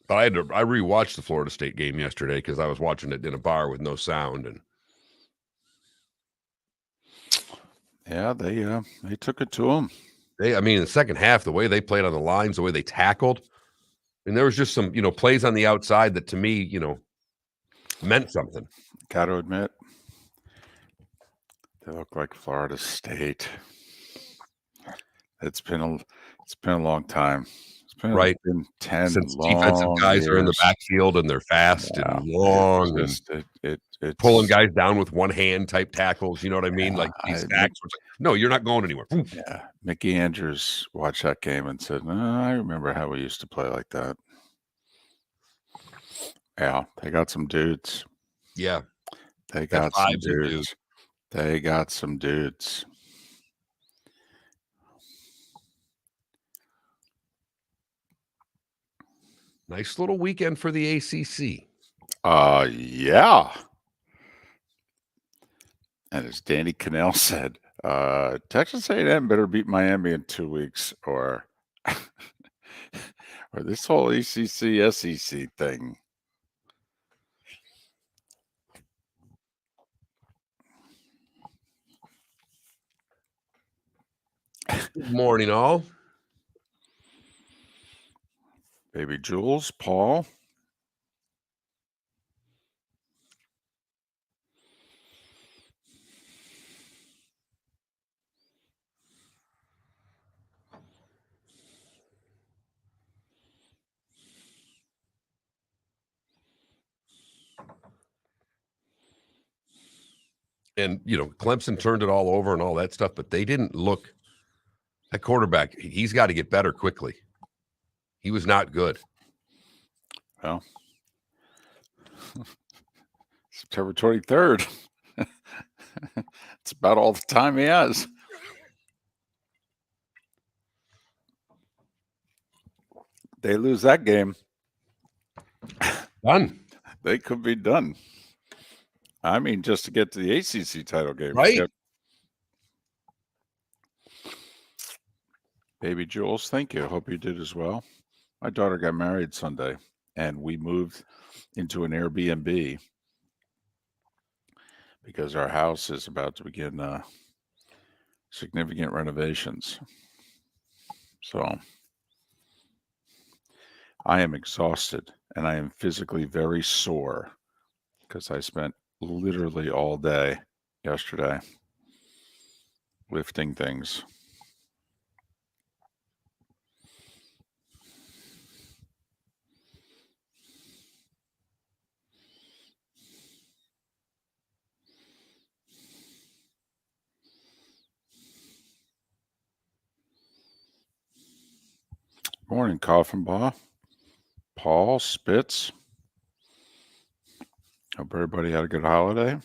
But I rewatched the Florida State game yesterday because I was watching it in a bar with no sound, and Yeah, they took it to them. I mean, in the second half, the way they played on the lines, the way they tackled, and there was just some, plays on the outside that to me, meant something. Got to admit, they look like Florida State. It's been a long time. Right. It's been 10 Since defensive long guys are in the years. backfield and they're fast Yeah, and long and it's pulling guys down with one hand type tackles, you know what I mean? Like these sacks where it's like, "No, you're not going anywhere." Oof. Yeah, Mickey Andrews watched that game and said, I remember how we used to play like that. Yeah, they got some dudes. Yeah. They got some five's a dude. dudes. They got some dudes. Nice little weekend for the ACC. Yeah. And as Danny Cannell said, Texas A&M better beat Miami in 2 weeks, or or this whole ACC SEC thing. Good morning, all. Baby Jules, Paul. And, Clemson turned it all over and all that stuff, but they didn't look – that quarterback, he's got to get better quickly. He was not good. Well, September 23rd. It's about all the time he has. They lose that game. Done. They could be done. I mean, just to get to the ACC title game. Right. Baby Jules, thank you. Hope you did as well. My daughter got married Sunday, and we moved into an Airbnb because our house is about to begin significant renovations. So I am exhausted, and I am physically very sore because I spent literally all day yesterday lifting things. Morning, Coffin Baugh. Paul Spitz. Hope everybody had a good holiday.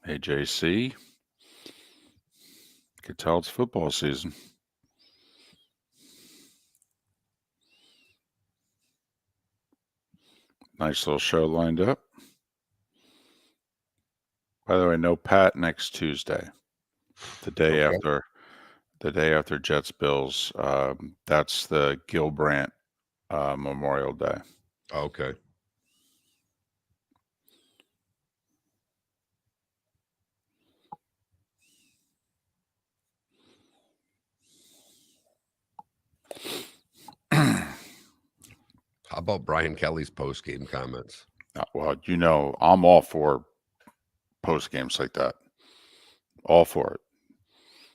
Hey, JC. You can tell it's football season. Nice little show lined up. By the way, no Pat next Tuesday. The day after Jets Bills. That's the Gil Brandt Memorial Day. Okay. How about Brian Kelly's post-game comments? Well, I'm all for post games like that. All for it.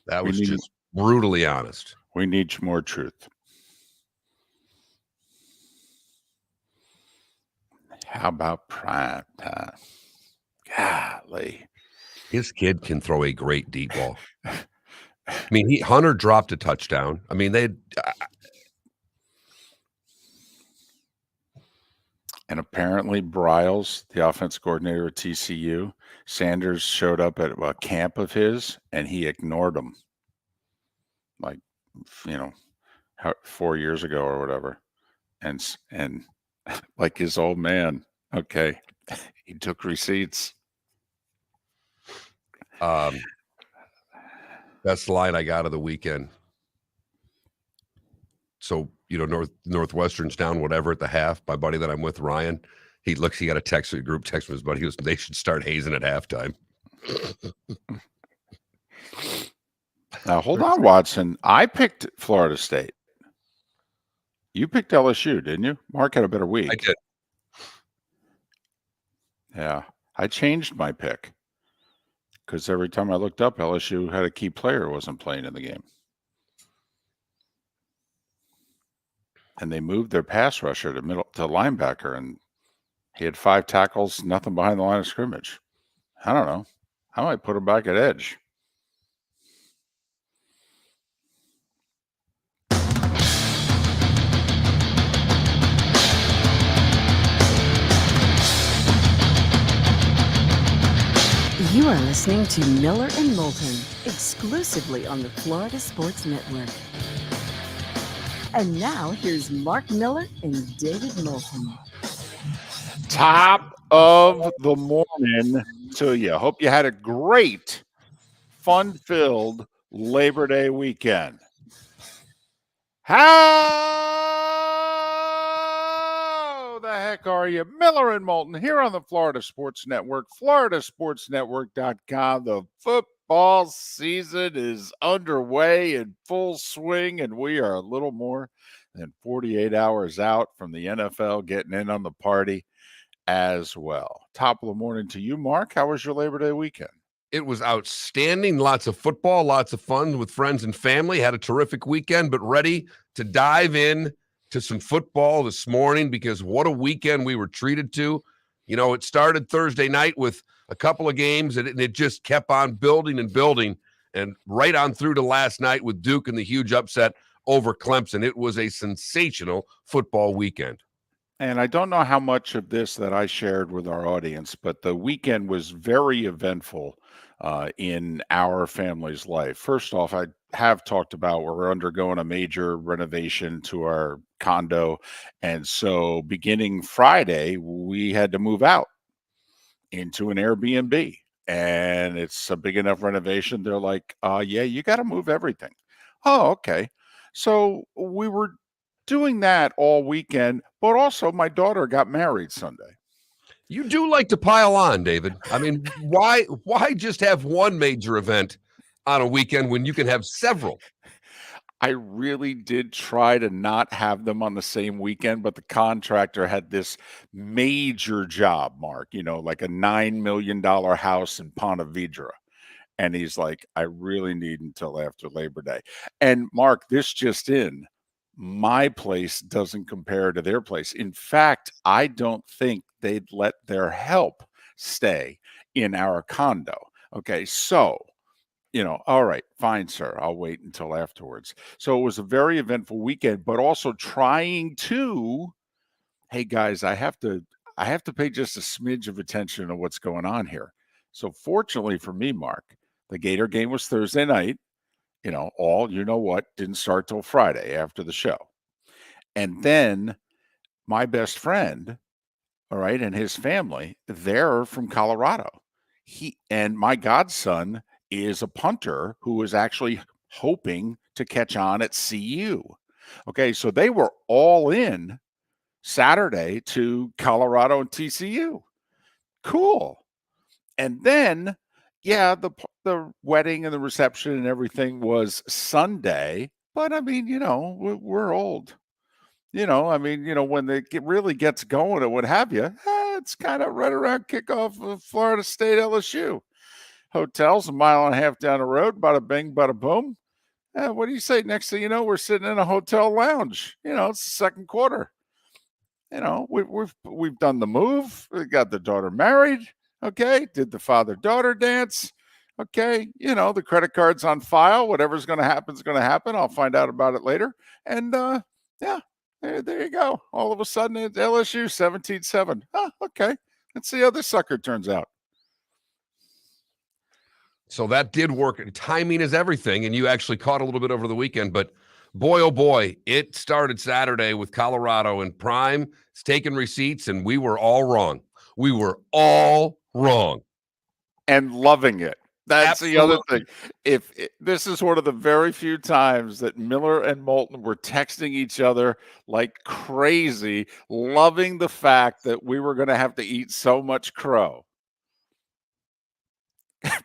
That was just brutally honest. We need more truth. How about prime time? Golly. His kid can throw a great deep ball. I mean, Hunter dropped a touchdown. I mean, and apparently Bryles, the offense coordinator at TCU, Sanders showed up at a camp of his, and he ignored him. Like, 4 years ago or whatever. And like his old man, okay, he took receipts. Best line I got of the weekend. So, Northwestern's down whatever at the half. My buddy that I'm with, Ryan, he got a text, a group text from his buddy. They should start hazing at halftime. Now, hold on, Watson. I picked Florida State. You picked LSU, didn't you? Mark had a better week. I did. Yeah. I changed my pick because every time I looked up, LSU had a key player who wasn't playing in the game. And they moved their pass rusher to linebacker, and he had 5 tackles, nothing behind the line of scrimmage. I don't know. I might put him back at edge. You are listening to Miller and Moulton, exclusively on the Florida Sports Network. And now, here's Mark Miller and David Moulton. Top of the morning to you. Hope you had a great, fun-filled Labor Day weekend. How the heck are you? Miller and Moulton here on the Florida Sports Network, floridasportsnetwork.com. The football season is underway in full swing, and we are a little more than 48 hours out from the NFL getting in on the party as well. Top of the morning to you, Mark. How was your Labor Day weekend? It was outstanding. Lots of football, lots of fun with friends and family. Had a terrific weekend, but ready to dive in to some football this morning because what a weekend we were treated to. It started Thursday night with a couple of games, and it just kept on building and building, and right on through to last night with Duke and the huge upset over Clemson. It was a sensational football weekend. And I don't know how much of this that I shared with our audience, but the weekend was very eventful in our family's life. First off, I have talked about we're undergoing a major renovation to our condo. And so beginning Friday, we had to move out into an Airbnb. And it's a big enough renovation. They're like, yeah, you got to move everything. Oh, okay. So we were doing that all weekend, but also my daughter got married Sunday. You do like to pile on, David. I mean, why just have one major event on a weekend when you can have several? I really did try to not have them on the same weekend, but the contractor had this major job, Mark, like a $9 million house in Ponte Vedra. And he's like, I really need until after Labor Day. And Mark, this just in, my place doesn't compare to their place. In fact, I don't think they'd let their help stay in our condo. Okay, so, all right, fine, sir. I'll wait until afterwards. So it was a very eventful weekend, but also trying to, hey guys, I have to pay just a smidge of attention to what's going on here. So fortunately for me, Mark, the Gator game was Thursday night. Didn't start till Friday after the show. And then my best friend, all right, and his family, they're from Colorado. He and my godson is a punter who was actually hoping to catch on at CU. Okay, so they were all in Saturday to Colorado and TCU. Cool. And then the wedding and the reception and everything was Sunday, but I mean, we're old. When it really gets going or what have you, it's kind of right around kickoff of Florida State LSU. Hotel's a mile and a half down the road, bada bing, bada boom. What do you say? Next thing you know, we're sitting in a hotel lounge. It's the second quarter. We've done the move. We got the daughter married. Okay. Did the father-daughter dance. Okay. The credit card's on file. Whatever's going to happen is going to happen. I'll find out about it later. And there you go. All of a sudden, it's LSU 17-7. Oh, okay. Let's see how this sucker turns out. So that did work. Timing is everything, and you actually caught a little bit over the weekend. But boy, oh boy, it started Saturday with Colorado and Prime. It's taking receipts, and we were all wrong. We were all wrong. And loving it. That's the other Absolutely. thing. This is one of the very few times that Miller and Moulton were texting each other like crazy, loving the fact that we were going to have to eat so much crow.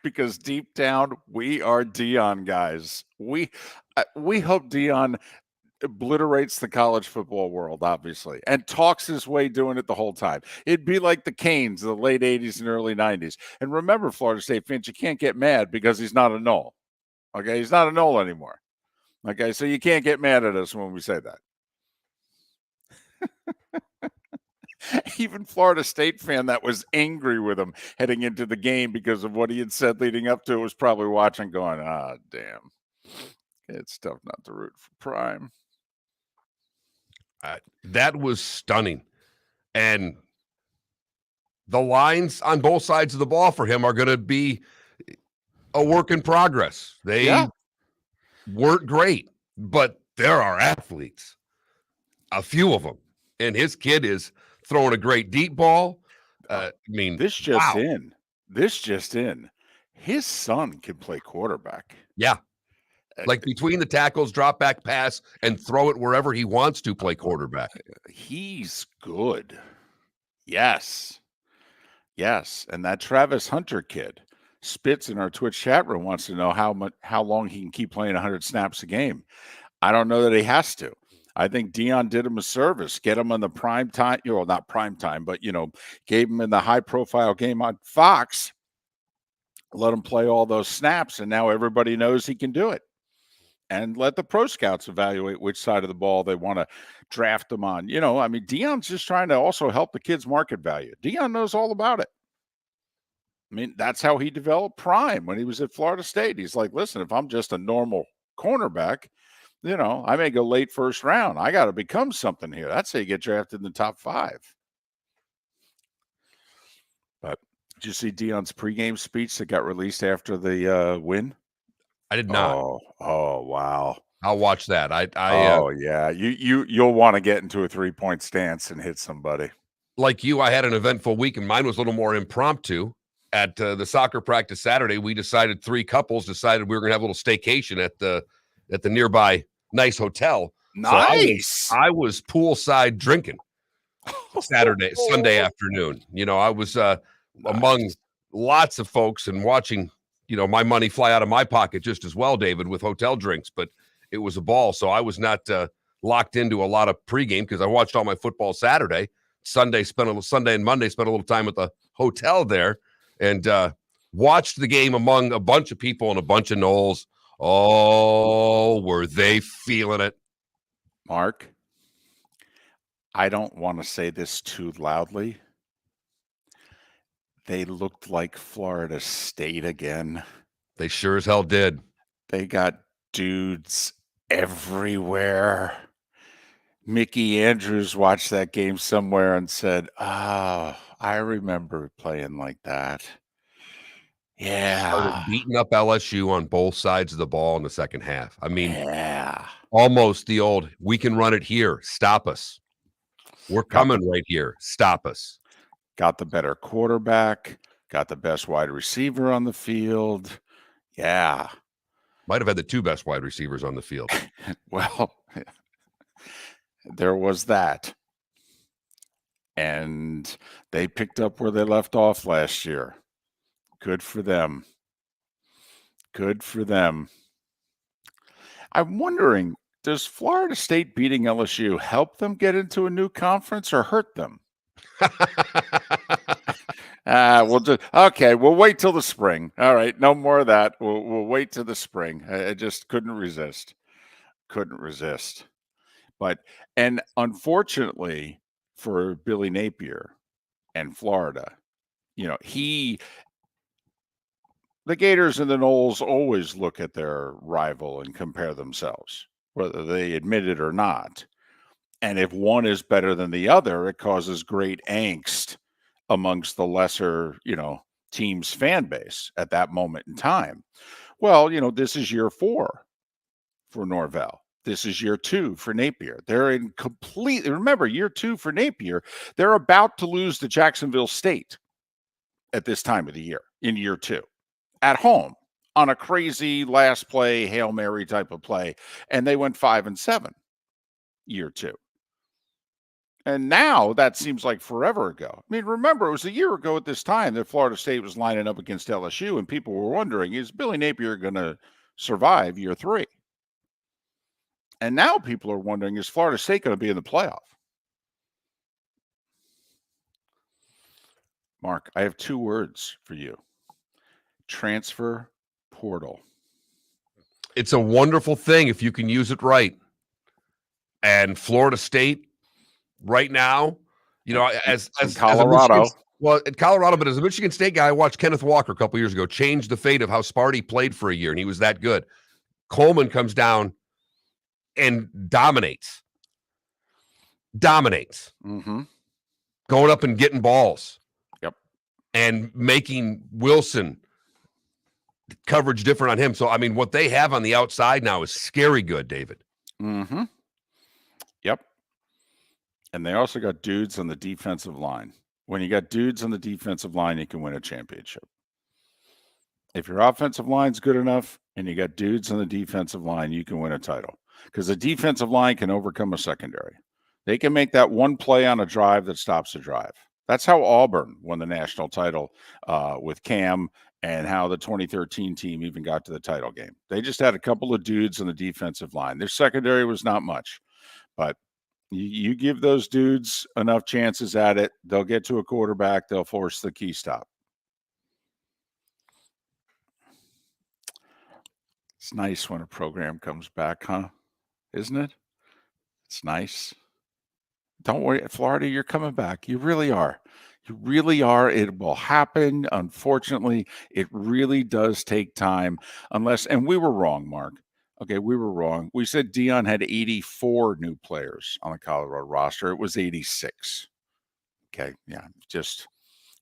Because deep down, we are Dion guys. We hope Dion obliterates the college football world, obviously, and talks his way doing it the whole time. It'd be like the Canes of the late 80s and early 90s. And remember, Florida State fans, you can't get mad because he's not a Knoll. Okay, he's not a Knoll anymore. Okay, so you can't get mad at us when we say that. Even Florida State fan that was angry with him heading into the game because of what he had said leading up to it was probably watching going, damn. It's tough not to root for Prime. That was stunning. And the lines on both sides of the ball for him are going to be a work in progress. They weren't great, but there are athletes, a few of them. And his kid is throwing a great deep ball. This just in. His son can play quarterback. Yeah. Like between the tackles, drop back pass, and throw it wherever he wants to play quarterback. He's good. Yes. And that Travis Hunter kid, Spitz in our Twitch chat room, wants to know how long he can keep playing 100 snaps a game. I don't know that he has to. I think Dion did him a service, get him on the prime time, not prime time, but, gave him in the high-profile game on Fox, let him play all those snaps, and now everybody knows he can do it. And let the pro scouts evaluate which side of the ball they want to draft them on. Dion's just trying to also help the kids' market value. Dion knows all about it. That's how he developed Prime when he was at Florida State. He's like, listen, if I'm just a normal cornerback, I may go late first round. I got to become something here. That's how you get drafted in the top 5. But did you see Dion's pregame speech that got released after the win? I did not. Oh, wow. I'll watch that. Yeah. You'll want to get into a 3-point stance and hit somebody. Like you, I had an eventful week, and mine was a little more impromptu. At the soccer practice Saturday, we decided 3 couples decided we were going to have a little staycation at the nearby nice hotel. Nice. So I was poolside drinking Sunday afternoon. I was among lots of folks and watching, my money fly out of my pocket just as well, David, with hotel drinks. But it was a ball. So I was not locked into a lot of pregame because I watched all my football Saturday. Sunday and Monday spent a little time at the hotel there and watched the game among a bunch of people and a bunch of Knolls. Oh, were they feeling it? Mark, I don't want to say this too loudly. They looked like Florida State again. They sure as hell did. They got dudes everywhere. Mickey Andrews watched that game somewhere and said, I remember playing like that. Yeah. Started beating up LSU on both sides of the ball in the second half. Yeah. Almost the old, we can run it here. Stop us. We're coming right here. Stop us. Got the better quarterback. Got the best wide receiver on the field. Yeah. Might have had the 2 best wide receivers on the field. Well, there was that. And they picked up where they left off last year. Good for them. Good for them. I'm wondering, does Florida State beating LSU help them get into a new conference or hurt them? We'll wait till the spring. All right, no more of that. We'll wait till the spring. I just couldn't resist. And unfortunately for Billy Napier and Florida, the Gators and the Knolls always look at their rival and compare themselves, whether they admit it or not. And if one is better than the other, it causes great angst amongst the lesser, team's fan base at that moment in time. Well, this is year 4 for Norvell. This is year 2 for Napier. Remember, year 2 for Napier, they're about to lose to Jacksonville State at this time of the year in year 2. at home on a crazy last play, Hail Mary type of play. And they went 5-7 year 2. And now that seems like forever ago. I mean, remember, it was a year ago at this time that Florida State was lining up against LSU, and people were wondering, is Billy Napier going to survive year 3? And now people are wondering, is Florida State going to be in the playoff? Mark, I have 2 words for you. Transfer portal. It's a wonderful thing if you can use it right. And Florida State right now, as Colorado. In Colorado, but as a Michigan State guy, I watched Kenneth Walker a couple years ago change the fate of how Sparty played for a year, and he was that good. Coleman comes down and dominates. Mm-hmm. Going up and getting balls. Yep. And making Wilson coverage different on him. So, I mean, what they have on the outside now is scary good, David. Mm-hmm. Yep. And they also got dudes on the defensive line. When you got dudes on the defensive line, you can win a championship. If your offensive line's good enough and you got dudes on the defensive line, you can win a title. Because the defensive line can overcome a secondary. They can make that one play on a drive that stops the drive. That's how Auburn won the national title with Cam, and how the 2013 team even got to the title game. They just had a couple of dudes on the defensive line. Their secondary was not much, but you give those dudes enough chances at it, they'll get to a quarterback, they'll force the key stop. It's nice when a program comes back, huh? Isn't it? It's nice. Don't worry, Florida, you're coming back. You really are. You really are. It will happen. Unfortunately, it really does take time and we were wrong, Mark. Okay, we were wrong. We said Dion had 84 new players on the Colorado roster. It was 86. Okay, yeah, just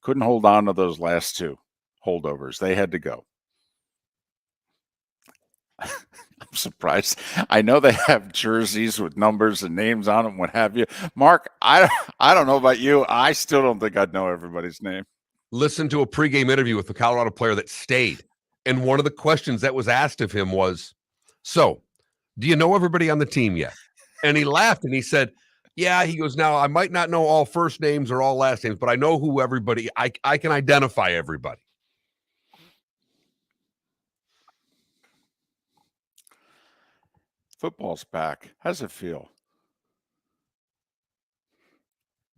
couldn't hold on to those last 2 holdovers. They had to go. I'm surprised. I know they have jerseys with numbers and names on them, what have you. Mark, I don't know about you. I still don't think I'd know everybody's name. Listen to a pregame interview with the Colorado player that stayed. And one of the questions that was asked of him was, so, do you know everybody on the team yet? And he laughed and he said, yeah, he goes, now I might not know all first names or all last names, but I know who everybody, I can identify everybody. Football's back. How's it feel?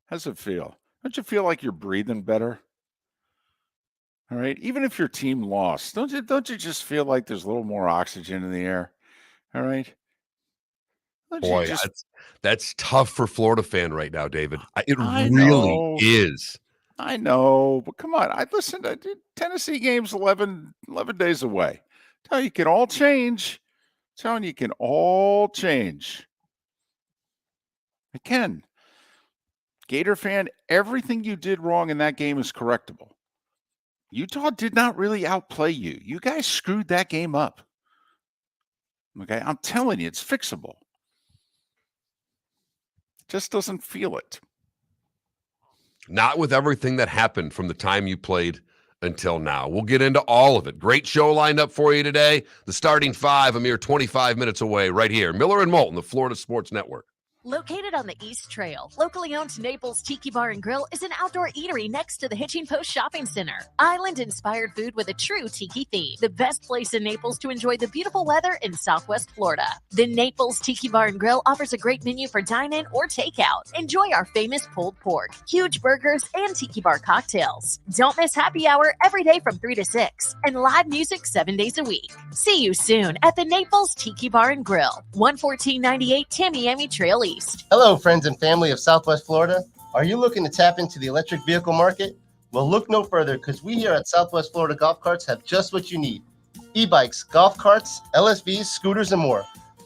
How's it feel? Don't you feel like you're breathing better? All right. Even if your team lost, don't you just feel like there's a little more oxygen in the air? All right. Boy, that's tough for Florida fan right now, David. It I really know. is. I know, but come on. I did Tennessee games 11 days away. Tell you can all change. Telling you can all change. It can. Gator fan, everything you did wrong in that game is correctable. Utah did not really outplay you. You guys screwed that game up. Okay, I'm telling you, it's fixable. Just doesn't feel it. Not with everything that happened from the time you played until now. We'll get into all of it. Great show lined up for you today. The starting 5, a mere 25 minutes away, right here. Miller and Moulton, the Florida Sports Network. Located on the East Trail, locally owned Naples Tiki Bar and Grill is an outdoor eatery next to the Hitching Post Shopping Center. Island-inspired food with a true tiki theme. The best place in Naples to enjoy the beautiful weather in Southwest Florida. The Naples Tiki Bar and Grill offers a great menu for dine-in or takeout. Enjoy our famous pulled pork, huge burgers, and tiki bar cocktails. Don't miss happy hour every day from 3 to 6 and live music 7 days a week. See you soon at the Naples Tiki Bar and Grill, 11498 Tamiami Trail East. Hello, friends and family of Southwest Florida. Are you looking to tap into the electric vehicle market? Well, look no further, because we here at Southwest Florida Golf Carts have just what you need. E-bikes, golf carts, LSVs, scooters, and more.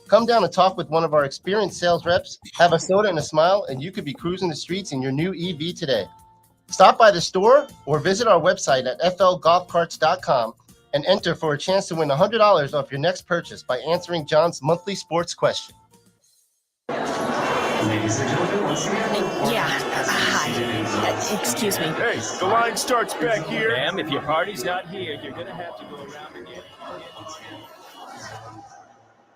Come down and talk with one of our experienced sales reps, have a soda and a smile, and you could be cruising the streets in your new EV today. Stop by the store or visit our website at flgolfcarts.com and enter for a chance to win $100 off your next purchase by answering John's monthly sports question. Yeah. Hi. Excuse me. Hey, the line starts back here. Ma'am, if your party's not here, you're gonna have to go around again.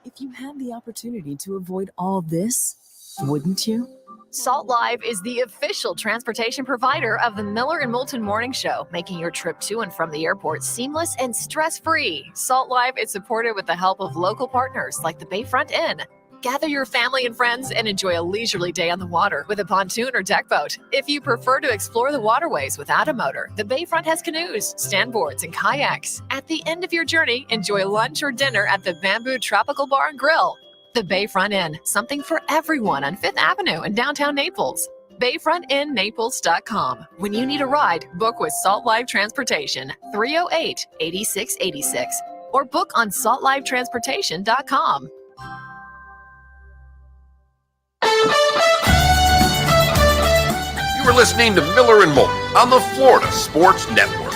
If you had the opportunity to avoid all this, wouldn't you? Salt Live is the official transportation provider of the Miller and Moulton Morning Show, making your trip to and from the airport seamless and stress-free. Salt Live is supported with the help of local partners like the Bayfront Inn. Gather your family and friends and enjoy a leisurely day on the water with a pontoon or deck boat. If you prefer to explore the waterways without a motor, the Bayfront has canoes, standboards, and kayaks. At the end of your journey, enjoy lunch or dinner at the Bamboo Tropical Bar and Grill. The Bayfront Inn, something for everyone on 5th Avenue in downtown Naples. BayfrontInNaples.com. When you need a ride, book with Salt Live Transportation, 308-8686, or book on saltlivetransportation.com. You are listening to Miller and Moulton on the Florida Sports Network.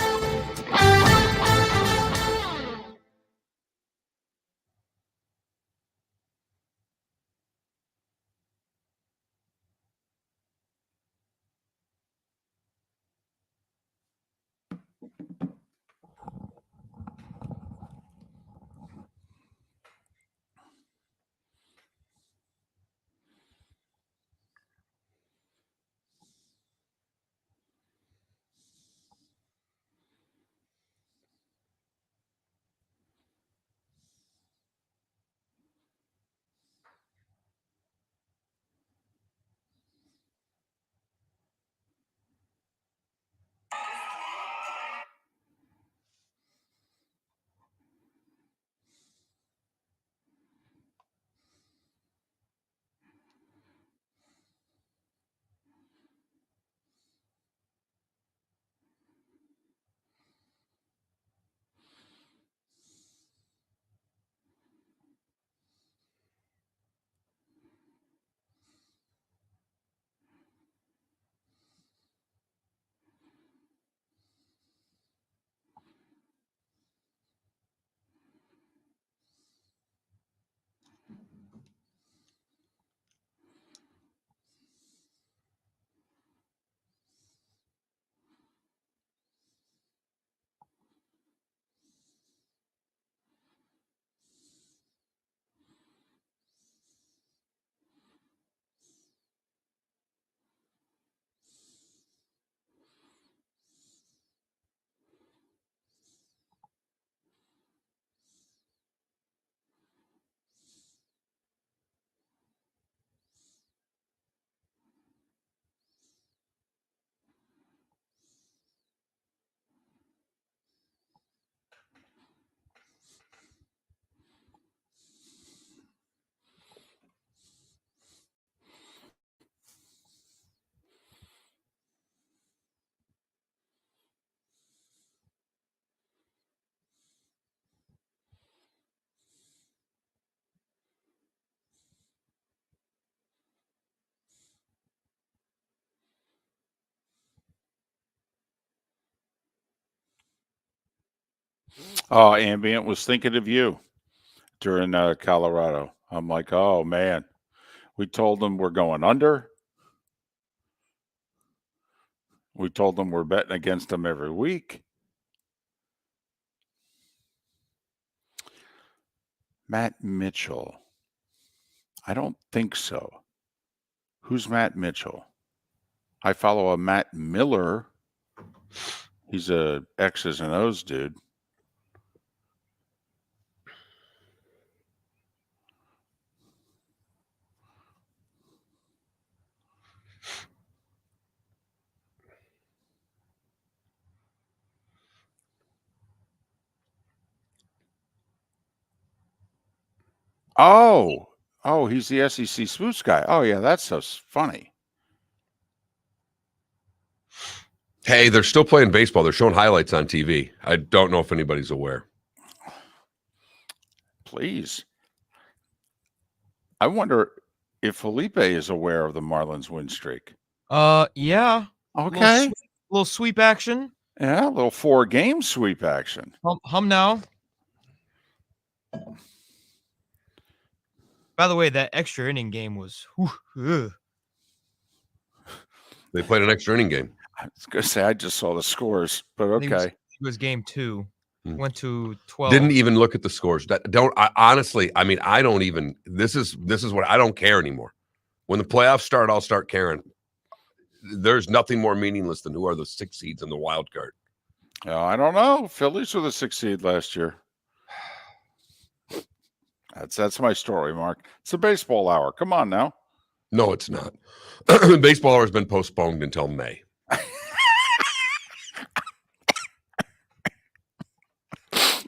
Oh, Ambient was thinking of you during Colorado. I'm like, oh man, we told them we're going under. We told them we're betting against them every week. Matt Mitchell. I don't think so. Who's Matt Mitchell? I follow a Matt Miller. He's a X's and O's dude. Oh, he's the SEC Smoots guy. Oh, yeah, that's so funny. Hey, they're still playing baseball. They're showing highlights on TV. I don't know if anybody's aware. Please. I wonder if Felipe is aware of the Marlins win streak. Yeah. Okay. Little sweep action. Yeah, a little 4-game sweep action. Hum now. By the way, that extra inning game was. They played an extra inning game. I was going to say I just saw the scores, but I think okay. It was game 2. Went to 12. Didn't even look at the scores. Honestly, I mean, I don't even. This is what I don't care anymore. When the playoffs start, I'll start caring. There's nothing more meaningless than who are the 6 seeds in the wild card. I don't know. Phillies were the 6th seed last year. That's my story, Mark. It's a baseball hour. Come on now. No, it's not. Baseball hour has been postponed until May.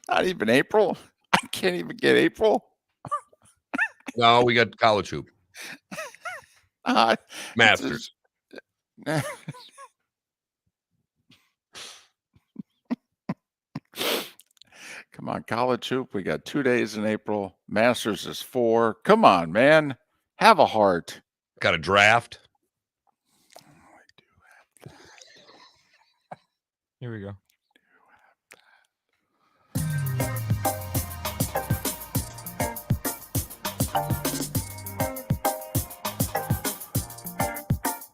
Not even April. I can't even get April. No, we got college hoop. Masters. Come on, college hoop. We got 2 days in April. Masters is 4. Come on, man. Have a heart. Got a draft. Here we go.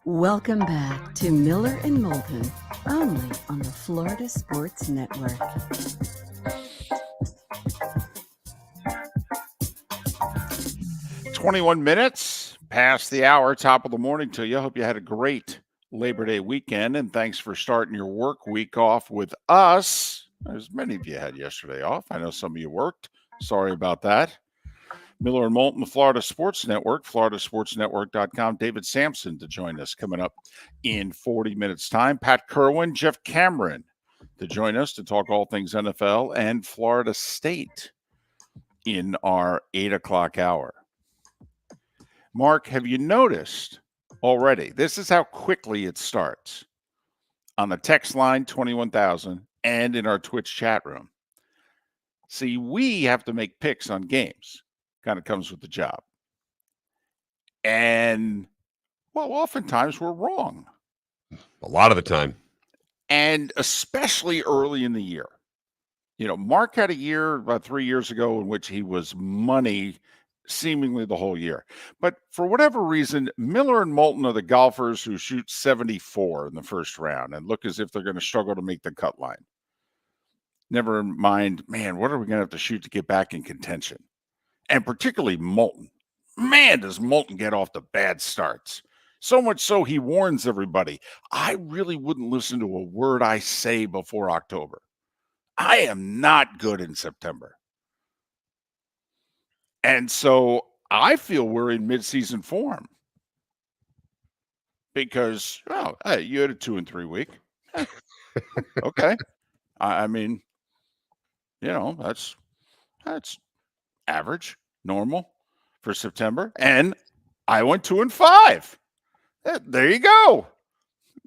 Welcome back to Miller and Moulton, only on the Florida Sports Network. $21 past the hour, top of the morning to you. Hope you had a great Labor Day weekend, and thanks for starting your work week off with us. As many of you had yesterday off. I know some of you worked. Sorry about that. Miller and Moulton, the Florida Sports Network, floridasportsnetwork.com. David Samson to join us coming up in 40 minutes' time. Pat Kirwan, Jeff Cameron to join us to talk all things NFL and Florida State in our 8 o'clock hour. Mark, have you noticed already? This is how quickly it starts. On the text line, 21,000, and in our Twitch chat room. See, we have to make picks on games. Kind of comes with the job. And, well, oftentimes we're wrong. A lot of the time. And especially early in the year. You know, Mark had a year about 3 years ago in which he was money seemingly the whole year. But for whatever reason, Miller and Moulton are the golfers who shoot 74 in the first round and look as if they're going to struggle to make the cut line. Never mind, man, what are we going to have to shoot to get back in contention? And particularly Moulton. Man, does Moulton get off to bad starts. So much so he warns everybody, I really wouldn't listen to a word I say before October. I am not good in September. And so I feel we're in midseason form. Because, well, hey, you had a 2-3 week. Okay. I mean, you know, that's average, normal for September. And I went 2-5. There you go.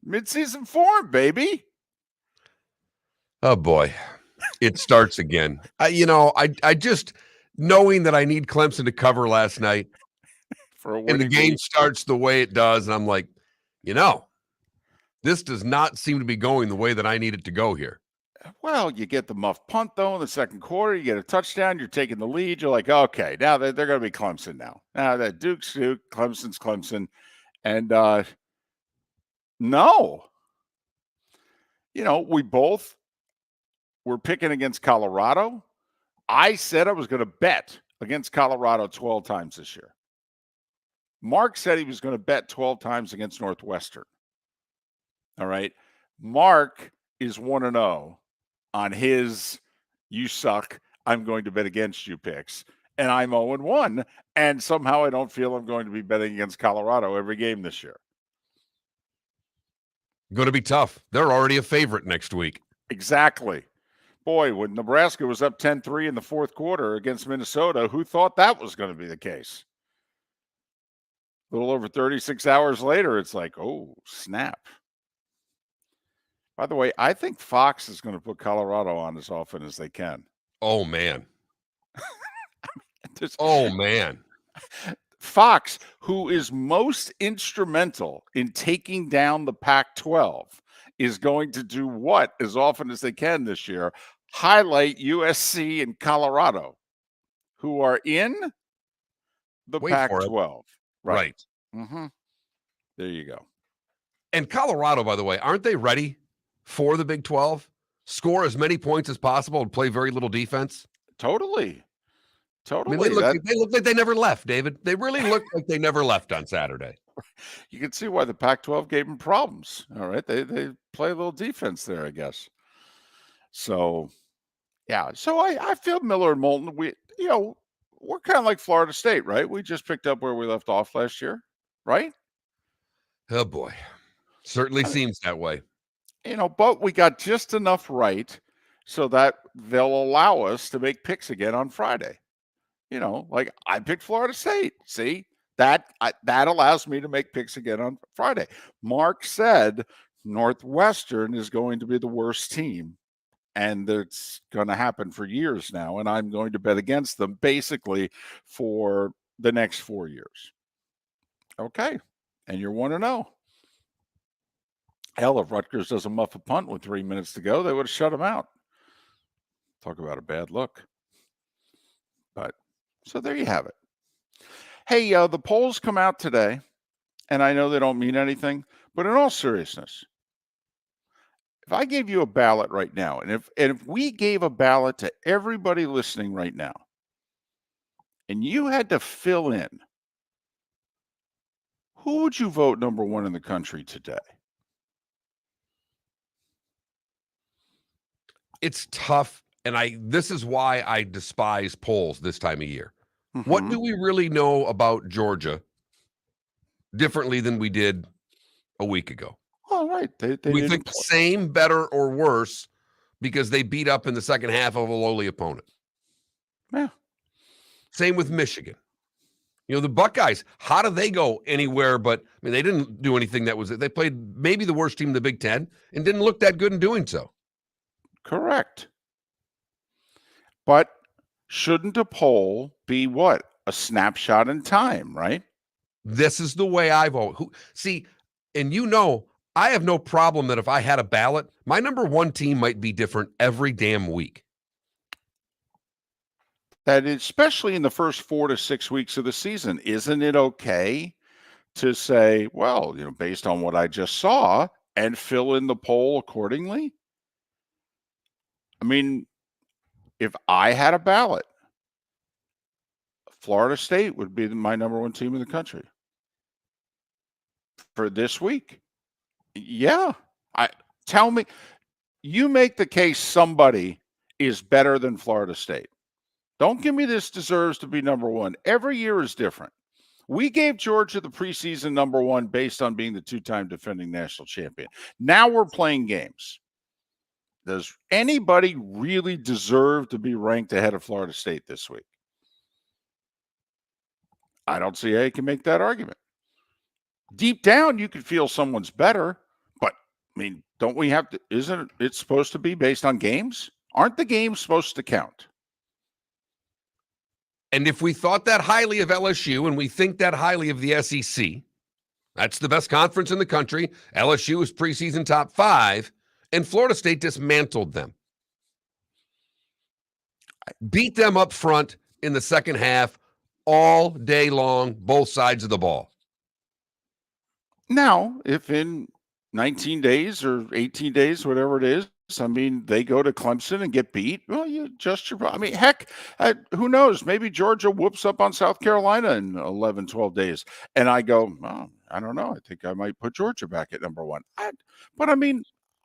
Midseason form, baby. Oh, boy. It starts again. I just, knowing that I need Clemson to cover last night, and the game starts the way it does, and I'm like, this does not seem to be going the way that I need it to go here. Well, you get the muff punt, though, in the second quarter. You get a touchdown. You're taking the lead. You're like, okay, now they're going to be Clemson now. Now that Duke's Duke, Clemson's Clemson. And no. We both were picking against Colorado. I said I was going to bet against Colorado 12 times this year. Mark said he was going to bet 12 times against Northwestern. All right. Mark is 1-0 on his "you suck, I'm going to bet against you" picks. And I'm 0-1. And somehow I don't feel I'm going to be betting against Colorado every game this year. Going to be tough. They're already a favorite next week. Exactly. Boy, when Nebraska was up 10-3 in the fourth quarter against Minnesota, who thought that was going to be the case? A little over 36 hours later, it's like, oh, snap. By the way, I think Fox is going to put Colorado on as often as they can. Oh, man. Oh, man. Fox, who is most instrumental in taking down the Pac-12, is going to do what as often as they can this year? Highlight USC and Colorado, who are in The Wait for it. Pac-12. Right. Mm-hmm. There you go. And Colorado, by the way, aren't they ready for the Big 12? Score as many points as possible and play very little defense? Totally. I mean, Totally. they look like they never left, David. They really look like they never left on Saturday. You can see why the Pac-12 gave them problems. All right. They play a little defense there, I guess. So, yeah. So I feel Miller and Moulton, we're kind of like Florida State, right? We just picked up where we left off last year, right? Oh, boy. Certainly seems that way. But we got just enough right so that they'll allow us to make picks again on Friday. Like I picked Florida State. See, that allows me to make picks again on Friday. Mark said Northwestern is going to be the worst team, and it's going to happen for years now, and I'm going to bet against them basically for the next 4 years. Okay, and you're 1-0. Hell, if Rutgers doesn't muff a punt with 3 minutes to go, they would have shut him out. Talk about a bad look. But so there you have it. Hey, the polls come out today, and I know they don't mean anything, but in all seriousness, if I gave you a ballot right now, and if we gave a ballot to everybody listening right now, and you had to fill in, who would you vote number one in the country today? It's tough, and this is why I despise polls this time of year. What do we really know about Georgia differently than we did a week ago? All right. They we think the same, better, or worse because they beat up in the second half of a lowly opponent. Yeah. Same with Michigan. The Buckeyes, how do they go anywhere but, they didn't do anything they played maybe the worst team in the Big Ten and didn't look that good in doing so. Correct. But shouldn't a poll be what? A snapshot in time, right? This is the way I vote. See, and I have no problem that if I had a ballot, my number one team might be different every damn week. That is, especially in the first 4 to 6 weeks of the season, isn't it okay to say, well, based on what I just saw, and fill in the poll accordingly? If I had a ballot, Florida State would be my number one team in the country for this week. Yeah. Tell me, you make the case somebody is better than Florida State. Don't give me this deserves to be number one. Every year is different. We gave Georgia the preseason number one based on being the two-time defending national champion. Now we're playing games. Does anybody really deserve to be ranked ahead of Florida State this week? I don't see how you can make that argument. Deep down, you could feel someone's better, but don't we have to? Isn't it supposed to be based on games? Aren't the games supposed to count? And if we thought that highly of LSU and we think that highly of the SEC, that's the best conference in the country. LSU is preseason top 5, and Florida State dismantled them. Beat them up front in the second half all day long, both sides of the ball. Now, if in 19 days or 18 days, whatever it is, they go to Clemson and get beat, well, you adjust your... heck, who knows? Maybe Georgia whoops up on South Carolina in 11, 12 days. And I go, oh, I don't know. I think I might put Georgia back at number one.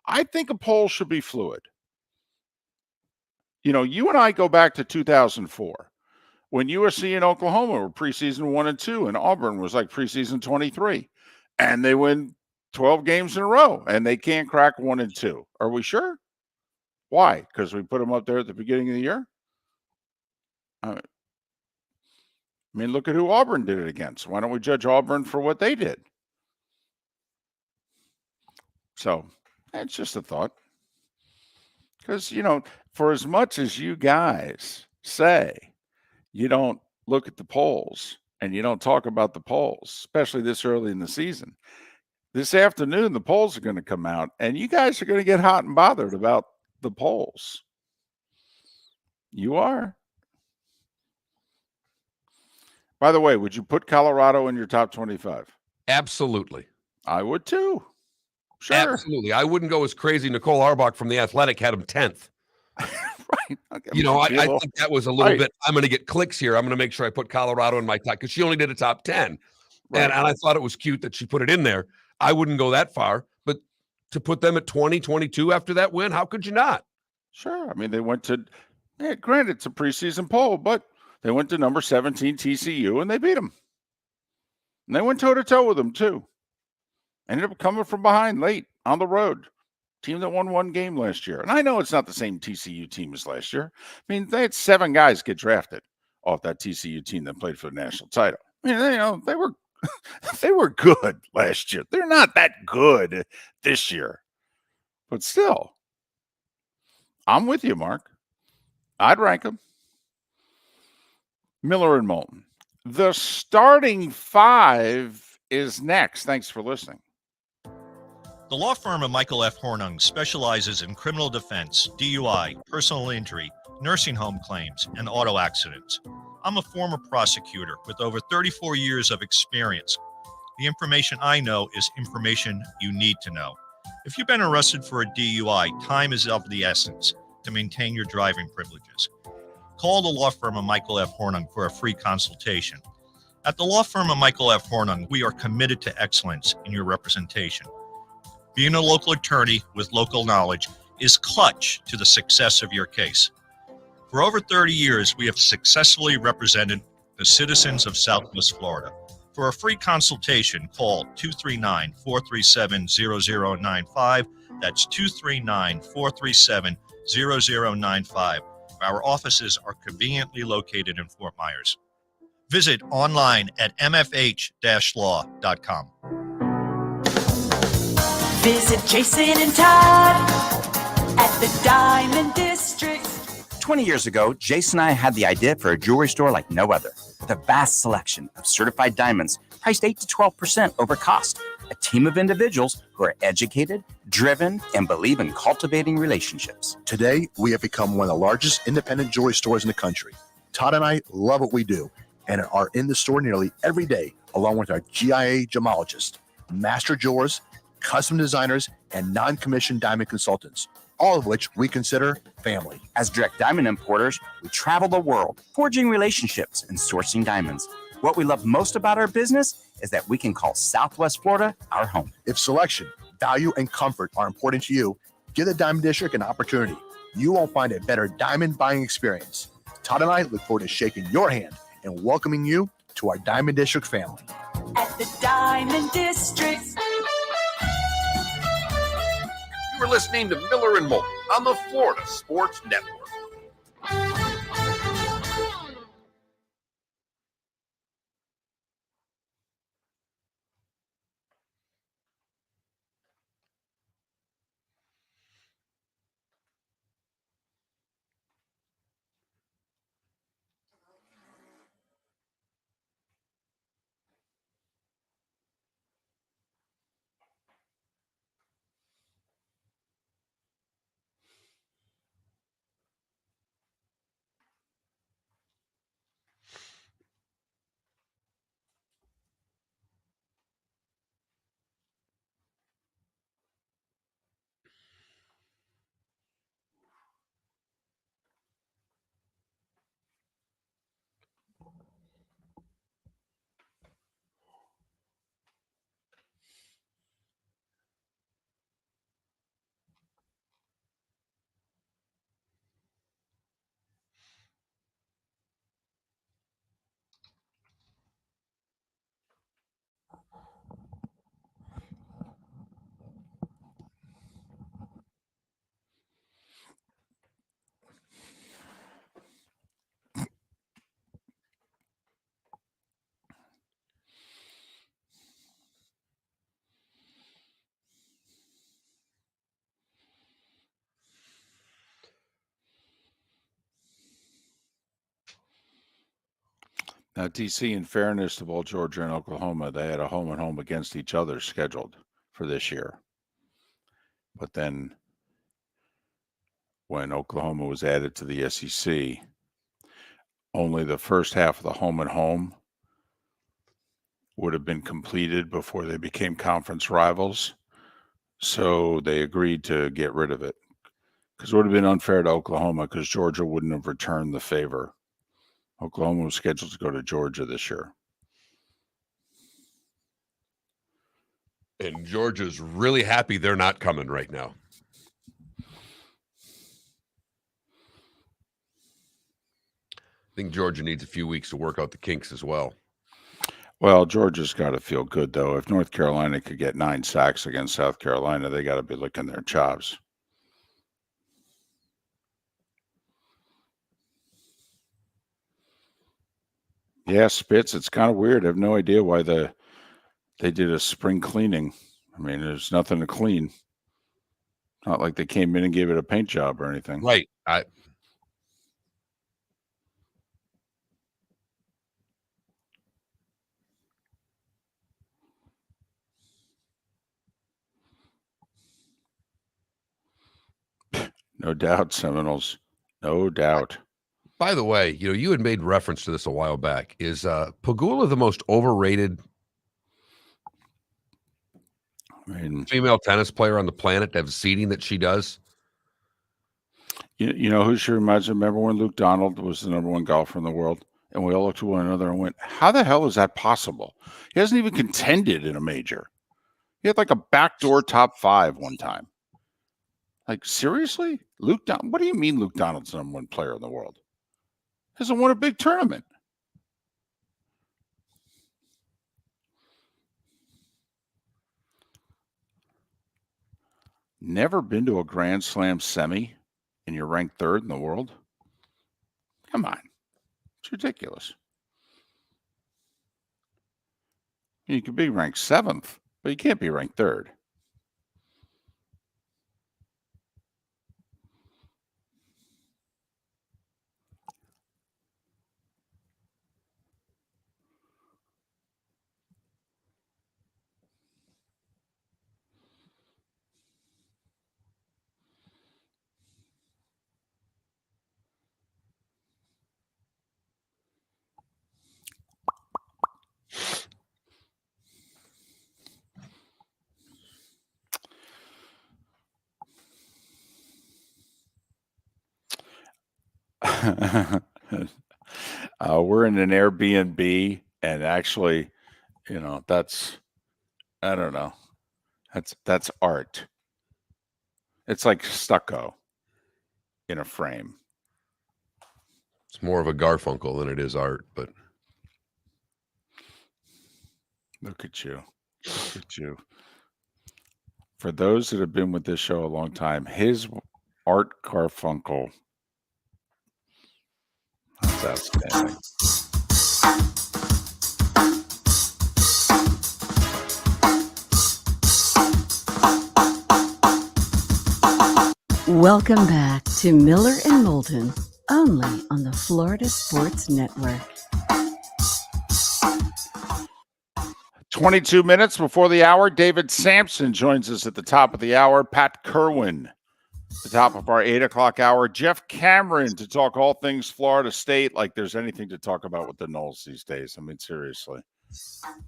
I think a poll should be fluid. You and I go back to 2004 when USC and Oklahoma were preseason 1 and 2, and Auburn was like preseason 23, and they win 12 games in a row, and they can't crack 1 and 2. Are we sure? Why? Because we put them up there at the beginning of the year? Look at who Auburn did it against. Why don't we judge Auburn for what they did? So, it's just a thought. Because, for as much as you guys say you don't look at the polls and you don't talk about the polls, especially this early in the season, this afternoon, the polls are going to come out, and you guys are going to get hot and bothered about the polls. You are. By the way, would you put Colorado in your top 25? Absolutely. I would too. Sure. Absolutely. I wouldn't go as crazy. Nicole Auerbach from The Athletic had him 10th. Right. Okay. You know, I Little, think that was a little right. bit, I'm going to get clicks here. I'm going to make sure I put Colorado in my top because she only did a top 10. Right. And I thought it was cute that she put it in there. I wouldn't go that far, but to put them at 20, 22 after that win, how could you not? Sure. I mean, they went to, granted, it's a preseason poll, but they went to number 17 TCU and they beat them. And they went toe-to-toe with them, too. Ended up coming from behind late on the road. Team that won one game last year. And I know it's not the same TCU team as last year. I mean, they had 7 guys get drafted off that TCU team that played for the national title. I mean, they were they were good last year. They're not that good this year. But still, I'm with you, Mark. I'd rank them. Miller and Moulton. The starting 5 is next. Thanks for listening. The law firm of Michael F. Hornung specializes in criminal defense, DUI, personal injury, nursing home claims, and auto accidents. I'm a former prosecutor with over 34 years of experience. The information I know is information you need to know. If you've been arrested for a DUI, time is of the essence to maintain your driving privileges. Call the law firm of Michael F. Hornung for a free consultation. At the law firm of Michael F. Hornung, we are committed to excellence in your representation. Being a local attorney with local knowledge is clutch to the success of your case. For over 30 years, we have successfully represented the citizens of Southwest Florida. For a free consultation, call 239-437-0095. That's 239-437-0095. Our offices are conveniently located in Fort Myers. Visit online at mfh-law.com. Visit Jason and Todd at the Diamond District. 20 years ago, Jason and I had the idea for a jewelry store like no other, with a vast selection of certified diamonds priced 8 to 12% over cost. A team of individuals who are educated, driven, and believe in cultivating relationships. Today, we have become one of the largest independent jewelry stores in the country. Todd and I love what we do and are in the store nearly every day, along with our GIA gemologists, master jewelers, custom designers, and non-commissioned diamond consultants, all of which we consider family. As direct diamond importers, we travel the world, forging relationships and sourcing diamonds. What we love most about our business is that we can call Southwest Florida our home. If selection, value, and comfort are important to you, give the Diamond District an opportunity. You won't find a better diamond buying experience. Todd and I look forward to shaking your hand and welcoming you to our Diamond District family. At the Diamond District. You were listening to Miller and Moulton on the Florida Sports Network. Now, DC, in fairness to both Georgia and Oklahoma, they had a home and home against each other scheduled for this year. But then when Oklahoma was added to the SEC, only the first half of the home and home would have been completed before they became conference rivals. So they agreed to get rid of it because it would have been unfair to Oklahoma because Georgia wouldn't have returned the favor. Oklahoma was scheduled to go to Georgia this year. And Georgia's really happy they're not coming right now. I think Georgia needs a few weeks to work out the kinks as well. Well, Georgia's got to feel good, though. If North Carolina could get 9 sacks against South Carolina, they got to be licking their chops. Yeah, Spitz, it's kind of weird. I have no idea why they did a spring cleaning. I mean, there's nothing to clean. Not like they came in and gave it a paint job or anything. Right. No doubt, Seminoles. No doubt. By the way, you had made reference to this a while back. Is Pagula the most overrated female tennis player on the planet to have seating that she does? You know who she reminds me of? Remember when Luke Donald was the number 1 golfer in the world? And we all looked at one another and went, how the hell is that possible? He hasn't even contended in a major. He had like a backdoor top 5 one time. Like, seriously? What do you mean Luke Donald's the number 1 player in the world? Hasn't won a big tournament. Never been to a Grand Slam semi and you're ranked 3rd in the world? Come on. It's ridiculous. You could be ranked 7th, but you can't be ranked 3rd. We're in an Airbnb, and actually, that's, I don't know, that's art. It's like stucco in a frame. It's more of a Garfunkel than it is art, but look at you. Look at you. For those that have been with this show a long time, his Art Garfunkel. That's outstanding. Welcome back to Miller and Moulton, only on the Florida Sports Network. 22 minutes before the hour, David Samson joins us at the top of the hour. Pat Kirwan, the top of our 8 o'clock hour. Jeff Cameron to talk all things Florida State, like there's anything to talk about with the Noles these days. I mean, seriously.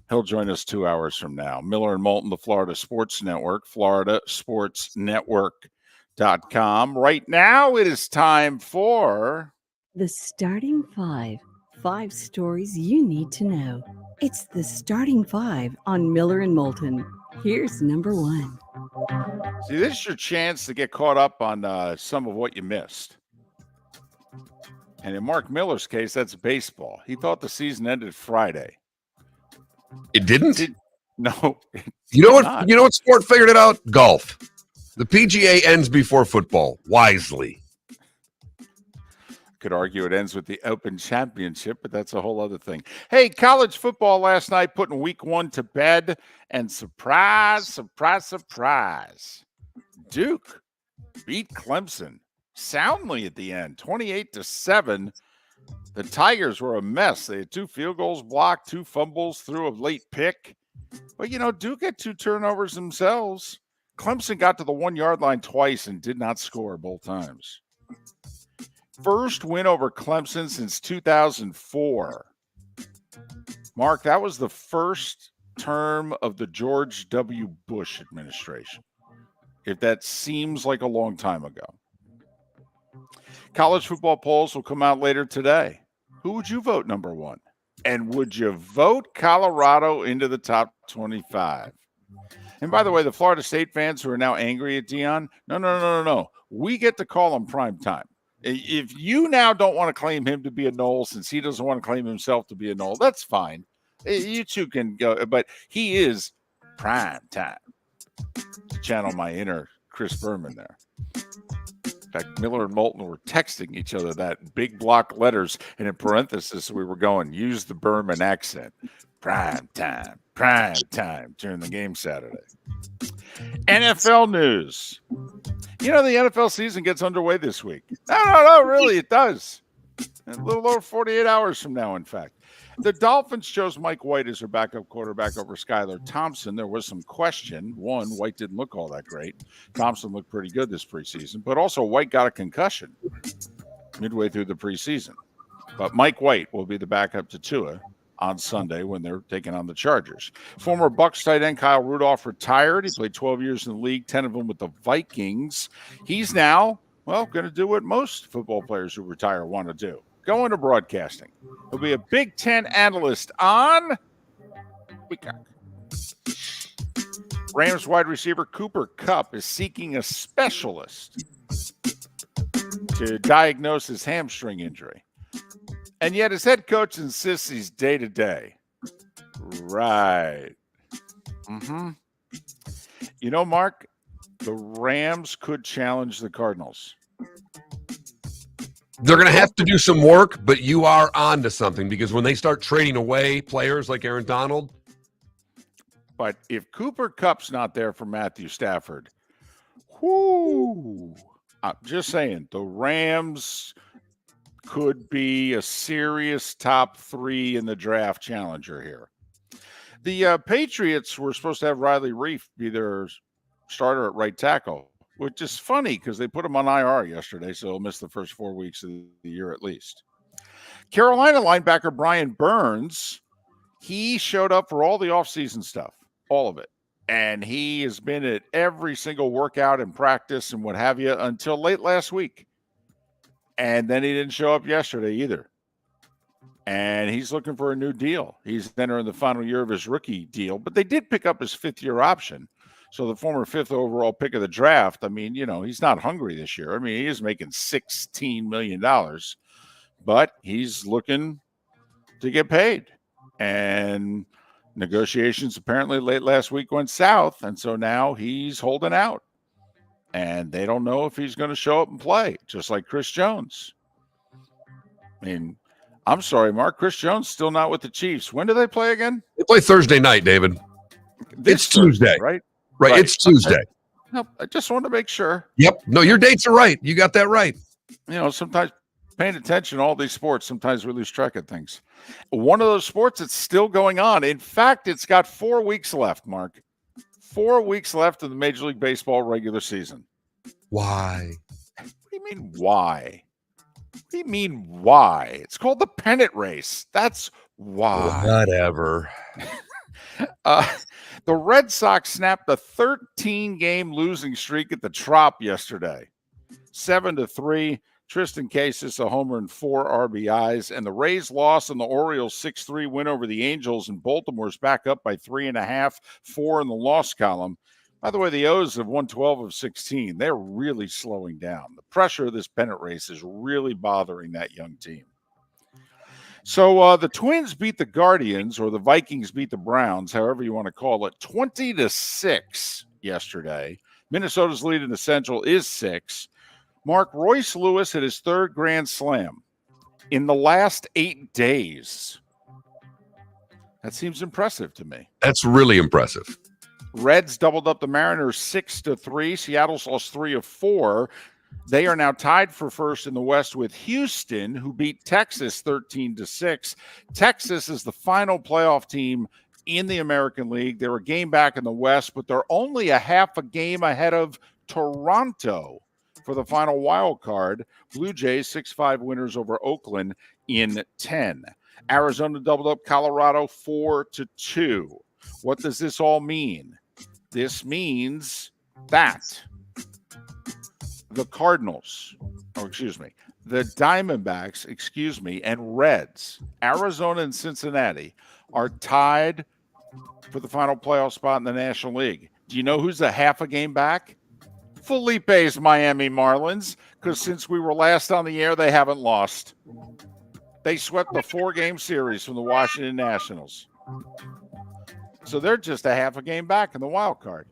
He'll join us 2 hours from now. Miller and Moulton, the Florida Sports Network, floridasportsnetwork.com. Right now, it is time for The Starting Five. 5 stories you need to know. It's the Starting Five on Miller and Moulton. Here's number 1. See, this is your chance to get caught up on some of what you missed. And in Mark Miller's case, that's baseball. He thought the season ended Friday. It didn't? No. You know what? You know what sport figured it out? Golf. The PGA ends before football, wisely. Could argue it ends with the Open Championship, but that's a whole other thing. Hey, college football last night putting week 1 to bed, and surprise, surprise, surprise. Duke beat Clemson soundly at the end, 28-7. The Tigers were a mess. They had 2 field goals blocked, 2 fumbles, threw a late pick. But, Duke had 2 turnovers themselves. Clemson got to the 1-yard line twice and did not score both times. First win over Clemson since 2004. Mark, that was the first term of the George W. Bush administration, if that seems like a long time ago. College football polls will come out later today. Who would you vote number one? And would you vote Colorado into the top 25? And by the way, the Florida State fans who are now angry at Deion, no. We get to call him prime time. If you now don't want to claim him to be a Nole since he doesn't want to claim himself to be a Nole, that's fine. You two can go, but he is prime time. To channel my inner Chris Berman there. In fact, Miller and Moulton were texting each other that in big block letters, and in parentheses we were going, use the Berman accent. Prime time during the game Saturday. NFL news. You know, the NFL season gets underway this week. No, really, it does. A little over 48 hours from now, in fact. The Dolphins chose Mike White as their backup quarterback over Skylar Thompson. There was some question. One, White didn't look all that great. Thompson looked pretty good this preseason, but also White got a concussion midway through the preseason. But Mike White will be the backup to Tua on Sunday when they're taking on the Chargers. Former Bucs tight end Kyle Rudolph retired. He played 12 years in the league, 10 of them with the Vikings. He's now, going to do what most football players who retire want to do. Go into broadcasting. He'll be a Big Ten analyst on Peacock. Rams wide receiver Cooper Kupp is seeking a specialist to diagnose his hamstring injury. And yet his head coach insists he's day-to-day. Right. You know, Mark, the Rams could challenge the Cardinals. They're going to have to do some work, but you are on to something because when they start trading away players like Aaron Donald. But if Cooper Kupp's not there for Matthew Stafford, I'm just saying, the Rams could be a serious top 3 in the draft challenger here. The Patriots were supposed to have Riley Reif be their starter at right tackle, which is funny because they put him on IR yesterday, so he'll miss the first 4 weeks of the year at least. Carolina linebacker Brian Burns, he showed up for all the offseason stuff, all of it. And he has been at every single workout and practice and what have you until late last week. And then he didn't show up yesterday either. And he's looking for a new deal. He's entering the final year of his rookie deal, but they did pick up his 5th-year option. So the former 5th overall pick of the draft, I mean, he's not hungry this year. I mean, he is making $16 million, but he's looking to get paid. And negotiations apparently late last week went south, and so now he's holding out. And they don't know if he's going to show up and play, just like Chris Jones. I mean, I'm sorry, Mark. Chris Jones still not with the Chiefs. When do they play again? They play Thursday night, David. It's Tuesday. Right? Right. It's Tuesday. I just wanted to make sure. Yep. No, your dates are right. You got that right. Sometimes paying attention to all these sports, sometimes we lose track of things. One of those sports that's still going on. In fact, it's got 4 weeks left, Mark. 4 weeks left of the Major League Baseball regular season. Why? What do you mean, why? What do you mean, why? It's called the pennant race. That's why. Whatever. The Red Sox snapped a 13-game losing streak at the Trop yesterday. 7-3. Tristan Casas, a homer and 4 RBIs. And the Rays lost and the Orioles 6-3 win over the Angels. And Baltimore's back up by 3.5, 4 in the loss column. By the way, the O's have won 12 of 16. They're really slowing down. The pressure of this pennant race is really bothering that young team. So the Twins beat the Guardians, or the Vikings beat the Browns, however you want to call it, 20-6 yesterday. Minnesota's lead in the Central is 6. Mark, Royce Lewis hit his 3rd grand slam in the last 8 days. That seems impressive to me. That's really impressive. Reds doubled up the Mariners 6-3. Seattle's lost 3 of 4. They are now tied for first in the West with Houston, who beat Texas 13-6. Texas is the final playoff team in the American League. They're a game back in the West, but they're only a half a game ahead of Toronto for the final wild card. Blue Jays 6-5 winners over Oakland in 10. Arizona doubled up Colorado 4-2. What does this all mean? This means that the Diamondbacks, and Reds, Arizona and Cincinnati, are tied for the final playoff spot in the National League. Do you know who's a half a game back? Felipe's Miami Marlins, because since we were last on the air, they haven't lost. They swept the 4-game series from the Washington Nationals. So they're just a half a game back in the wild card.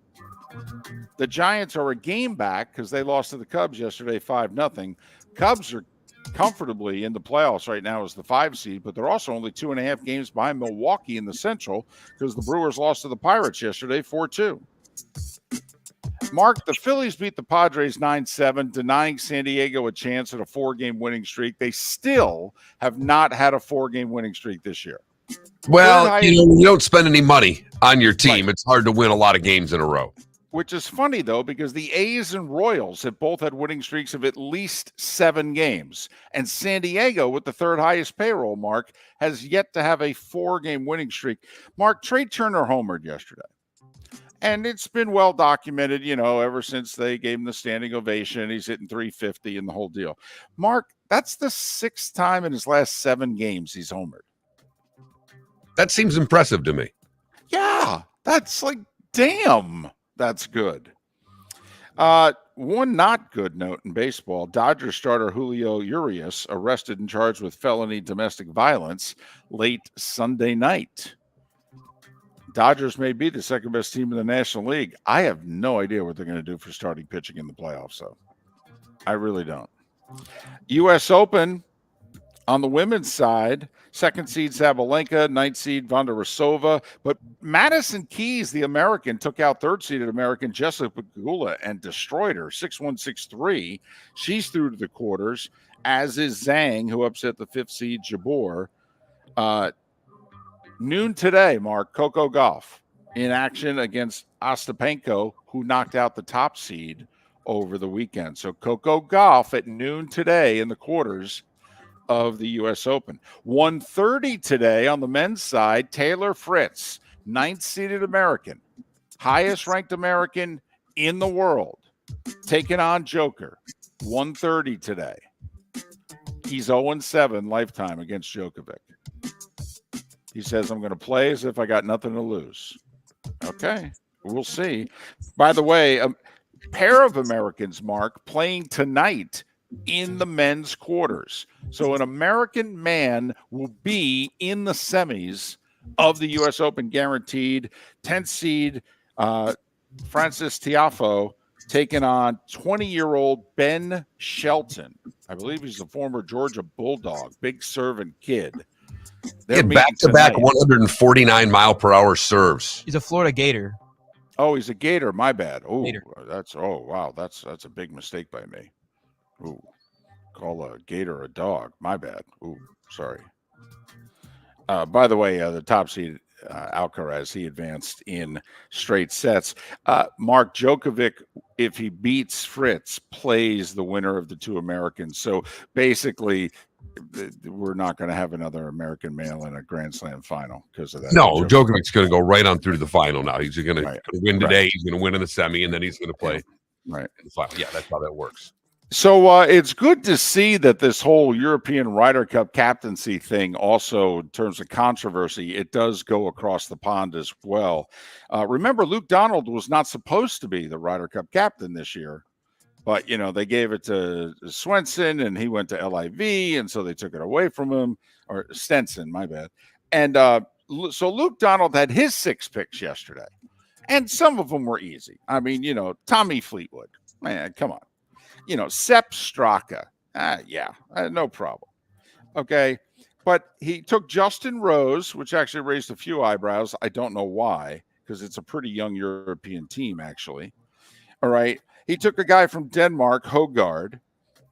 The Giants are a game back because they lost to the Cubs yesterday 5-0. Cubs are comfortably in the playoffs right now as the 5 seed, but they're also only 2.5 games behind Milwaukee in the Central because the Brewers lost to the Pirates yesterday 4-2. Mark, the Phillies beat the Padres 9-7, denying San Diego a chance at a 4-game winning streak. They still have not had a 4-game winning streak this year. Well, you don't spend any money on your team. Right. It's hard to win a lot of games in a row. Which is funny, though, because the A's and Royals have both had winning streaks of at least 7 games. And San Diego, with the 3rd highest payroll, Mark, has yet to have a 4-game winning streak. Mark, Trey Turner homered yesterday. And it's been well documented, ever since they gave him the standing ovation. He's hitting .350 and the whole deal. Mark, that's the 6th time in his last 7 games he's homered. That seems impressive to me. Yeah, that's like, damn. That's good. One not good note in baseball, Dodgers starter Julio Urias arrested and charged with felony domestic violence late Sunday night. Dodgers may be the second best team in the National League. I have no idea what they're going to do for starting pitching in the playoffs, though. I really don't. U.S. Open on the women's side, 2nd seed Sabalenka, 9th seed Vondrousova. But Madison Keys, the American, took out 3rd seeded American Jessica Pegula and destroyed her 6-1, 6-3. She's through to the quarters, as is Zhang, who upset the 5th seed Jabeur. Noon today, Mark, Coco Gauff in action against Ostapenko, who knocked out the top seed over the weekend. So Coco Gauff at noon today in the quarters of the U.S. Open. 1:30 today on the men's side, Taylor Fritz, 9th seeded American, highest ranked American in the world, taking on Joker. 1:30 today. He's 0-7 lifetime against Djokovic. He says, I'm going to play as if I got nothing to lose. Okay, we'll see. By the way, a pair of Americans, Mark, playing tonight in the men's quarters. So an American man will be in the semis of the U.S. Open guaranteed. 10th seed Francis Tiafoe taking on 20-year-old Ben Shelton. I believe he's a former Georgia Bulldog, big serving kid. He had back-to-back 149-mile-per-hour serves. He's a Florida Gator. Oh, he's a Gator. My bad. Oh, Gator. Wow. That's a big mistake by me. Ooh, call a Gator a dog. My bad. Ooh, sorry. By the way, the top seed Alcaraz, he advanced in straight sets. Mark Djokovic, if he beats Fritz, plays the winner of the 2 Americans. So basically, we're not going to have another American male in a Grand Slam final because of that. No, Djokovic's going to go right on through to the final now. He's going to win today. Right. He's going to win in the semi, and then he's going to play in the final. Yeah, that's how that works. So it's good to see that this whole European Ryder Cup captaincy thing also, in terms of controversy, it does go across the pond as well. Remember, Luke Donald was not supposed to be the Ryder Cup captain this year. But, they gave it to Swenson, and he went to LIV, and so they took it away from him. Or Stenson, my bad. And so Luke Donald had his 6 picks yesterday. And some of them were easy. I mean, Tommy Fleetwood. Man, come on. Sepp Straka. No problem. Okay. But he took Justin Rose, which actually raised a few eyebrows. I don't know why, because it's a pretty young European team, actually. All right. He took a guy from Denmark, Hogard.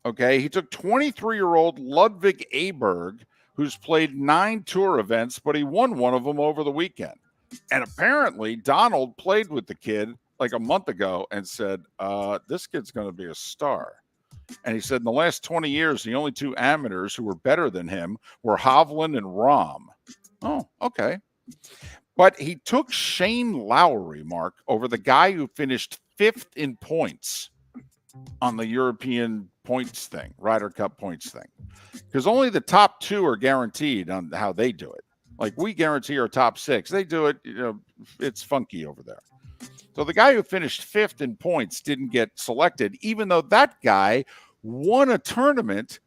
Okay. He took 23-year-old Ludvig Aberg, who's played 9 tour events, but he won one of them over the weekend. And apparently Donald played with the kid like a month ago and said, this kid's going to be a star. And he said in the last 20 years, the only two amateurs who were better than him were Hovland and Rahm. Oh, okay. But he took Shane Lowry, Mark, over the guy who finished 5th in points on the European points thing, Ryder Cup points thing. Because only the top 2 are guaranteed on how they do it. Like we guarantee our top 6. They do it, it's funky over there. So the guy who finished 5th in points didn't get selected, even though that guy won a tournament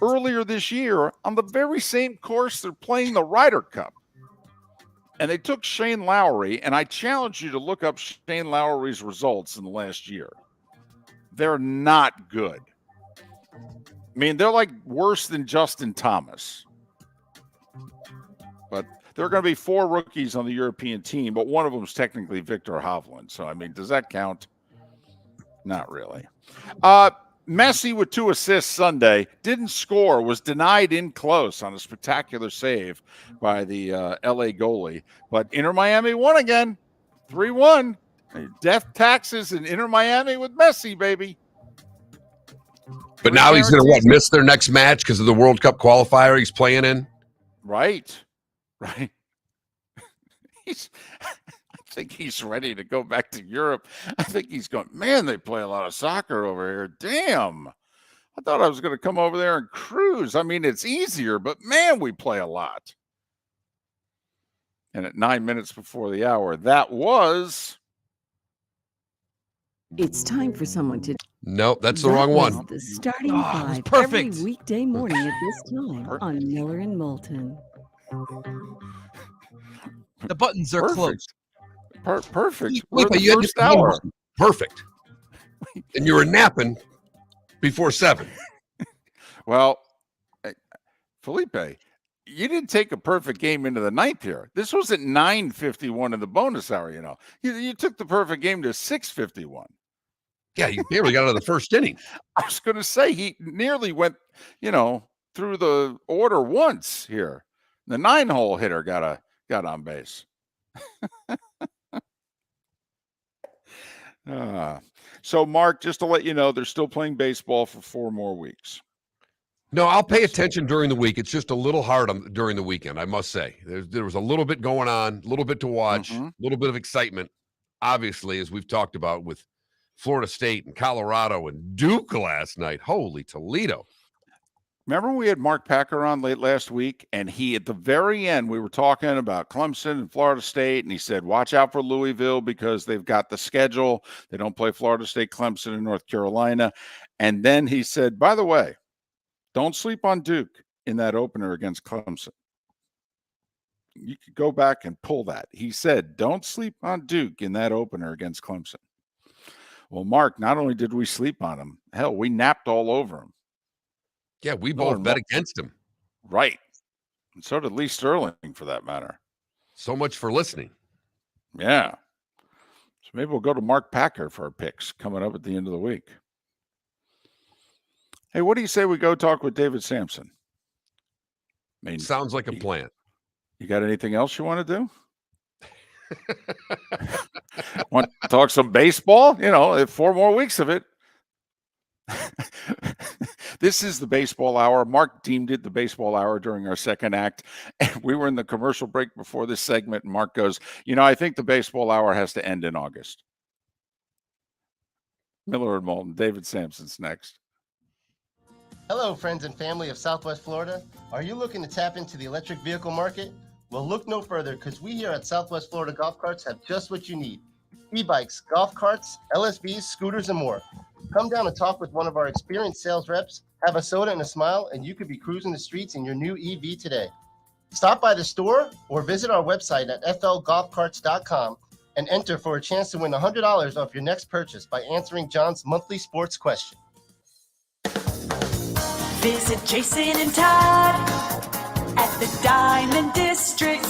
earlier this year on the very same course they're playing the Ryder Cup. And they took Shane Lowry, and I challenge you to look up Shane Lowry's results in the last year. They're not good. I mean, they're like worse than Justin Thomas. But there are going to be 4 rookies on the European team, but one of them is technically Victor Hovland. So, I mean, does that count? Not really. Messi with 2 assists Sunday, didn't score, was denied in close on a spectacular save by the LA goalie. But Inter Miami won again, 3-1. Death taxes in Inter Miami with Messi, baby. But now he's going to miss their next match because of the World Cup qualifier he's playing in? Right. I think he's ready to go back to Europe. I think he's going, man, they play a lot of soccer over here. Damn. I thought I was going to come over there and cruise. I mean, it's easier, but man, we play a lot. And at 9 minutes before the hour, that was... It's time for someone to... Nope, that's the wrong one. The starting 5 perfect. every weekday morning at this time on Miller and Moulton. The buttons are closed. Perfect. Wait, but you had the hour. Perfect. And you were napping before 7. Well, Felipe, you didn't take a perfect game into the 9th here. This was at 9:51 in the bonus hour, you know. You took the perfect game to 6:51. Yeah, you barely got out of the first inning. I was going to say he nearly went, through the order once here. The 9-hole hitter got on base. So, Mark, just to let you know, they're still playing baseball for 4 more weeks. No, I'll pay attention during the week. It's just a little hard during the weekend, I must say. There was a little bit going on, a little bit to watch, a little bit of excitement, obviously, as we've talked about with Florida State and Colorado and Duke last night. Holy Toledo. Remember we had Mark Packer on late last week, and he, at the very end, we were talking about Clemson and Florida State, and he said, watch out for Louisville because they've got the schedule. They don't play Florida State, Clemson, and North Carolina. And then he said, by the way, don't sleep on Duke in that opener against Clemson. You could go back and pull that. He said, don't sleep on Duke in that opener against Clemson. Well, Mark, not only did we sleep on him, hell, we napped all over him. Yeah, we both bet against him. Right. And so did Lee Sterling, for that matter. So much for listening. Yeah. So maybe we'll go to Mark Packer for our picks coming up at the end of the week. Hey, what do you say we go talk with David Samson? I mean, sounds like a plan. You got anything else you want to do? Want to talk some baseball? 4 more weeks of it. This is the baseball hour. Mark deemed it the baseball hour during our second act. And we were in the commercial break before this segment. And Mark goes, I think the baseball hour has to end in August. Miller and Moulton, David Samson's next. Hello, friends and family of Southwest Florida. Are you looking to tap into the electric vehicle market? Well, look no further because we here at Southwest Florida Golf Carts have just what you need. E-bikes, golf carts, LSVs, scooters, and more. Come down and talk with one of our experienced sales reps, have a soda and a smile, and you could be cruising the streets in your new EV today. Stop by the store or visit our website at flgolfcarts.com and enter for a chance to win $100 off your next purchase by answering John's monthly sports question. Visit Jason and Todd at the Diamond District.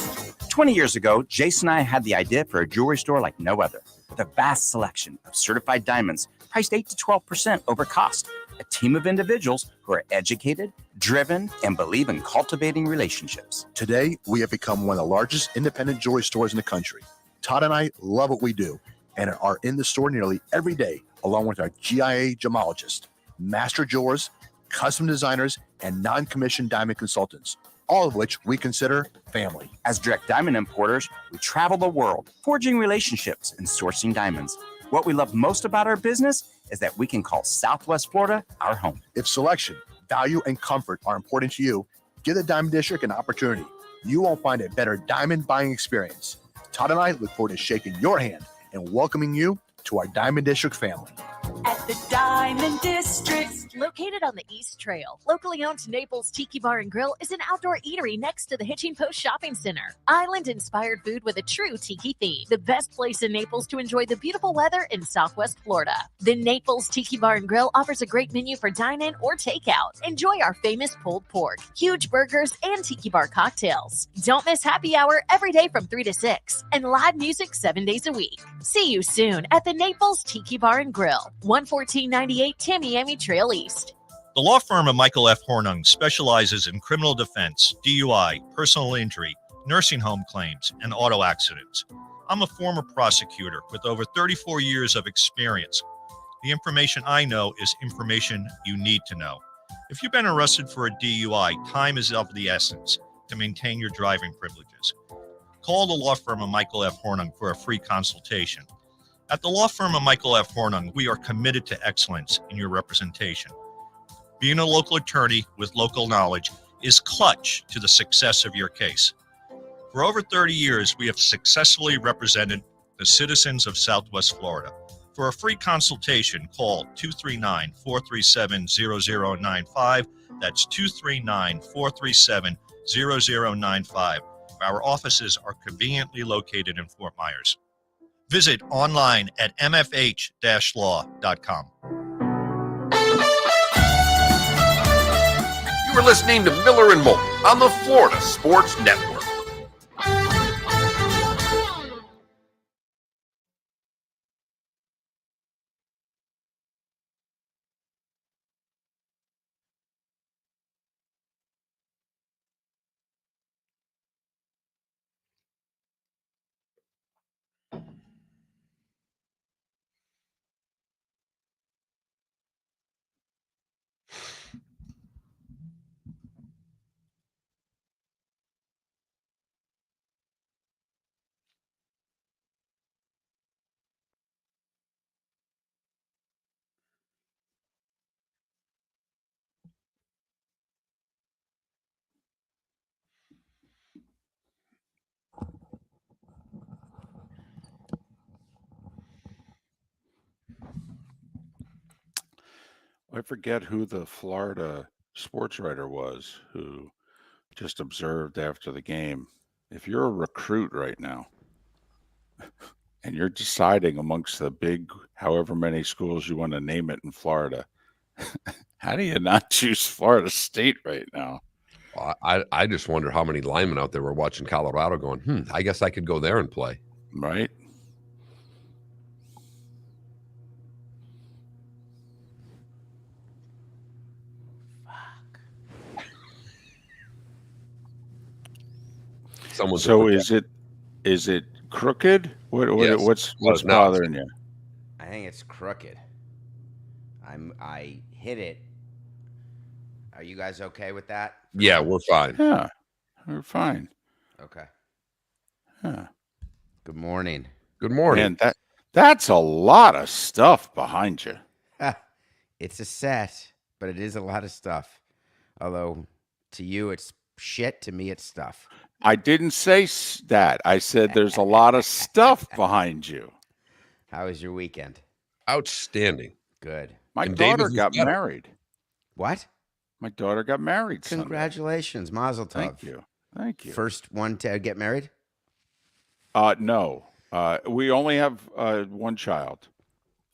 20 years ago, Jason and I had the idea for a jewelry store like no other, with a vast selection of certified diamonds priced 8 to 12% over cost. A team of individuals who are educated, driven, and believe in cultivating relationships. Today, we have become one of the largest independent jewelry stores in the country. Todd and I love what we do and are in the store nearly every day, along with our GIA gemologist, master jewelers, custom designers, and non-commissioned diamond consultants, all of which we consider family. As direct diamond importers, we travel the world, forging relationships and sourcing diamonds. What we love most about our business is that we can call Southwest Florida our home. If selection, value, and comfort are important to you, give the Diamond District an opportunity. You won't find a better diamond buying experience. Todd and I look forward to shaking your hand and welcoming you to our Diamond District family. At the Diamond District. Located on the East Trail, locally owned Naples Tiki Bar and Grill is an outdoor eatery next to the Hitching Post Shopping Center. Island-inspired food with a true tiki theme. The best place in Naples to enjoy the beautiful weather in Southwest Florida. The Naples Tiki Bar and Grill offers a great menu for dine-in or takeout. Enjoy our famous pulled pork, huge burgers, and tiki bar cocktails. Don't miss happy hour every day from 3 to 6 and live music 7 days a week. See you soon at the Naples Tiki Bar and Grill, 11498 Tamiami Trail East. The law firm of Michael F. Hornung specializes in criminal defense, DUI, personal injury, nursing home claims, and auto accidents. I'm a former prosecutor with over 34 years of experience. The information I know is information you need to know. If you've been arrested for a DUI, time is of the essence to maintain your driving privileges. Call the law firm of Michael F. Hornung for a free consultation. At the law firm of Michael F. Hornung, we are committed to excellence in your representation. Being a local attorney with local knowledge is clutch to the success of your case. For over 30 years, we have successfully represented the citizens of Southwest Florida. For a free consultation, call 239-437-0095. That's 239-437-0095. Our offices are conveniently located in Fort Myers. Visit online at mfh-law.com. You are listening to Miller and Moulton on the Florida Sports Network. I forget who the Florida sports writer was who just observed after the game. If you're a recruit right now and you're deciding amongst the big, however many schools you want to name it in Florida, how do you not choose Florida State right now? I just wonder how many linemen out there were watching Colorado going, I guess I could go there and play. Right? So is it crooked? Yes. What's bothering you? I think it's crooked. I hit it. Are you guys okay with that? Yeah, we're fine. Yeah, we're fine. Okay. Yeah. Good morning. Good morning. Man, that's a lot of stuff behind you. It's a set, but it is a lot of stuff. Although to you it's shit, to me it's stuff. I didn't say that. I said there's a lot of stuff behind you. How was your weekend? Outstanding. Good. My daughter got married. What? My daughter got married Sunday. Congratulations. Mazel tov. Thank you. Thank you. First one to get married? No. We only have one child.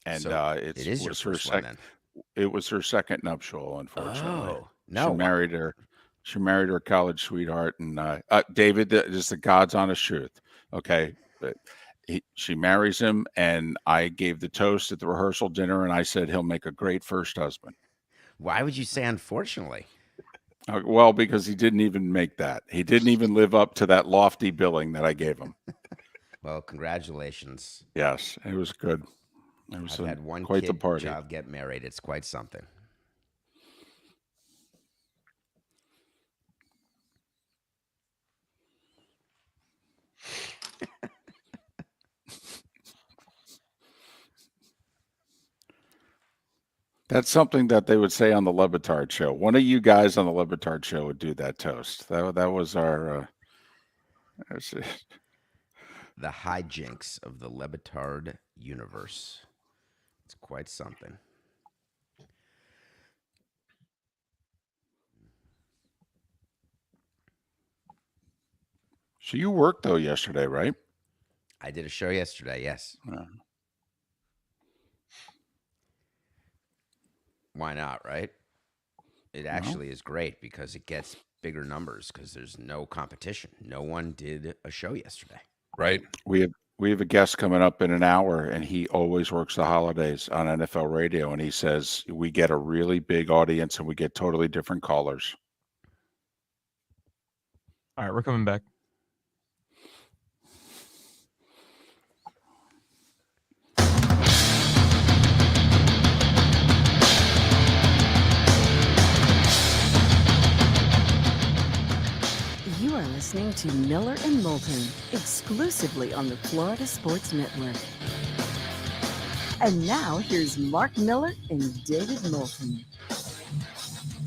And So it is your first one, then. It was her second nuptial, unfortunately. Oh, no. She married her college sweetheart, and David, this is the God's honest truth. Okay, but she marries him, and I gave the toast at the rehearsal dinner, and I said he'll make a great first husband. Why would you say unfortunately? Well, because he didn't even make that. He didn't even live up to that lofty billing that I gave him. Well, congratulations. Yes, it was good. It was I've had one quite kid the party. child get married. It's quite something. That's something that they would say on the Le Batard show. One of you guys on the Le Batard show would do that toast. That was our. The hijinks of the Le Batard universe. It's quite something. So you worked though yesterday, right? I did a show yesterday. Yes. Why not? Right? It actually is great because it gets bigger numbers because there's no competition. No one did a show yesterday. Right. We have a guest coming up in an hour, and he always works the holidays on NFL radio, and he says we get a really big audience and we get totally different callers. All right, we're coming back. You are listening to Miller and Moulton, exclusively on the Florida Sports Network. And now here's Mark Miller and David Moulton.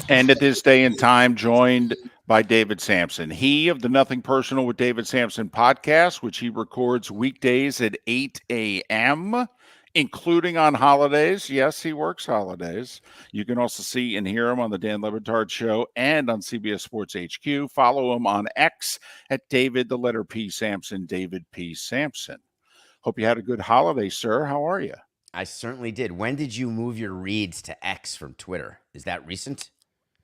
And at this day and time, joined by David Samson. He of the Nothing Personal with David Samson podcast, which he records weekdays at 8 a.m., including on holidays. Yes, he works holidays. You can also see and hear him on the Dan Le Batard Show and on CBS Sports HQ. Follow him on X at David, the letter P. Samson, David P. Samson. Hope you had a good holiday, sir. How are you? I certainly did. When did you move your reads to X from Twitter? Is that recent?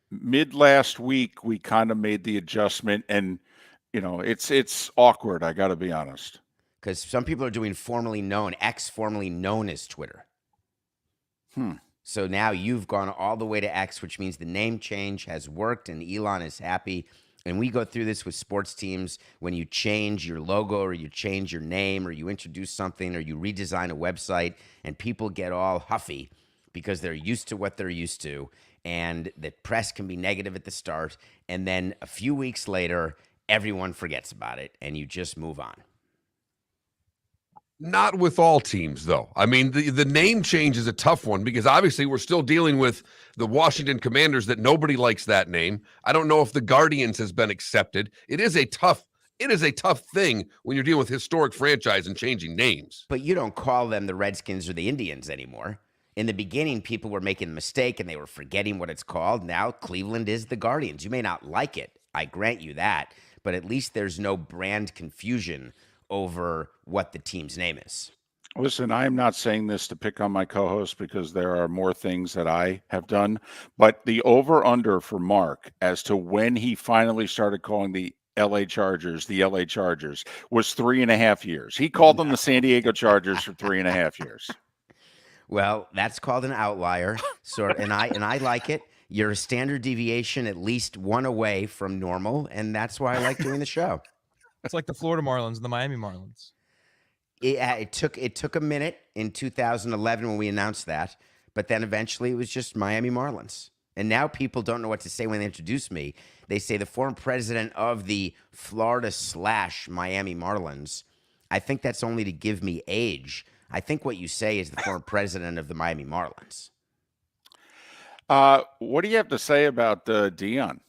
Mid last week, we kind of made the adjustment, and it's awkward. I got to be honest. Because some people are doing formerly known, X formerly known as Twitter. So now you've gone all the way to X, which means the name change has worked and Elon is happy. And we go through this with sports teams. When you change your logo or you change your name or you introduce something or you redesign a website and people get all huffy because they're used to what they're used to. And the press can be negative at the start. And then a few weeks later, everyone forgets about it and you just move on. Not with all teams, though. I mean, the name change is a tough one because obviously we're still dealing with the Washington Commanders that nobody likes that name. I don't know if the Guardians has been accepted. It is a tough thing when you're dealing with historic franchise and changing names. But you don't call them the Redskins or the Indians anymore. In the beginning, people were making a mistake and they were forgetting what it's called. Now Cleveland is the Guardians. You may not like it. I grant you that. But at least there's no brand confusion over what the team's name is. Listen, I am not saying this to pick on my co-host because there are more things that I have done, but the over-under for Mark as to when he finally started calling the LA Chargers was 3.5 years. He called them the San Diego Chargers for 3.5 years. Well, that's called an outlier, and I like it. You're a standard deviation at least one away from normal, and that's why I like doing the show. It's like the Florida Marlins and the Miami Marlins. It took a minute in 2011 when we announced that, but then eventually it was just Miami Marlins. And now people don't know what to say when they introduce me. They say the former president of the Florida/Miami Marlins. I think that's only to give me age. I think what you say is the former president of the Miami Marlins. What do you have to say about Dion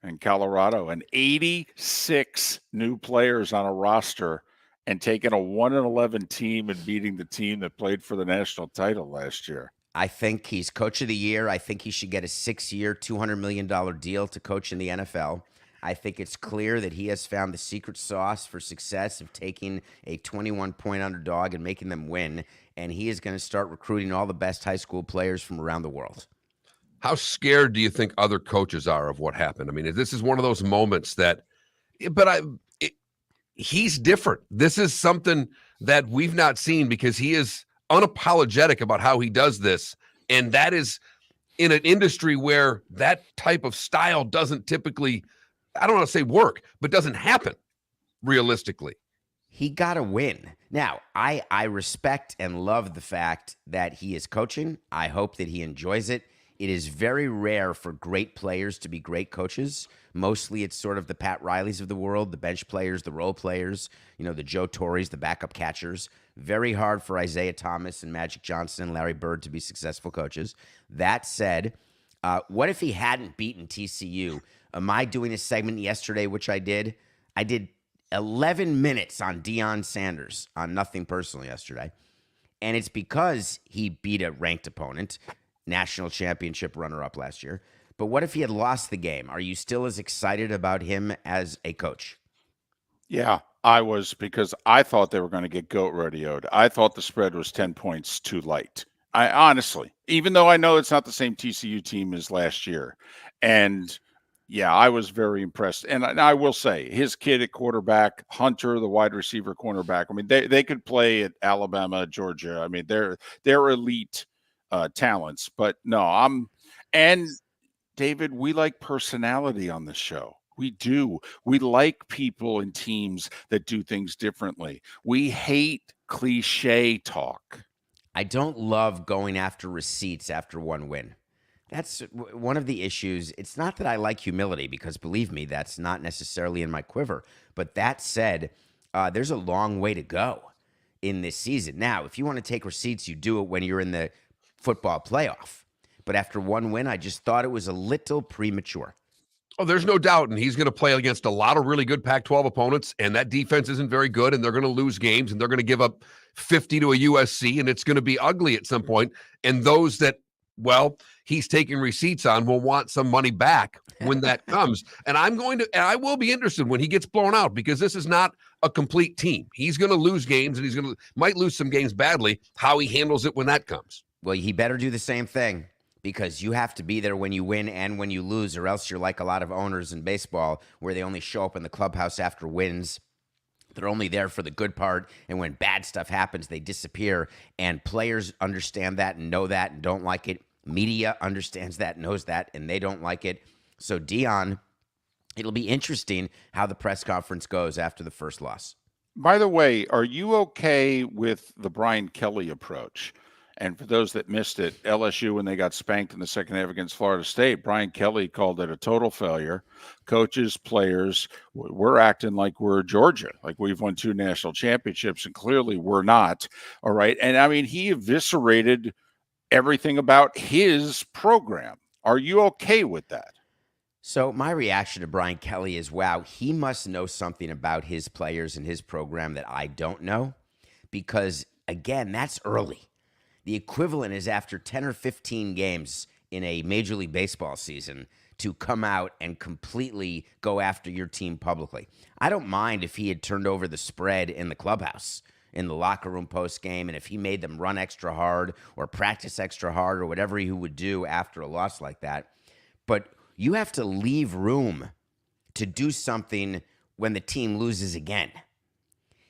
in Colorado and 86 new players on a roster and taking a 1-11 team and beating the team that played for the national title last year? I think he's coach of the year. I think he should get a 6-year, $200 million deal to coach in the NFL. I think it's clear that he has found the secret sauce for success of taking a 21-point underdog and making them win, and he is going to start recruiting all the best high school players from around the world. How scared do you think other coaches are of what happened? I mean, this is one of those moments that, he's different. This is something that we've not seen because he is unapologetic about how he does this. And that is in an industry where that type of style doesn't typically, I don't want to say work, but doesn't happen realistically. He got to win. Now, I respect and love the fact that he is coaching. I hope that he enjoys it. it is very rare for great players to be great coaches. Mostly it's sort of the Pat Rileys of the world, the bench players, the role players, the Joe Torres, the backup catchers. Very hard for Isaiah Thomas and Magic Johnson and Larry Bird to be successful coaches. That said, what if he hadn't beaten TCU? Am I doing a segment yesterday, which I did? I did 11 minutes on Deion Sanders on Nothing Personal yesterday. And it's because he beat a ranked opponent, national championship runner-up last year. But what if he had lost the game? Are you still as excited about him as a coach? Yeah, I was, because I thought they were going to get goat rodeoed. I thought the spread was 10 points too light. I honestly, even though I know it's not the same TCU team as last year. And yeah, I was very impressed. And I will say, his kid at quarterback, Hunter, the wide receiver cornerback, I mean, they could play at Alabama, Georgia. I mean, they're elite talents. But no, and David, we like personality on this show. We do. We like people and teams that do things differently. We hate cliche talk. I don't love going after receipts after one win. That's one of the issues. It's not that I like humility, because believe me, that's not necessarily in my quiver. But that said, there's a long way to go in this season. Now, if you want to take receipts, you do it when you're in the football playoff. But after one win, I just thought it was a little premature. Oh, there's no doubt. And he's going to play against a lot of really good Pac-12 opponents, and that defense isn't very good, and they're going to lose games, and they're going to give up 50 to a USC, and it's going to be ugly at some point. And those that, well, he's taking receipts on will want some money back when that comes. And I will be interested when he gets blown out, because this is not a complete team. He's going to lose games, and might lose some games badly. How he handles it when that comes. Well, he better do the same thing, because you have to be there when you win and when you lose, or else you're like a lot of owners in baseball where they only show up in the clubhouse after wins. They're only there for the good part, and when bad stuff happens, they disappear. And players understand that and know that and don't like it. Media understands that, knows that, and they don't like it. So Deion, it'll be interesting how the press conference goes after the first loss. By the way, are you okay with the Brian Kelly approach? And for those that missed it, LSU, when they got spanked in the second half against Florida State, Brian Kelly called it a total failure. Coaches, players, we're acting like we're Georgia, like we've won 2 national championships, and clearly we're not. All right. And I mean, he eviscerated everything about his program. Are you okay with that? So my reaction to Brian Kelly is, wow, he must know something about his players and his program that I don't know, because, again, that's early. The equivalent is after 10 or 15 games in a Major League Baseball season to come out and completely go after your team publicly. I don't mind if he had turned over the spread in the clubhouse, in the locker room post game, and if he made them run extra hard or practice extra hard or whatever he would do after a loss like that. But you have to leave room to do something when the team loses again.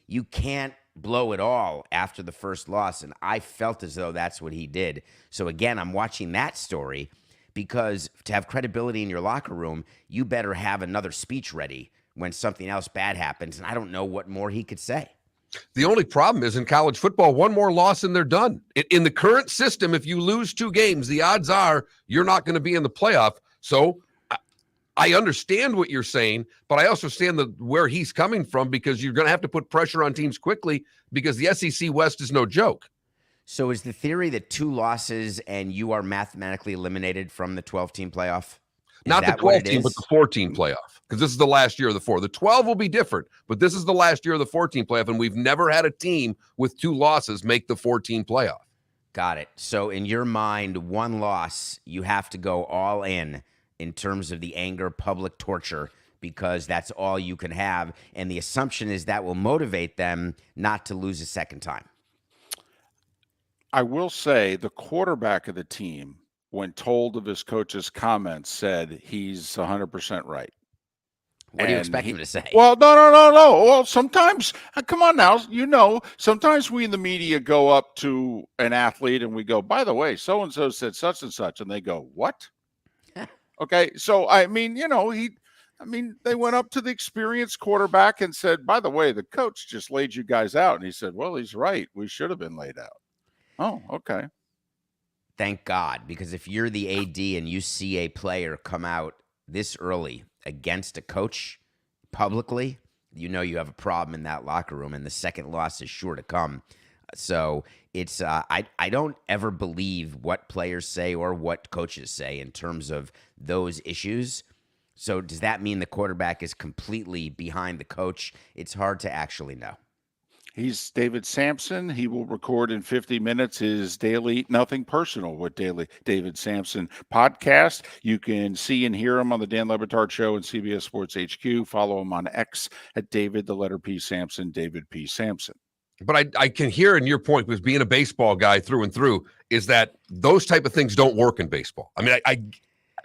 You can't blow it all after the first loss, and I felt as though that's what he did. So again, I'm watching that story, because to have credibility in your locker room, you better have another speech ready when something else bad happens, and I don't know what more he could say. The only problem is in college football, one more loss and they're done. In the current system, if you lose 2 games, the odds are you're not going to be in the playoff. So I understand what you're saying, but I also understand where he's coming from, because you're going to have to put pressure on teams quickly, because the SEC West is no joke. So is the theory that 2 losses and you are mathematically eliminated from the 12-team playoff? Not the 12-team, but the 14 playoff, because this is the last year of the 4. The 12 will be different, but this is the last year of the 14 playoff, and we've never had a team with 2 losses make the 14 playoff. Got it. So in your mind, 1 loss, you have to go all in terms of the anger, public torture, because that's all you can have. And the assumption is that will motivate them not to lose a second time. I will say the quarterback of the team, when told of his coach's comments, said he's 100% right. What do you expect him to say? Well, no. Well, sometimes, come on now, sometimes we in the media go up to an athlete and we go, by the way, so-and-so said such and such. And they go, what? Okay. So, I mean, they went up to the experienced quarterback and said, by the way, the coach just laid you guys out. And he said, well, he's right. We should have been laid out. Oh, okay. Thank God, because if you're the AD and you see a player come out this early against a coach publicly, you know you have a problem in that locker room, and the second loss is sure to come. So it's I don't ever believe what players say or what coaches say in terms of those issues. So does that mean the quarterback is completely behind the coach? It's hard to actually know. He's David Samson. He will record in 50 minutes his daily Nothing Personal with David Samson podcast. You can see and hear him on the Dan Le Batard Show and CBS Sports HQ. Follow him on X at David, the letter P. Sampson, David P. Sampson. But I can hear in your point, because being a baseball guy through and through, is that those type of things don't work in baseball. I mean,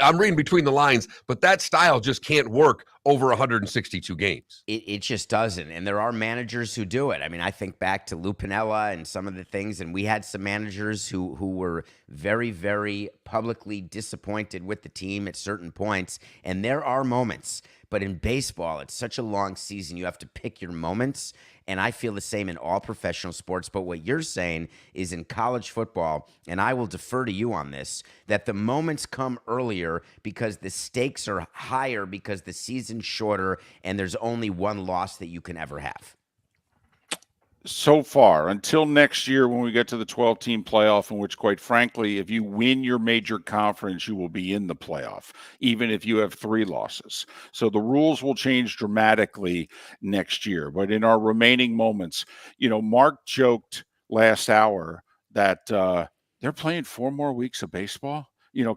I'm reading between the lines, but that style just can't work over 162 games. It just doesn't. And there are managers who do it. I mean, I think back to Lou Piniella and some of the things, and we had some managers who were very, very publicly disappointed with the team at certain points. And there are moments. But in baseball, it's such a long season. You have to pick your moments. And I feel the same in all professional sports. But what you're saying is in college football, and I will defer to you on this, that the moments come earlier because the stakes are higher because the season's shorter and there's only one loss that you can ever have. So far, until next year when we get to the 12-team playoff, in which, quite frankly, if you win your major conference, you will be in the playoff, even if you have 3 losses. So the rules will change dramatically next year. But in our remaining moments, Mark joked last hour that they're playing 4 more weeks of baseball.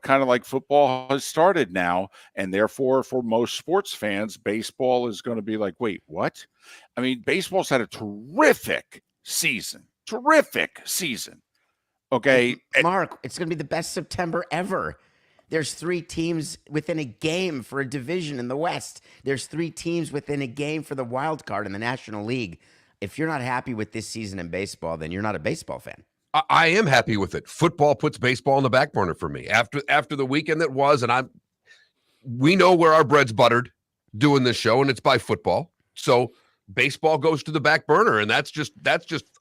Kind of like football has started now, and therefore for most sports fans, baseball is going to be like, wait, what? I mean, baseball's had a terrific season. Okay. Mark, it's going to be the best September ever. There's 3 teams within a game for a division in the West. There's 3 teams within a game for the wild card in the National League. If you're not happy with this season in baseball, then you're not a baseball fan. I am happy with it. Football puts baseball on the back burner for me after the weekend that was, and we know where our bread's buttered doing this show, and it's by football. So baseball goes to the back burner, and that's just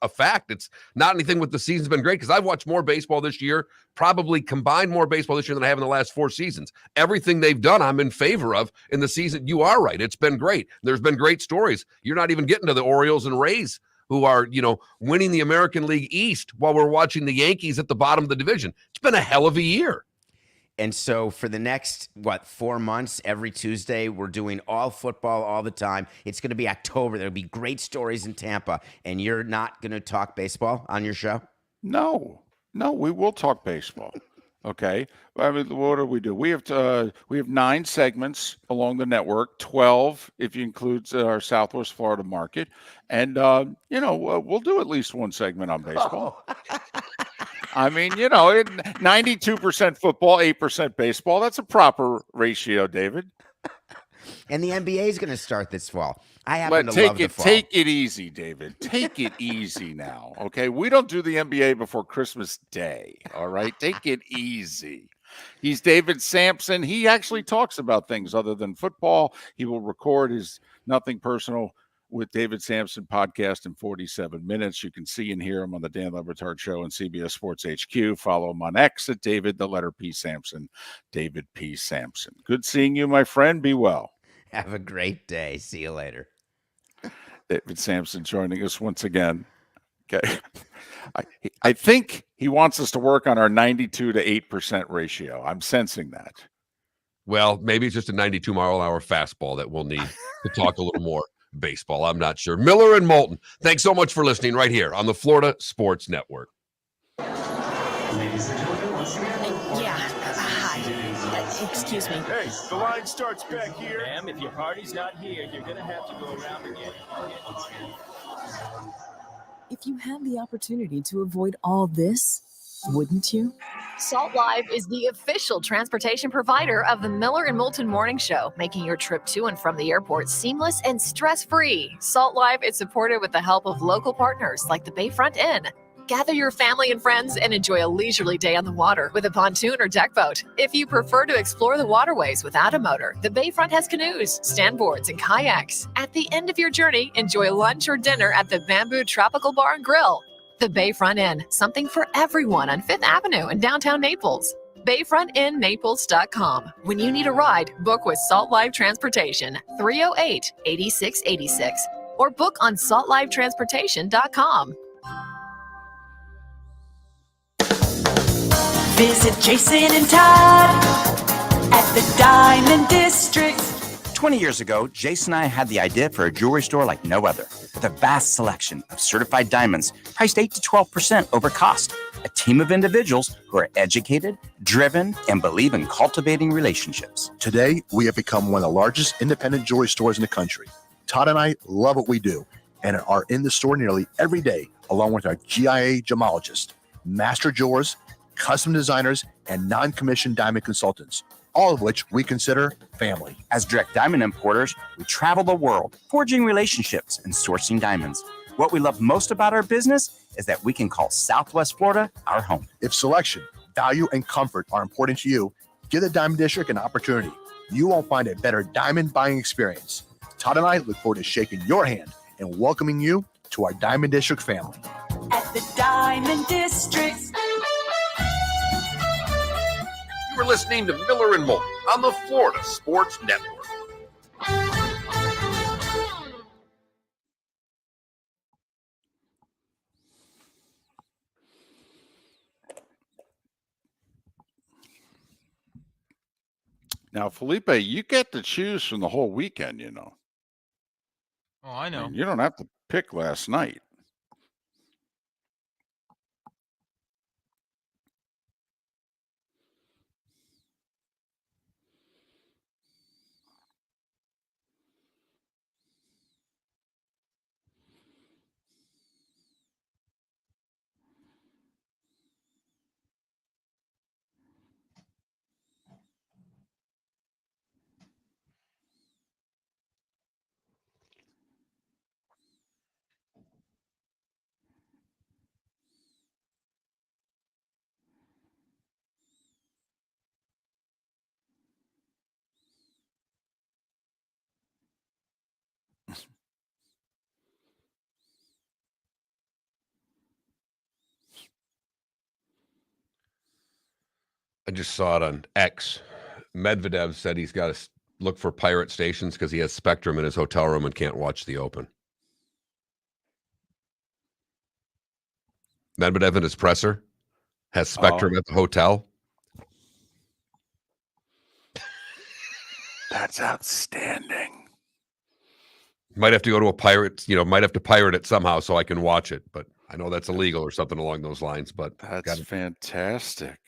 a fact. It's not anything with the season's been great, because I've watched more baseball this year, probably combined more baseball this year than I have in the last 4 seasons. Everything they've done, I'm in favor of in the season. You are right. It's been great. There's been great stories. You're not even getting to the Orioles and Rays, who are, winning the American League East while we're watching the Yankees at the bottom of the division. It's been a hell of a year. And so for the next, 4 months, every Tuesday, we're doing all football all the time. It's going to be October. There'll be great stories in Tampa. And you're not going to talk baseball on your show? No, we will talk baseball. Okay. I mean, what do? We have 9 segments along the network, 12 if you include our Southwest Florida market, and we'll do at least 1 segment on baseball. I mean, 92% football, 8% baseball. That's a proper ratio, David. And the NBA is going to start this fall. I happen to love the fall. Take it easy, David. Take it easy now, okay? We don't do the NBA before Christmas Day, all right? Take it easy. He's David Sampson. He actually talks about things other than football. He will record his Nothing Personal with David Sampson podcast in 47 minutes. You can see and hear him on the Dan Le Batard Show and CBS Sports HQ. Follow him on X at David, the letter P. Sampson, David P. Sampson. Good seeing you, my friend. Be well. Have a great day. See you later. David Sampson joining us once again. Okay. I think he wants us to work on our 92 to 8% ratio. I'm sensing that. Well, maybe it's just a 92-mile-an-hour fastball that we'll need to talk a little more baseball. I'm not sure. Miller and Moulton, thanks so much for listening right here on the Florida Sports Network. Ladies and gentlemen, once again. Hi. Excuse me. Hey, the line starts back here. Ma'am, if your party's not here, you're gonna have to go around again. If you had the opportunity to avoid all this, wouldn't you? Salt Live is the official transportation provider of the Miller and Moulton Morning Show, making your trip to and from the airport seamless and stress-free. Salt Live is supported with the help of local partners like the Bayfront Inn. Gather your family and friends and enjoy a leisurely day on the water with a pontoon or deck boat. If you prefer to explore the waterways without a motor, the Bayfront has canoes, standboards, and kayaks. At the end of your journey, enjoy lunch or dinner at the Bamboo Tropical Bar and Grill. The Bayfront Inn, something for everyone on 5th Avenue in downtown Naples. BayfrontInNaples.com. When you need a ride, book with Salt Life Transportation, 308-8686, or book on saltlivetransportation.com. Visit Jason and Todd at the Diamond District. 20 years ago, Jason and I had the idea for a jewelry store like no other, with a vast selection of certified diamonds priced 8 to 12% over cost. A team of individuals who are educated, driven, and believe in cultivating relationships. Today, we have become one of the largest independent jewelry stores in the country. Todd and I love what we do and are in the store nearly every day, along with our GIA gemologists, master jewelers, custom designers, and non-commissioned diamond consultants, all of which we consider family. As direct diamond importers, we travel the world, forging relationships and sourcing diamonds. What we love most about our business is that we can call Southwest Florida our home. If selection, value, and comfort are important to you, give the Diamond District an opportunity. You won't find a better diamond buying experience. Todd and I look forward to shaking your hand and welcoming you to our Diamond District family. At the Diamond District. You were listening to Miller and Moulton on the Florida Sports Network. Now, Felipe, you get to choose from the whole weekend, you know. Oh, I know. You don't have to pick last night. I just saw it on X. Medvedev said he's got to look for pirate stations because he has Spectrum in his hotel room and can't watch the Open. Medvedev in his presser has Spectrum at the hotel. That's outstanding. Might have to go to a pirate, might have to pirate it somehow so I can watch it, but I know that's illegal or something along those lines, but that's fantastic.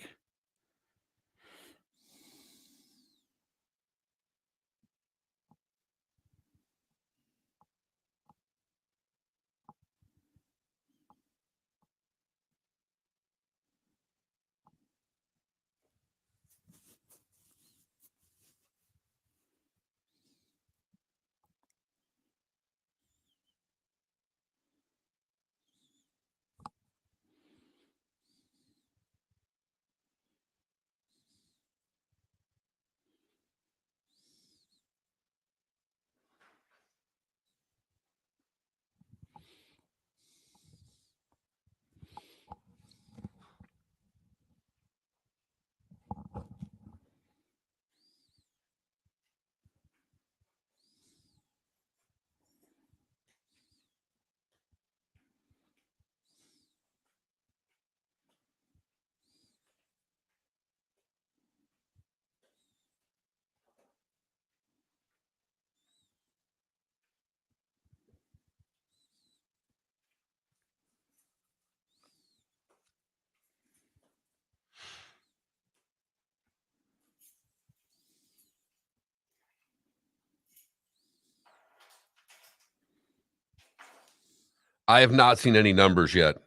I have not seen any numbers yet,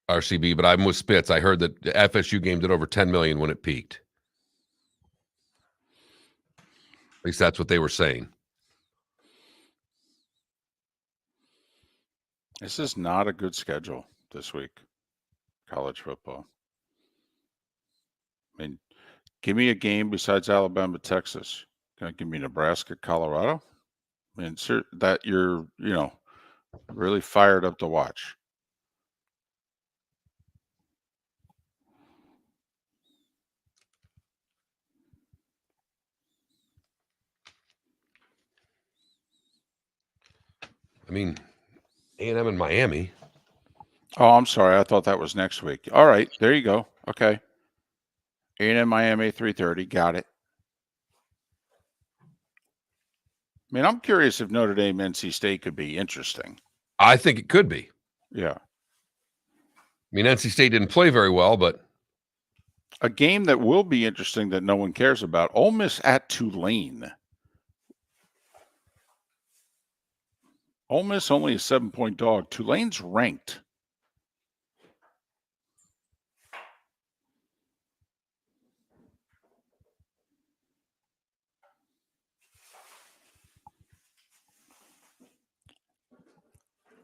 RCB, but I'm with Spitz. I heard that the FSU game did over 10 million when it peaked. At least that's what they were saying. This is not a good schedule this week, college football. I mean, give me a game besides Alabama, Texas. Can I give me Nebraska, Colorado? I mean, that you're, really fired up to watch. I mean, A&M in Miami. Oh, I'm sorry. I thought that was next week. All right, there you go. Okay. A&M Miami 3:30. Got it. I mean, I'm curious if Notre Dame NC State could be interesting. I think it could be. Yeah. I mean, NC State didn't play very well, but a game that will be interesting that no one cares about. Ole Miss at Tulane. Ole Miss only a 7-point dog. Tulane's ranked.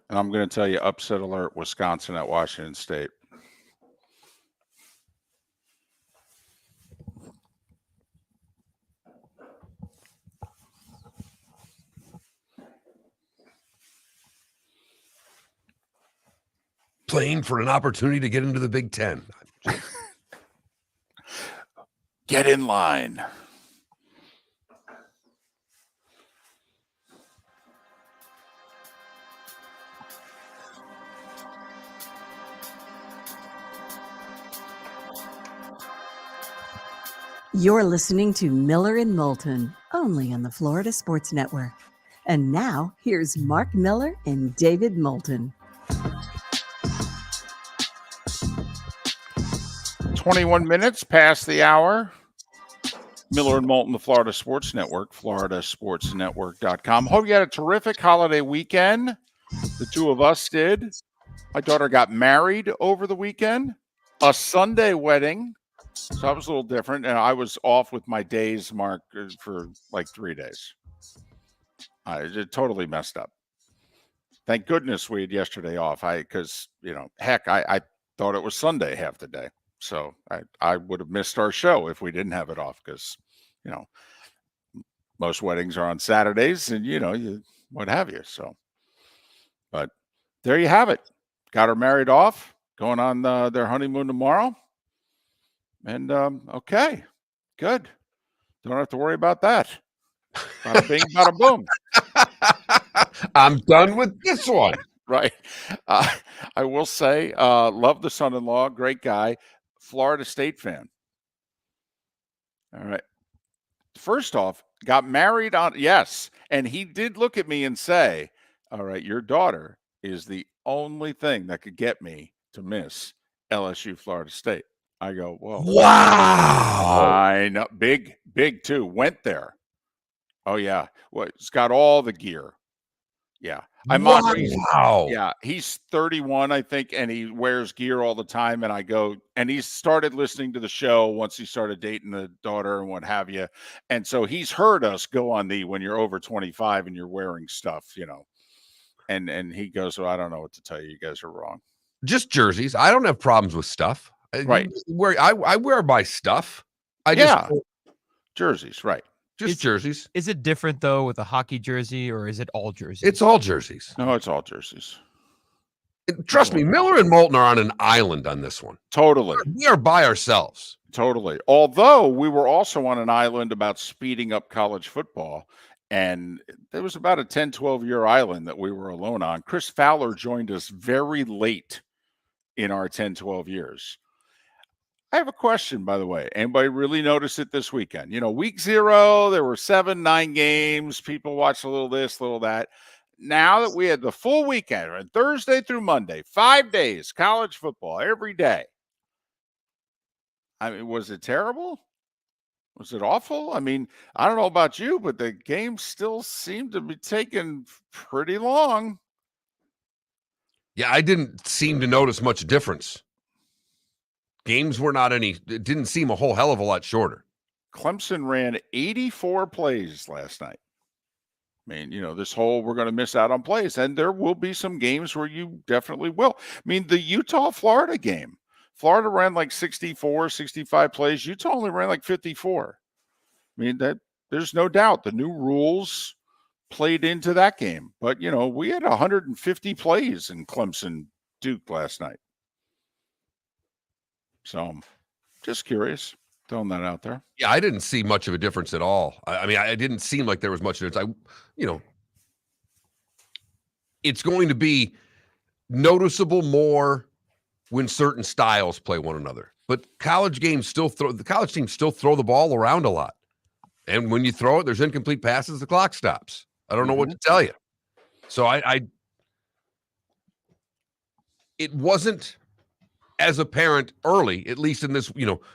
And I'm going to tell you, upset alert, Wisconsin at Washington State. playing for an opportunity to get into the Big Ten. Get in line. You're listening to Miller and Moulton, only on the Florida Sports Network. And now, here's Mark Miller and David Moulton. 21 minutes past the hour. Miller and Moulton, the Florida Sports Network, floridasportsnetwork.com. Hope you had a terrific holiday weekend. The two of us did. My daughter got married over the weekend, a Sunday wedding. So that was a little different. And I was off with my days, Mark, for like 3 days. I just totally messed up. Thank goodness we had yesterday off. Because, heck, I thought it was Sunday half the day. So I would have missed our show if we didn't have it off because, most weddings are on Saturdays and, what have you. So, but there you have it. Got her married off, going on their honeymoon tomorrow. And, okay, good. Don't have to worry about that. Bada bing, bada boom. I'm done with this one. Right. I will say, love the son-in-law, great guy, Florida State fan. All right. First off, got married on, yes. And he did look at me and say, all right, your daughter is the only thing that could get me to miss LSU Florida State. I go, whoa. Wow. I know. Big too. Went there. Oh, yeah. Well, it's got all the gear. Yeah. Wow. Yeah. He's 31, I think, and he wears gear all the time. And I go, and he started listening to the show once he started dating the daughter and what have you. And so he's heard us go on when you're over 25 and you're wearing stuff, And he goes, well, I don't know what to tell you. You guys are wrong. Just jerseys. I don't have problems with stuff. Right. I wear my stuff. Jerseys, right. Just jerseys. Is it different, though, with a hockey jersey, or is it all jerseys? It's all jerseys. No, it's all jerseys. Trust me, Miller and Moulton are on an island on this one. Totally. We are by ourselves. Totally. Although we were also on an island about speeding up college football, and there was about a 10, 12-year island that we were alone on. Chris Fowler joined us very late in our 10, 12 years. I have a question, by the way. Anybody really notice it this weekend? Week 0, there were 7, 9 games. People watched a little this, a little that. Now that we had the full weekend, right, Thursday through Monday, 5 days, college football every day. I mean, was it terrible? Was it awful? I mean, I don't know about you, but the games still seem to be taking pretty long. Yeah, I didn't seem to notice much difference. Games were it didn't seem a whole hell of a lot shorter. Clemson ran 84 plays last night. I mean, this whole we're going to miss out on plays. And there will be some games where you definitely will. I mean, the Utah-Florida game. Florida ran like 64, 65 plays. Utah only ran like 54. I mean, there's no doubt the new rules played into that game. But, we had 150 plays in Clemson-Duke last night. So, just curious, throwing that out there. Yeah, I didn't see much of a difference at all. I mean, I didn't seem like there was much difference. it's going to be noticeable more when certain styles play one another. But college teams still throw the ball around a lot. And when you throw it, there's incomplete passes, the clock stops. I don't know what to tell you. So it wasn't as apparent early, at least in this,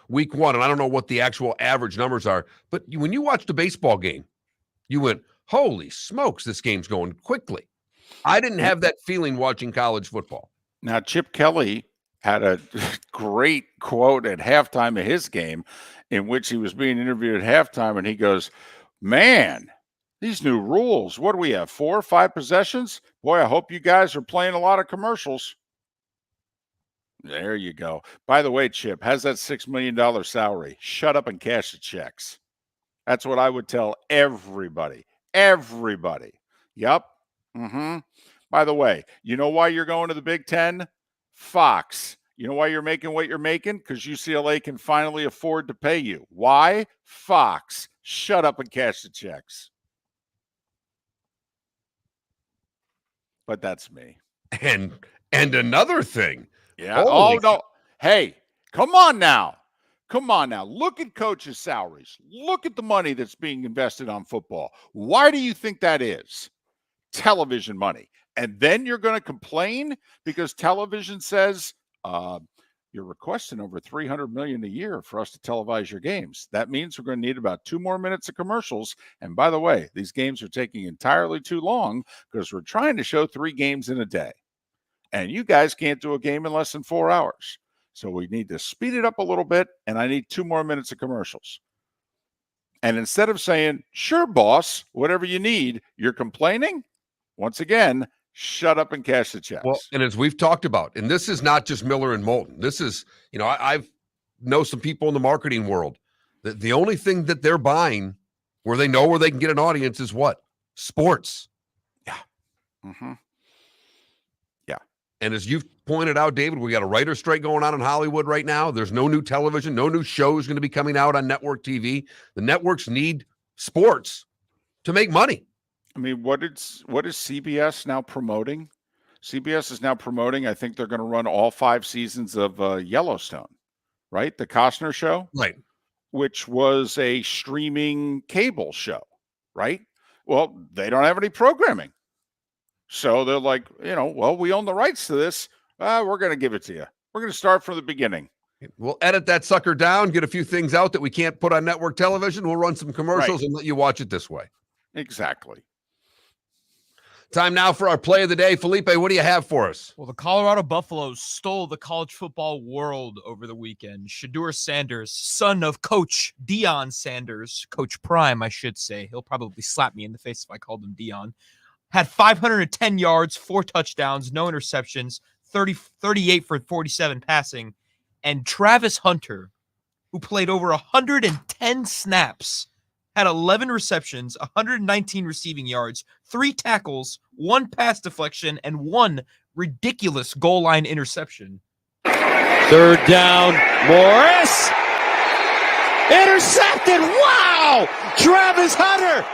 week one. And I don't know what the actual average numbers are, but when you watched a baseball game, you went, holy smokes, this game's going quickly. I didn't have that feeling watching college football. Now, Chip Kelly had a great quote at halftime of his game in which he was being interviewed at halftime, and he goes, man, these new rules, what do we have, 4 or 5 possessions? Boy, I hope you guys are playing a lot of commercials. There you go. By the way, Chip, has that $6 million salary. Shut up and cash the checks. That's what I would tell everybody. Everybody. Yep. By the way, you know why you're going to the Big Ten? Fox. You know why you're making what you're making? Because UCLA can finally afford to pay you. Why? Fox. Shut up and cash the checks. But that's me. And another thing. Yeah. Oh, no. Hey, come on now. Come on now. Look at coaches' salaries. Look at the money that's being invested on football. Why do you think that is? Television money. And then you're going to complain because television says you're requesting over $300 million a year for us to televise your games. That means we're going to need about 2 more minutes of commercials. And by the way, these games are taking entirely too long because we're trying to show 3 games in a day. And you guys can't do a game in less than 4 hours. So we need to speed it up a little bit, and I need 2 more minutes of commercials. And instead of saying, sure, boss, whatever you need, you're complaining? Once again, shut up and cash the checks. Well, and as we've talked about, and this is not just Miller and Moulton. This is, I've know some people in the marketing world that the only thing that they're buying where they know where they can get an audience is what? Sports. Yeah. Yeah. And as you've pointed out, David, we got a writer's strike going on in Hollywood right now. There's no new television, no new shows going to be coming out on network TV. The networks need sports to make money. I mean, what is CBS now promoting? CBS is now promoting, I think they're going to run all 5 seasons of Yellowstone, right? The Costner show? Right. Which was a streaming cable show, right? Well, they don't have any programming. So they're like, well, we own the rights to this. We're going to give it to you. We're going to start from the beginning. We'll edit that sucker down, get a few things out that we can't put on network television. We'll run some commercials and let you watch it this way. Exactly. Time now for our play of the day. Felipe, what do you have for us? Well, the Colorado Buffaloes stole the college football world over the weekend. Shedeur Sanders, son of Coach Deion Sanders, Coach Prime, I should say. He'll probably slap me in the face if I called him Deion. Had 510 yards, 4 touchdowns, no interceptions, 38 for 47 passing. And Travis Hunter, who played over 110 snaps, had 11 receptions, 119 receiving yards, 3 tackles, 1 pass deflection, and 1 ridiculous goal line interception. 3rd down, Morris. Intercepted. Wow! Travis Hunter.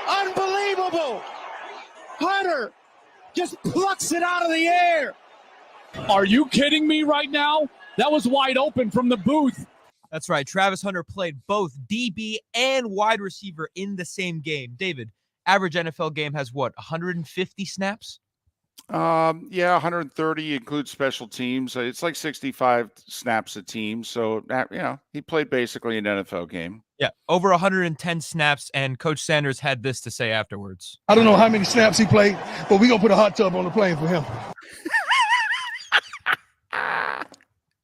Unbelievable. Hunter just plucks it out of the air. Are you kidding me right now? That was wide open from the booth. That's right. Travis Hunter played both DB and wide receiver in the same game. David, average NFL game has what, 150 snaps? Yeah, 130 includes special teams. It's like 65 snaps a team. So, he played basically an NFL game. Yeah, over 110 snaps, and Coach Sanders had this to say afterwards. I don't know how many snaps he played, but we're going to put a hot tub on the plane for him.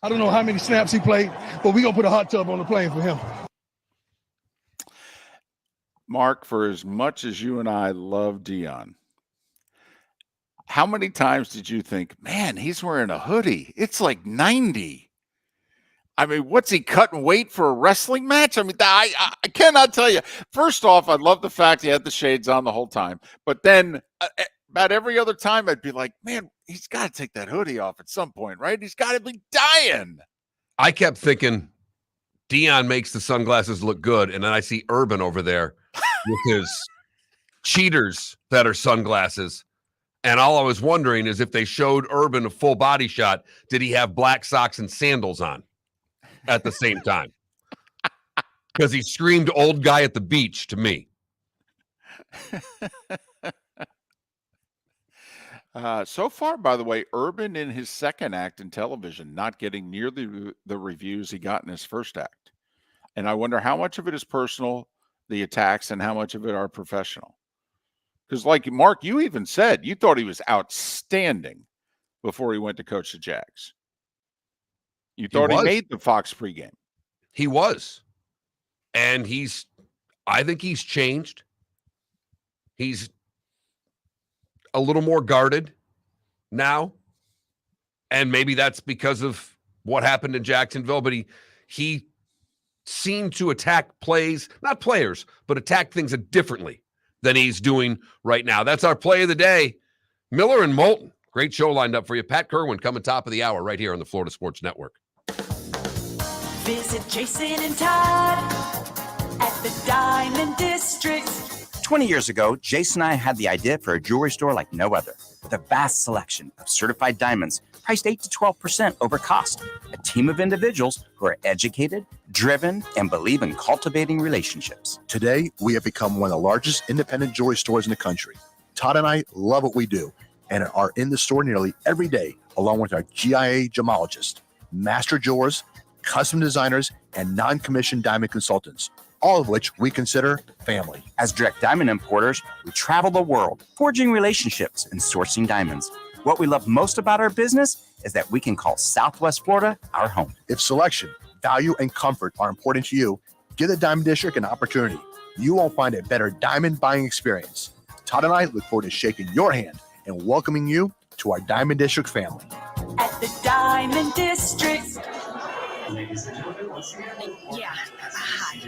I don't know how many snaps he played, but we're going to put a hot tub on the plane for him. Mark, for as much as you and I love Deion, how many times did you think, man, he's wearing a hoodie? It's like 90. I mean, what's he cutting weight for a wrestling match? I mean, I cannot tell you. First off, I love the fact he had the shades on the whole time. But then about every other time, I'd be like, man, he's got to take that hoodie off at some point, right? He's got to be dying. I kept thinking Deion makes the sunglasses look good, and then I see Urban over there with his cheaters that are sunglasses. And all I was wondering is if they showed Urban a full body shot, did he have black socks and sandals on at the same time? Because he screamed old guy at the beach to me. So far, by the way, Urban in his second act in television, not getting nearly the reviews he got in his first act. And I wonder how much of it is personal, the attacks, and how much of it are professional. Because like Mark, you even said you thought he was outstanding before he went to coach the Jags. You thought he made the Fox pregame. He was. And I think he's changed. He's a little more guarded now. And maybe that's because of what happened in Jacksonville, but he seemed to attack plays, not players, but attack things differently than he's doing right now. That's our play of the day. Miller and Moulton. Great show lined up for you. Pat Kirwan coming top of the hour right here on the Florida Sports Network. Visit Jason and Todd at the Diamond District. 20 years ago, Jason and I had the idea for a jewelry store like no other, with a vast selection of certified diamonds priced 8 to 12% over cost. A team of individuals who are educated, driven, and believe in cultivating relationships. Today, we have become one of the largest independent jewelry stores in the country. Todd and I love what we do and are in the store nearly every day, along with our GIA gemologists, master jewelers, custom designers, and non-commissioned diamond consultants, all of which we consider family. As direct diamond importers, we travel the world, forging relationships and sourcing diamonds. What we love most about our business is that we can call Southwest Florida our home. If selection, value, and comfort are important to you, give the Diamond District an opportunity. You won't find a better diamond buying experience. Todd and I look forward to shaking your hand and welcoming you to our Diamond District family. At the Diamond District. Yeah. Hi.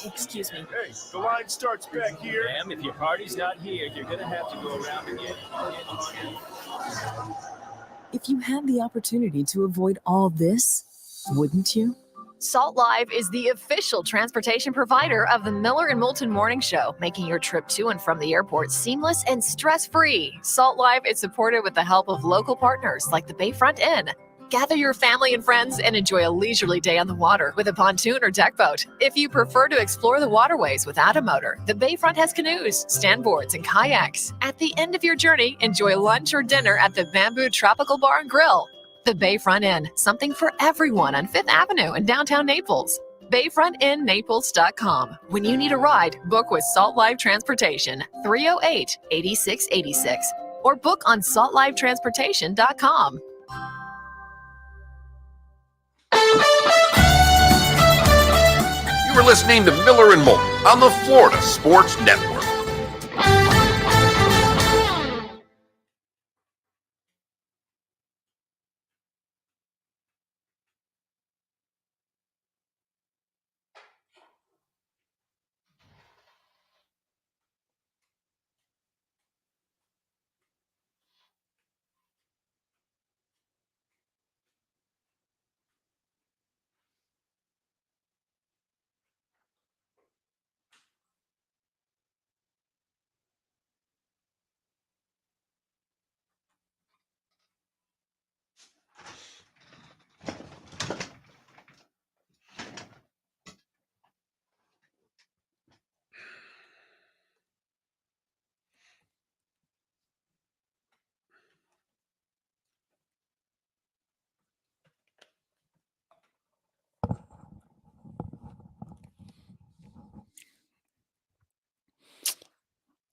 Excuse me. Hey, the line starts back here. Ma'am, if your party's not here, you're gonna have to go around again. If you had the opportunity to avoid all this, wouldn't you? Salt Live is the official transportation provider of the Miller and Moulton Morning Show, making your trip to and from the airport seamless and stress-free. Salt Live is supported with the help of local partners like the Bayfront Inn. Gather your family and friends and enjoy a leisurely day on the water with a pontoon or deck boat. If you prefer to explore the waterways without a motor, the Bayfront has canoes, standboards, and kayaks. At the end of your journey, enjoy lunch or dinner at the Bamboo Tropical Bar and Grill. The Bayfront Inn, something for everyone on 5th Avenue in downtown Naples. BayfrontInNaples.com. When you need a ride, book with Salt Live Transportation, 308-8686, or book on saltlivetransportation.com. You were listening to Miller and Moulton on the Florida Sports Network.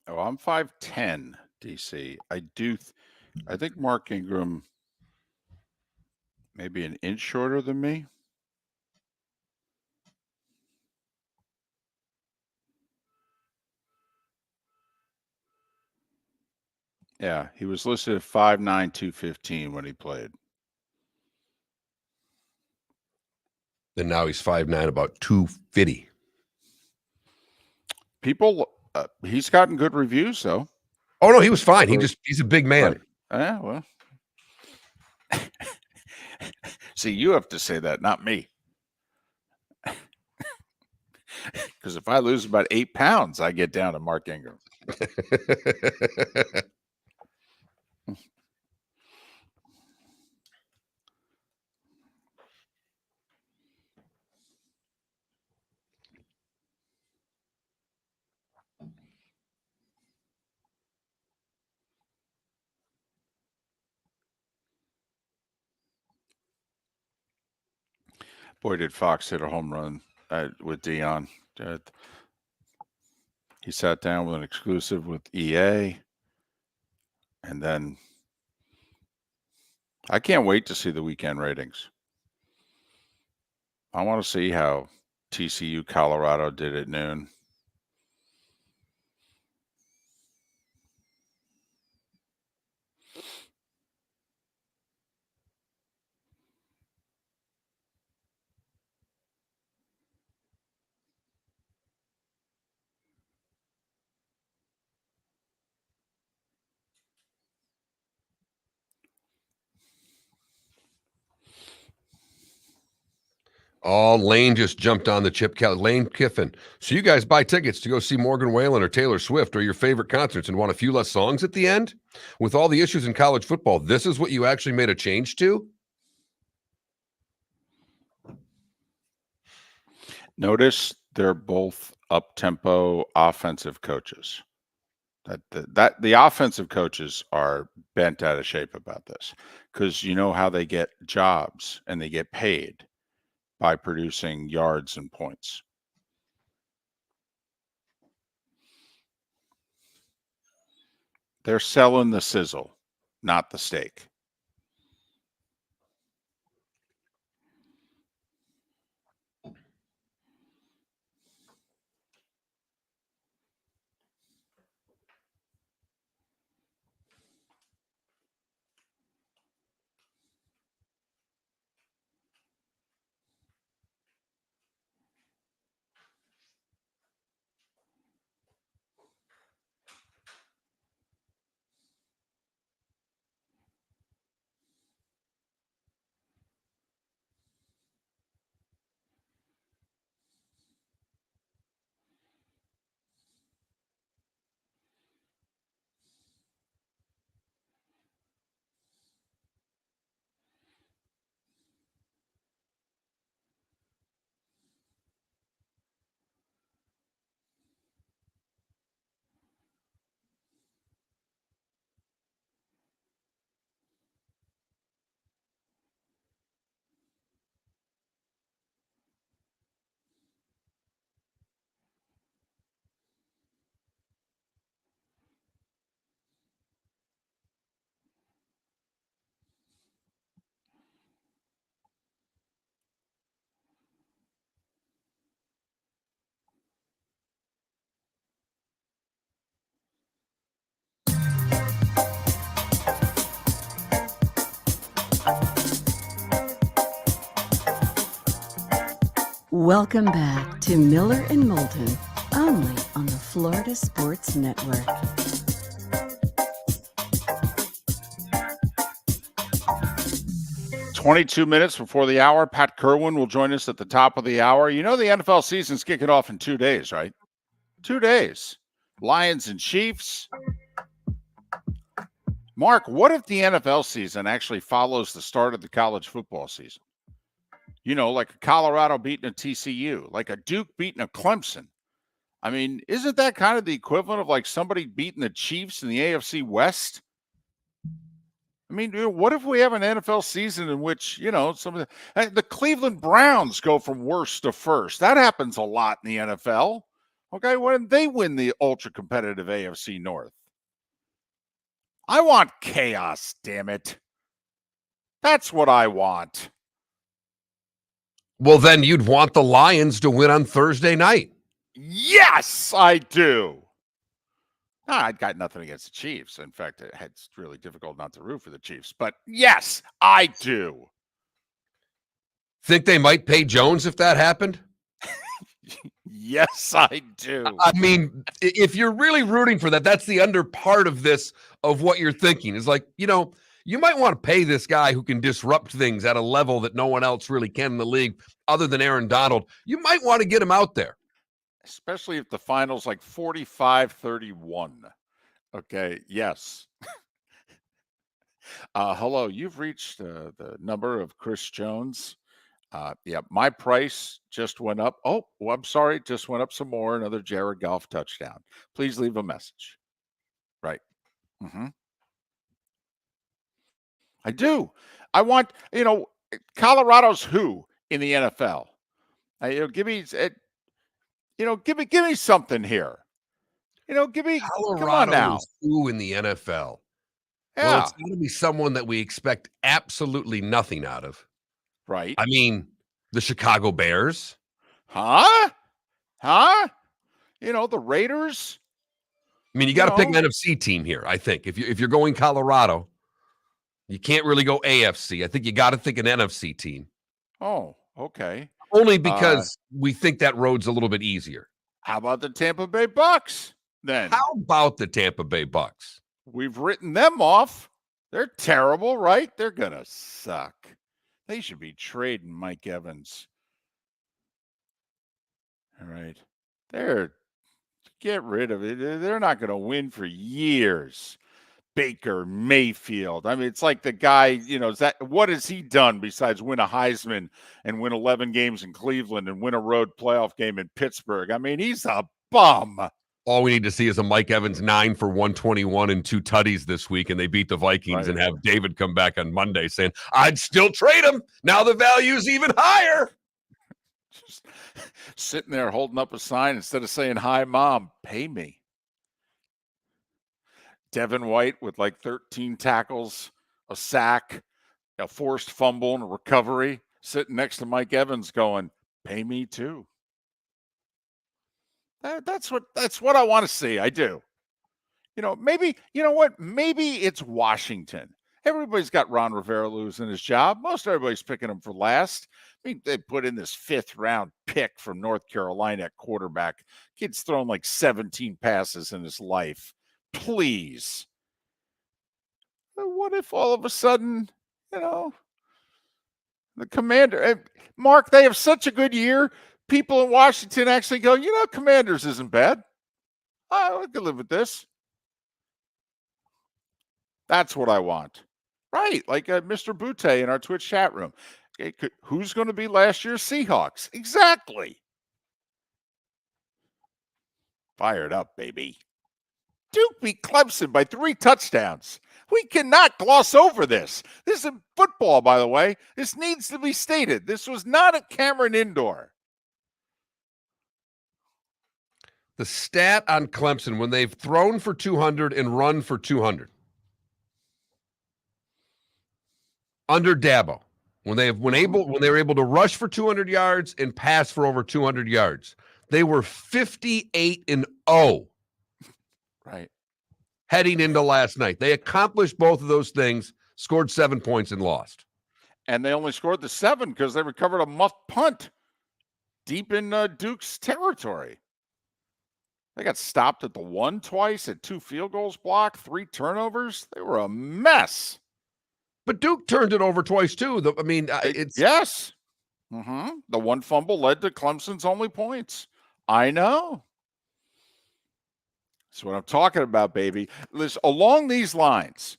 Oh, I'm 5'10", DC. I think Mark Ingram maybe an inch shorter than me. Yeah, he was listed at 5'9", 215 when he played. And now he's 5'9", about 250. People, he's gotten good reviews though. Oh no, he was fine. He's a big man. Right. Yeah, well. See, you have to say that, not me. Because if I lose about 8 pounds, I get down to Mark Ingram. Boy, did Fox hit a home run with Dion. He sat down with an exclusive with EA. And then I can't wait to see the weekend ratings. I want to see how TCU Colorado did at noon. Oh, Lane just jumped on the Chip Kelly. Lane Kiffin. So you guys buy tickets to go see Morgan Wallen or Taylor Swift or your favorite concerts and want a few less songs at the end? With all the issues in college football, this is what you actually made a change to? Notice they're both up-tempo offensive coaches. That the offensive coaches are bent out of shape about this because you know how they get jobs and they get paid by producing yards and points. They're selling the sizzle, not the steak. Welcome back to Miller and Moulton, only on the Florida Sports Network. "22 minutes before the hour, Pat Kirwan will join us at the top of the hour. You know the NFL season's kicking off in 2 days, right? 2 days. Lions and Chiefs. Mark, what if the NFL season actually follows the start of the college football season? You know, like a Colorado beating a TCU, like a Duke beating a Clemson. I mean, isn't that kind of the equivalent of like somebody beating the Chiefs in the AFC West? I mean, what if we have an NFL season in which, you know, some of the Cleveland Browns go from worst to first? That happens a lot in the NFL. Okay, when they win the ultra competitive AFC North. I want chaos, damn it. That's what I want. Well, then you'd want the Lions to win on Thursday night. Yes, I do. No, I got nothing against the Chiefs. In fact, it's really difficult not to root for the Chiefs. But yes, I do. Think they might pay Jones if that happened? Yes, I do. I mean, if you're really rooting for that, that's the under part of this, of what you're thinking. Is like, you know, you might want to pay this guy who can disrupt things at a level that no one else really can in the league other than Aaron Donald. You might want to get him out there. Especially if the final's like 45-31. Okay, yes. Hello, you've reached the number of Chris Jones. Yeah, my price just went up. Oh, well, I'm sorry, just went up some more. Another Jared Goff touchdown. Please leave a message. Right. Mm-hmm. I do. I want, Colorado's who in the NFL? Give me, give me something here. Give me, come on Colorado now. is who in the NFL? Yeah. Well, it's going to be someone that we expect absolutely nothing out of. Right. I mean, the Chicago Bears. Huh? The Raiders. I mean, you got to pick an NFC team here, I think. If you're going Colorado, you can't really go AFC. I think you got to think an NFC team. Oh, okay. Only because we think that road's a little bit easier. How about the Tampa Bay Bucks then? How about the Tampa Bay Bucks? We've written them off. They're terrible, right? They're going to suck. They should be trading Mike Evans. All right. Get rid of it. They're not going to win for years. Baker Mayfield. I mean, it's like the guy, what has he done besides win a Heisman and win 11 games in Cleveland and win a road playoff game in Pittsburgh? I mean, he's a bum. All we need to see is a Mike Evans 9 for 121 and 2 tutties this week, and they beat the Vikings, and have David come back on Monday saying, I'd still trade him. Now the value's even higher. Just sitting there holding up a sign instead of saying, hi, Mom, pay me. Devin White with like 13 tackles, a sack, a forced fumble, and a recovery, sitting next to Mike Evans going, pay me too. That's what I want to see. I do. Maybe it's Washington. Everybody's got Ron Rivera losing his job. Most everybody's picking him for last. I mean, they put in this 5th round pick from North Carolina at quarterback. Kid's thrown like 17 passes in his life. Please. What if all of a sudden, the Commander, Mark, they have such a good year. People in Washington actually go, Commanders isn't bad. I could live with this. That's what I want. Right. Like Mr. Butte in our Twitch chat room. Who's going to be last year's Seahawks? Exactly. Fired up, baby. Duke beat Clemson by 3 touchdowns. We cannot gloss over this. This is football, by the way. This needs to be stated. This was not at Cameron Indoor. The stat on Clemson, when they've thrown for 200 and run for 200. Under Dabo, when they were able to rush for 200 yards and pass for over 200 yards, they were 58-0. Right. Heading into last night. They accomplished both of those things, scored 7 points and lost. And they only scored the 7 because they recovered a muffed punt deep in Duke's territory. They got stopped at the 1 twice, at 2 field goals blocked, 3 turnovers. They were a mess. But Duke turned it over twice too. It's yes. Mm-hmm. The 1 fumble led to Clemson's only points. I know. That's what I'm talking about, baby. Listen, along these lines,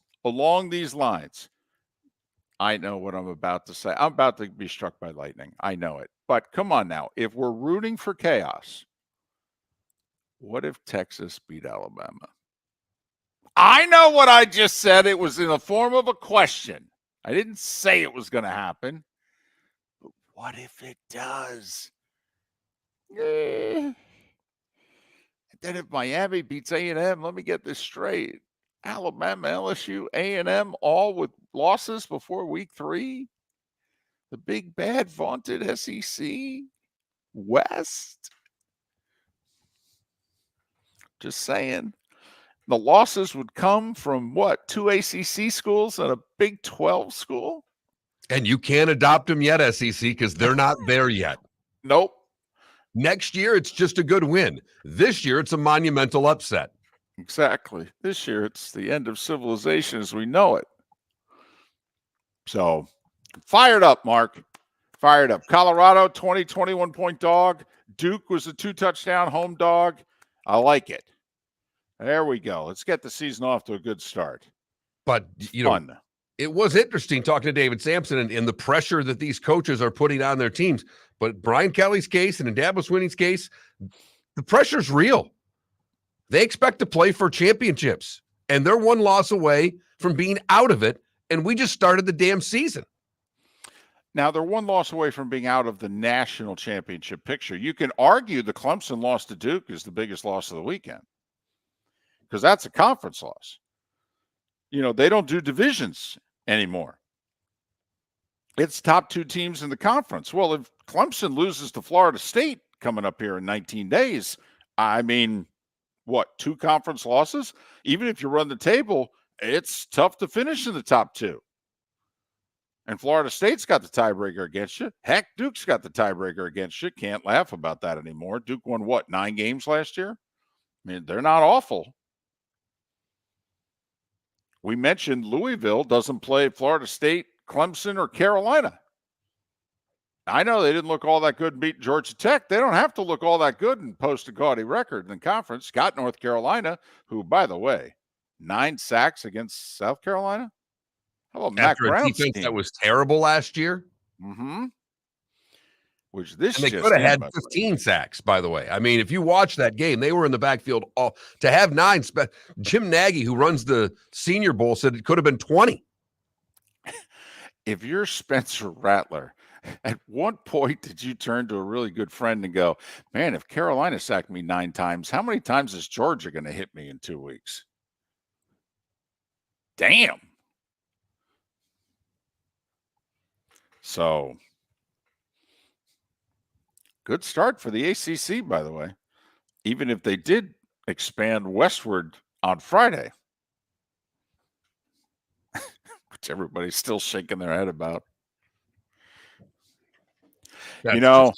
I know what I'm about to say. I'm about to be struck by lightning. I know it. But come on now. If we're rooting for chaos, what if Texas beat Alabama? I know what I just said. It was in the form of a question. I didn't say it was going to happen. But what if it does? Then if Miami beats A&M, let me get this straight. Alabama, LSU, A&M, all with losses before week 3. The big, bad, vaunted SEC West. Just saying. The losses would come from what? 2 ACC schools and a Big 12 school? And you can't adopt them yet, SEC, because they're not there yet. Nope. Next year, it's just a good win. This year, it's a monumental upset. Exactly. This year, it's the end of civilization as we know it. So, fired up, Mark. Fired up. Colorado, 21-point dog. Duke was a 2-touchdown home dog. I like it. There we go. Let's get the season off to a good start. But, fun. it was interesting talking to David Samson and the pressure that these coaches are putting on their teams. But Brian Kelly's case and in Dabo Swinney's case, the pressure's real. They expect to play for championships, and they're one loss away from being out of it, and we just started the damn season. Now, they're one loss away from being out of the national championship picture. You can argue the Clemson loss to Duke is the biggest loss of the weekend because that's a conference loss. They don't do divisions anymore. It's top two teams in the conference. Well, if Clemson loses to Florida State coming up here in 19 days, I mean, what, 2 conference losses? Even if you run the table, it's tough to finish in the top 2. And Florida State's got the tiebreaker against you. Heck, Duke's got the tiebreaker against you. Can't laugh about that anymore. Duke won, 9 games last year? I mean, they're not awful. We mentioned Louisville doesn't play Florida State, Clemson, or Carolina. I know they didn't look all that good beating Georgia Tech. They don't have to look all that good and post a gaudy record in the conference. Got North Carolina, who, by the way, 9 sacks against South Carolina. How about Mac After a Brown's defense team? that was terrible last year? Mm-hmm. Which this And they just could have had in, 15 sacks, by the way. I mean, if you watch that game, they were in the backfield. To have 9, Jim Nagy, who runs the Senior Bowl, said it could have been 20. If you're Spencer Rattler, at what point did you turn to a really good friend and go, man, if Carolina sacked me 9 times, how many times is Georgia going to hit me in 2 weeks? Damn. So, good start for the ACC, by the way, even if they did expand westward on Friday, which everybody's still shaking their head about. Don't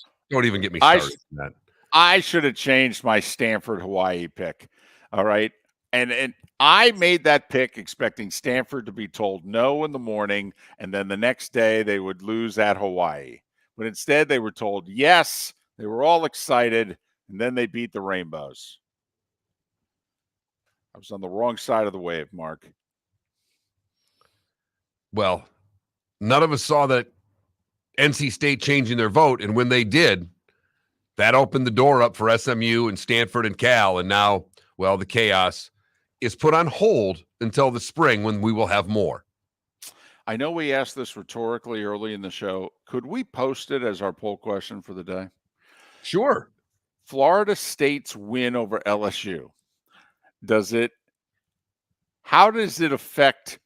even get me started on that. I should have changed my Stanford Hawaii pick. All right. And I made that pick expecting Stanford to be told no in the morning, and then the next day they would lose at Hawaii. But instead they were told yes. They were all excited, and then they beat the Rainbows. I was on the wrong side of the wave, Mark. Well, none of us saw that NC State changing their vote, and when they did, that opened the door up for SMU and Stanford and Cal, and now, well, the chaos is put on hold until the spring when we will have more. I know we asked this rhetorically early in the show. Could we post it as our poll question for the day? Sure. Florida State's win over LSU. How does it affect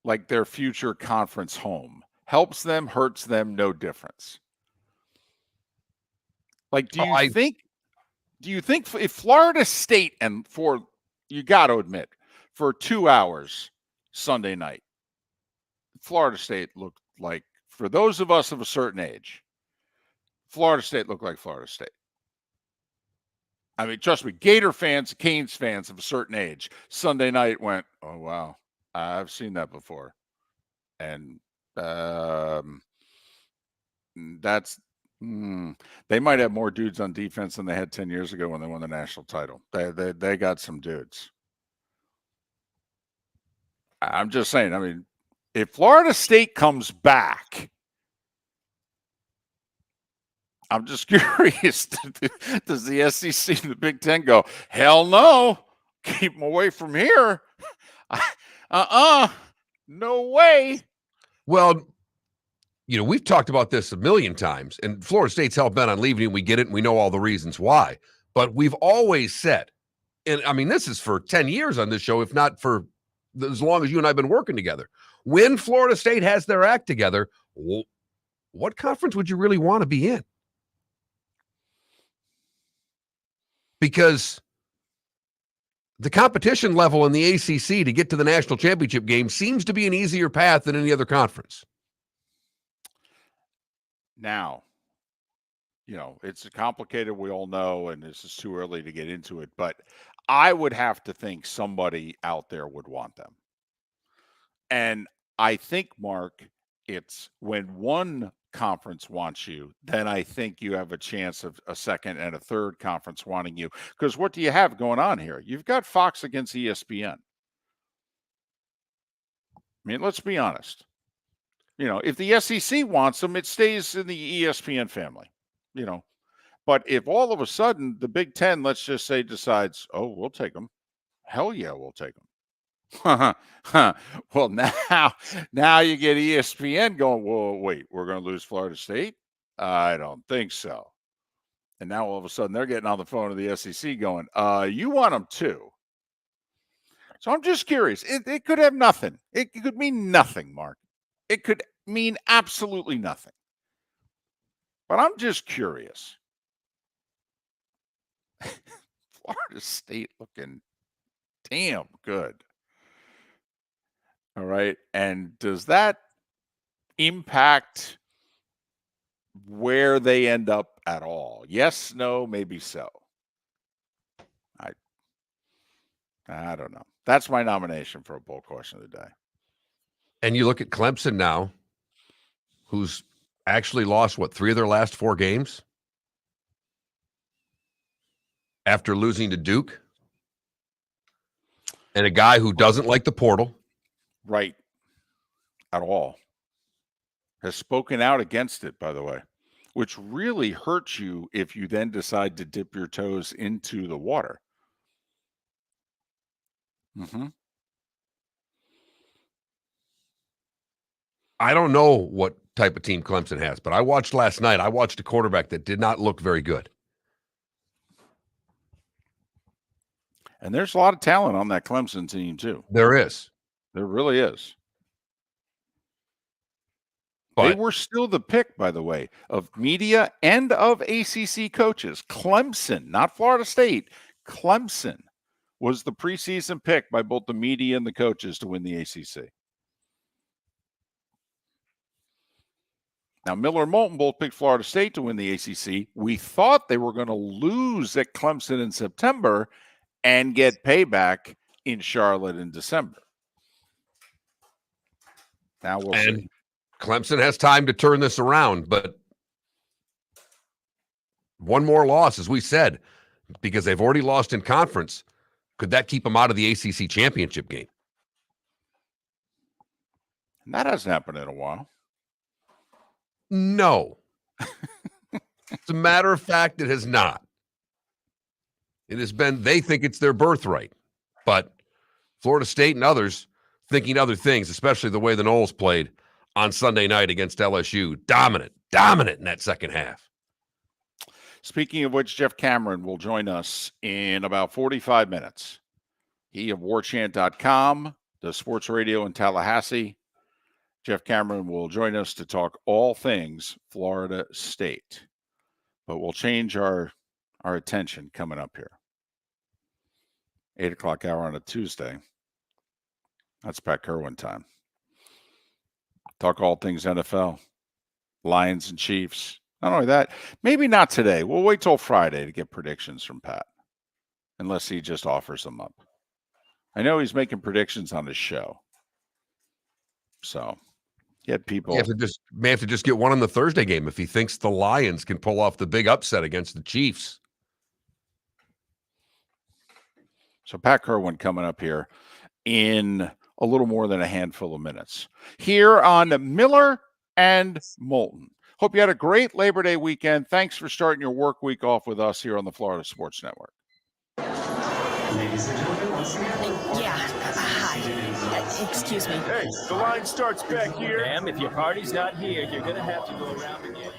like their future conference home? Helps them, hurts them, no difference. Like, do you think if Florida State you got to admit, for 2 hours Sunday night, Florida State looked like, for those of us of a certain age, Florida State looked like Florida State. I mean, trust me, Gator fans, Canes fans of a certain age, Sunday night went, oh, wow, I've seen that before. And they might have more dudes on defense than they had 10 years ago when they won the national title. They got some dudes. I'm just saying, I mean, if Florida State comes back, I'm just curious, does the SEC and the Big Ten go, hell no, keep them away from here? No way. Well, we've talked about this a million times, and Florida State's hell-bent on leaving, and we get it, and we know all the reasons why. But we've always said, and I mean, this is for 10 years on this show, if not for as long as you and I have been working together. When Florida State has their act together, what conference would you really want to be in? Because the competition level in the ACC to get to the national championship game seems to be an easier path than any other conference. Now, it's complicated, we all know, and this is too early to get into it, but I would have to think somebody out there would want them. And I think, Mark, it's when one conference wants you, then I think you have a chance of a second and a third conference wanting you. Because what do you have going on here? You've got Fox against ESPN. mean, let's be honest. If the SEC wants them, it stays in the ESPN family, But if all of a sudden the Big Ten, let's just say, decides, oh, we'll take them. Hell yeah, we'll take them. Well, now you get ESPN going, whoa, wait, we're going to lose Florida State? I don't think so. And now all of a sudden they're getting on the phone to the SEC going, you want them too. So I'm just curious. It could have nothing. It could mean nothing, Mark. It could mean absolutely nothing. But I'm just curious. Florida State looking damn good. All right. And does that impact where they end up at all? Yes, no, maybe so. I don't know. That's my nomination for a bowl question of the day. And you look at Clemson now, who's actually lost, 3 of their last 4 games? After losing to Duke. And a guy who doesn't like the portal. Right. At all. Has spoken out against it, by the way, which really hurts you if you then decide to dip your toes into the water. Mm-hmm. I don't know what type of team Clemson has, but I watched last night. I watched a quarterback that did not look very good. And there's a lot of talent on that Clemson team, too. There is. There really is. But they were still the pick, by the way, of media and of ACC coaches. Clemson, not Florida State. Clemson was the preseason pick by both the media and the coaches to win the ACC. Now, Miller and Moulton both picked Florida State to win the ACC. We thought they were going to lose at Clemson in September and get payback in Charlotte in December. Now we'll see. Clemson has time to turn this around, but one more loss, as we said, because they've already lost in conference. Could that keep them out of the ACC championship game? And that hasn't happened in a while. No. As a matter of fact, it has not. It has been, they think it's their birthright. But Florida State and others thinking other things, especially the way the Noles played on Sunday night against LSU. Dominant in that second half. Speaking of which, Jeff Cameron will join us in about 45 minutes. He of warchant.com, the sports radio in Tallahassee. Jeff Cameron will join us to talk all things Florida State. But we'll change our attention coming up here. 8 o'clock hour on a Tuesday. That's Pat Kirwan time. Talk all things NFL. Lions and Chiefs. Not only that, maybe not today. We'll wait till Friday to get predictions from Pat. Unless he just offers them up. I know he's making predictions on his show. So, get people. May have to just get one on the Thursday game if he thinks the Lions can pull off the big upset against the Chiefs. So, Pat Kirwan coming up here in a little more than a handful of minutes. Here on Miller and Moulton. Hope you had a great Labor Day weekend. Thanks for starting your work week off with us here on the Florida Sports Network. Ladies and gentlemen, once again. Yeah. Hi. Excuse me. Hey, the line starts back here. Ma'am, if your party's not here, you're going to have to go around again.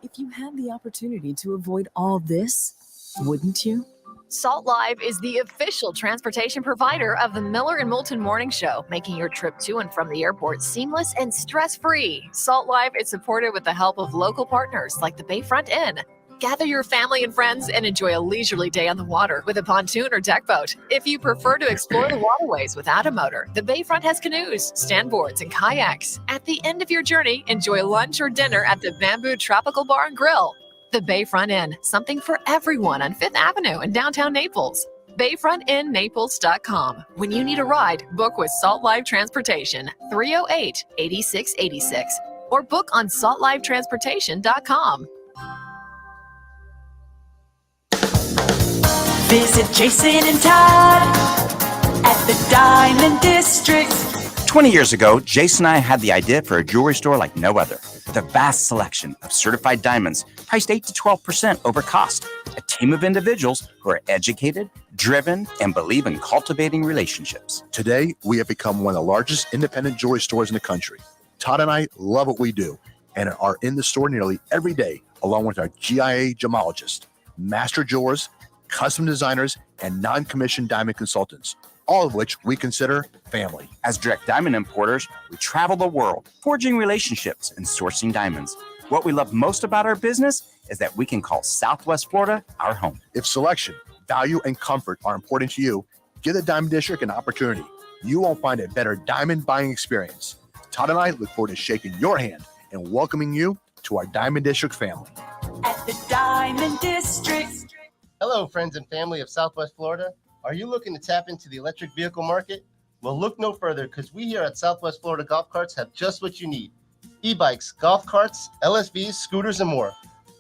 If you had the opportunity to avoid all this, wouldn't you? Salt Live is the official transportation provider of the Miller and Moulton Morning Show, making your trip to and from the airport seamless and stress-free. Salt Live is supported with the help of local partners like the Bayfront Inn. Gather your family and friends and enjoy a leisurely day on the water with a pontoon or deck boat. If you prefer to explore the waterways without a motor, the Bayfront has canoes, standboards, and kayaks. At the end of your journey, enjoy lunch or dinner at the Bamboo Tropical Bar and Grill. The Bayfront Inn, something for everyone on 5th Avenue in downtown Naples. BayfrontInNaples.com. When you need a ride, book with Salt Live Transportation, 308-8686, or book on saltlivetransportation.com. Visit Jason and Todd at the Diamond District. 20 years ago, Jason and I had the idea for a jewelry store like no other, with a vast selection of certified diamonds priced 8 to 12% over cost. A team of individuals who are educated, driven, and believe in cultivating relationships. Today, we have become one of the largest independent jewelry stores in the country. Todd and I love what we do and are in the store nearly every day, along with our GIA gemologists, master jewelers, custom designers, and non-commissioned diamond consultants, all of which we consider family. As direct diamond importers, we travel the world, forging relationships and sourcing diamonds. What we love most about our business is that we can call Southwest Florida our home. If selection, value, and comfort are important to you, give the Diamond District an opportunity. You won't find a better diamond buying experience. Todd and I look forward to shaking your hand and welcoming you to our Diamond District family. At the Diamond District. Hello, friends and family of Southwest Florida. Are you looking to tap into the electric vehicle market? Well, look no further, because we here at Southwest Florida Golf Carts have just what you need. E-bikes, golf carts, LSVs, scooters, and more.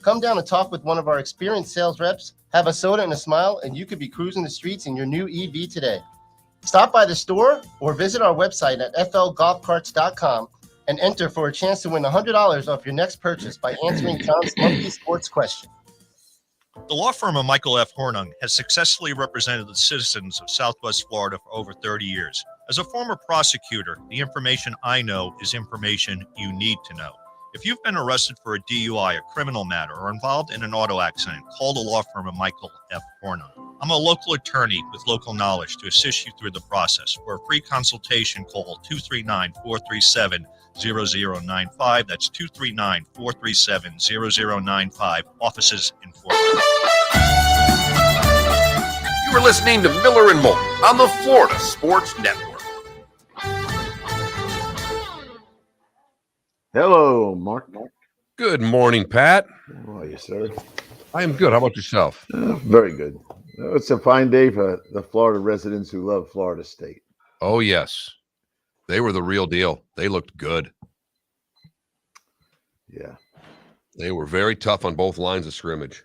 Come down and talk with one of our experienced sales reps, have a soda and a smile, and you could be cruising the streets in your new EV today. Stop by the store or visit our website at flgolfcarts.com and enter for a chance to win $100 off your next purchase by answering Tom's monthly sports question. The law firm of Michael F. Hornung has successfully represented the citizens of Southwest Florida for over 30 years. As a former prosecutor, the information I know is information you need to know. If you've been arrested for a DUI, a criminal matter, or involved in an auto accident, call the law firm of Michael F. Hornung. I'm a local attorney with local knowledge to assist you through the process. For a free consultation, call 239-437-0095. That's 239-437-0095. Offices in Fort Worth. You are listening to Miller and Moulton on the Florida Sports Network. Hello, Mark. Good morning, Pat. How are you, sir? I am good. How about yourself? Very good. It's a fine day for the Florida residents who love Florida State. Oh, yes. They were the real deal. They looked good. Yeah. They were very tough on both lines of scrimmage.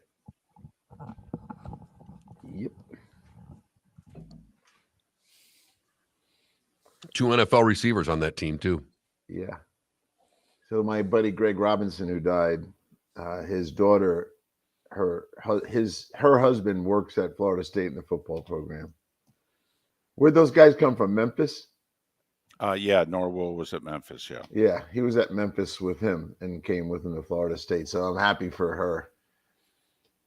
Yep. 2 NFL receivers on that team, too. Yeah. So my buddy Greg Robinson, who died, his daughter, her husband works at Florida State in the football program. Where'd those guys come from? Memphis? Yeah, Norwell was at Memphis, yeah. Yeah, he was at Memphis with him and came with him to Florida State. So I'm happy for her.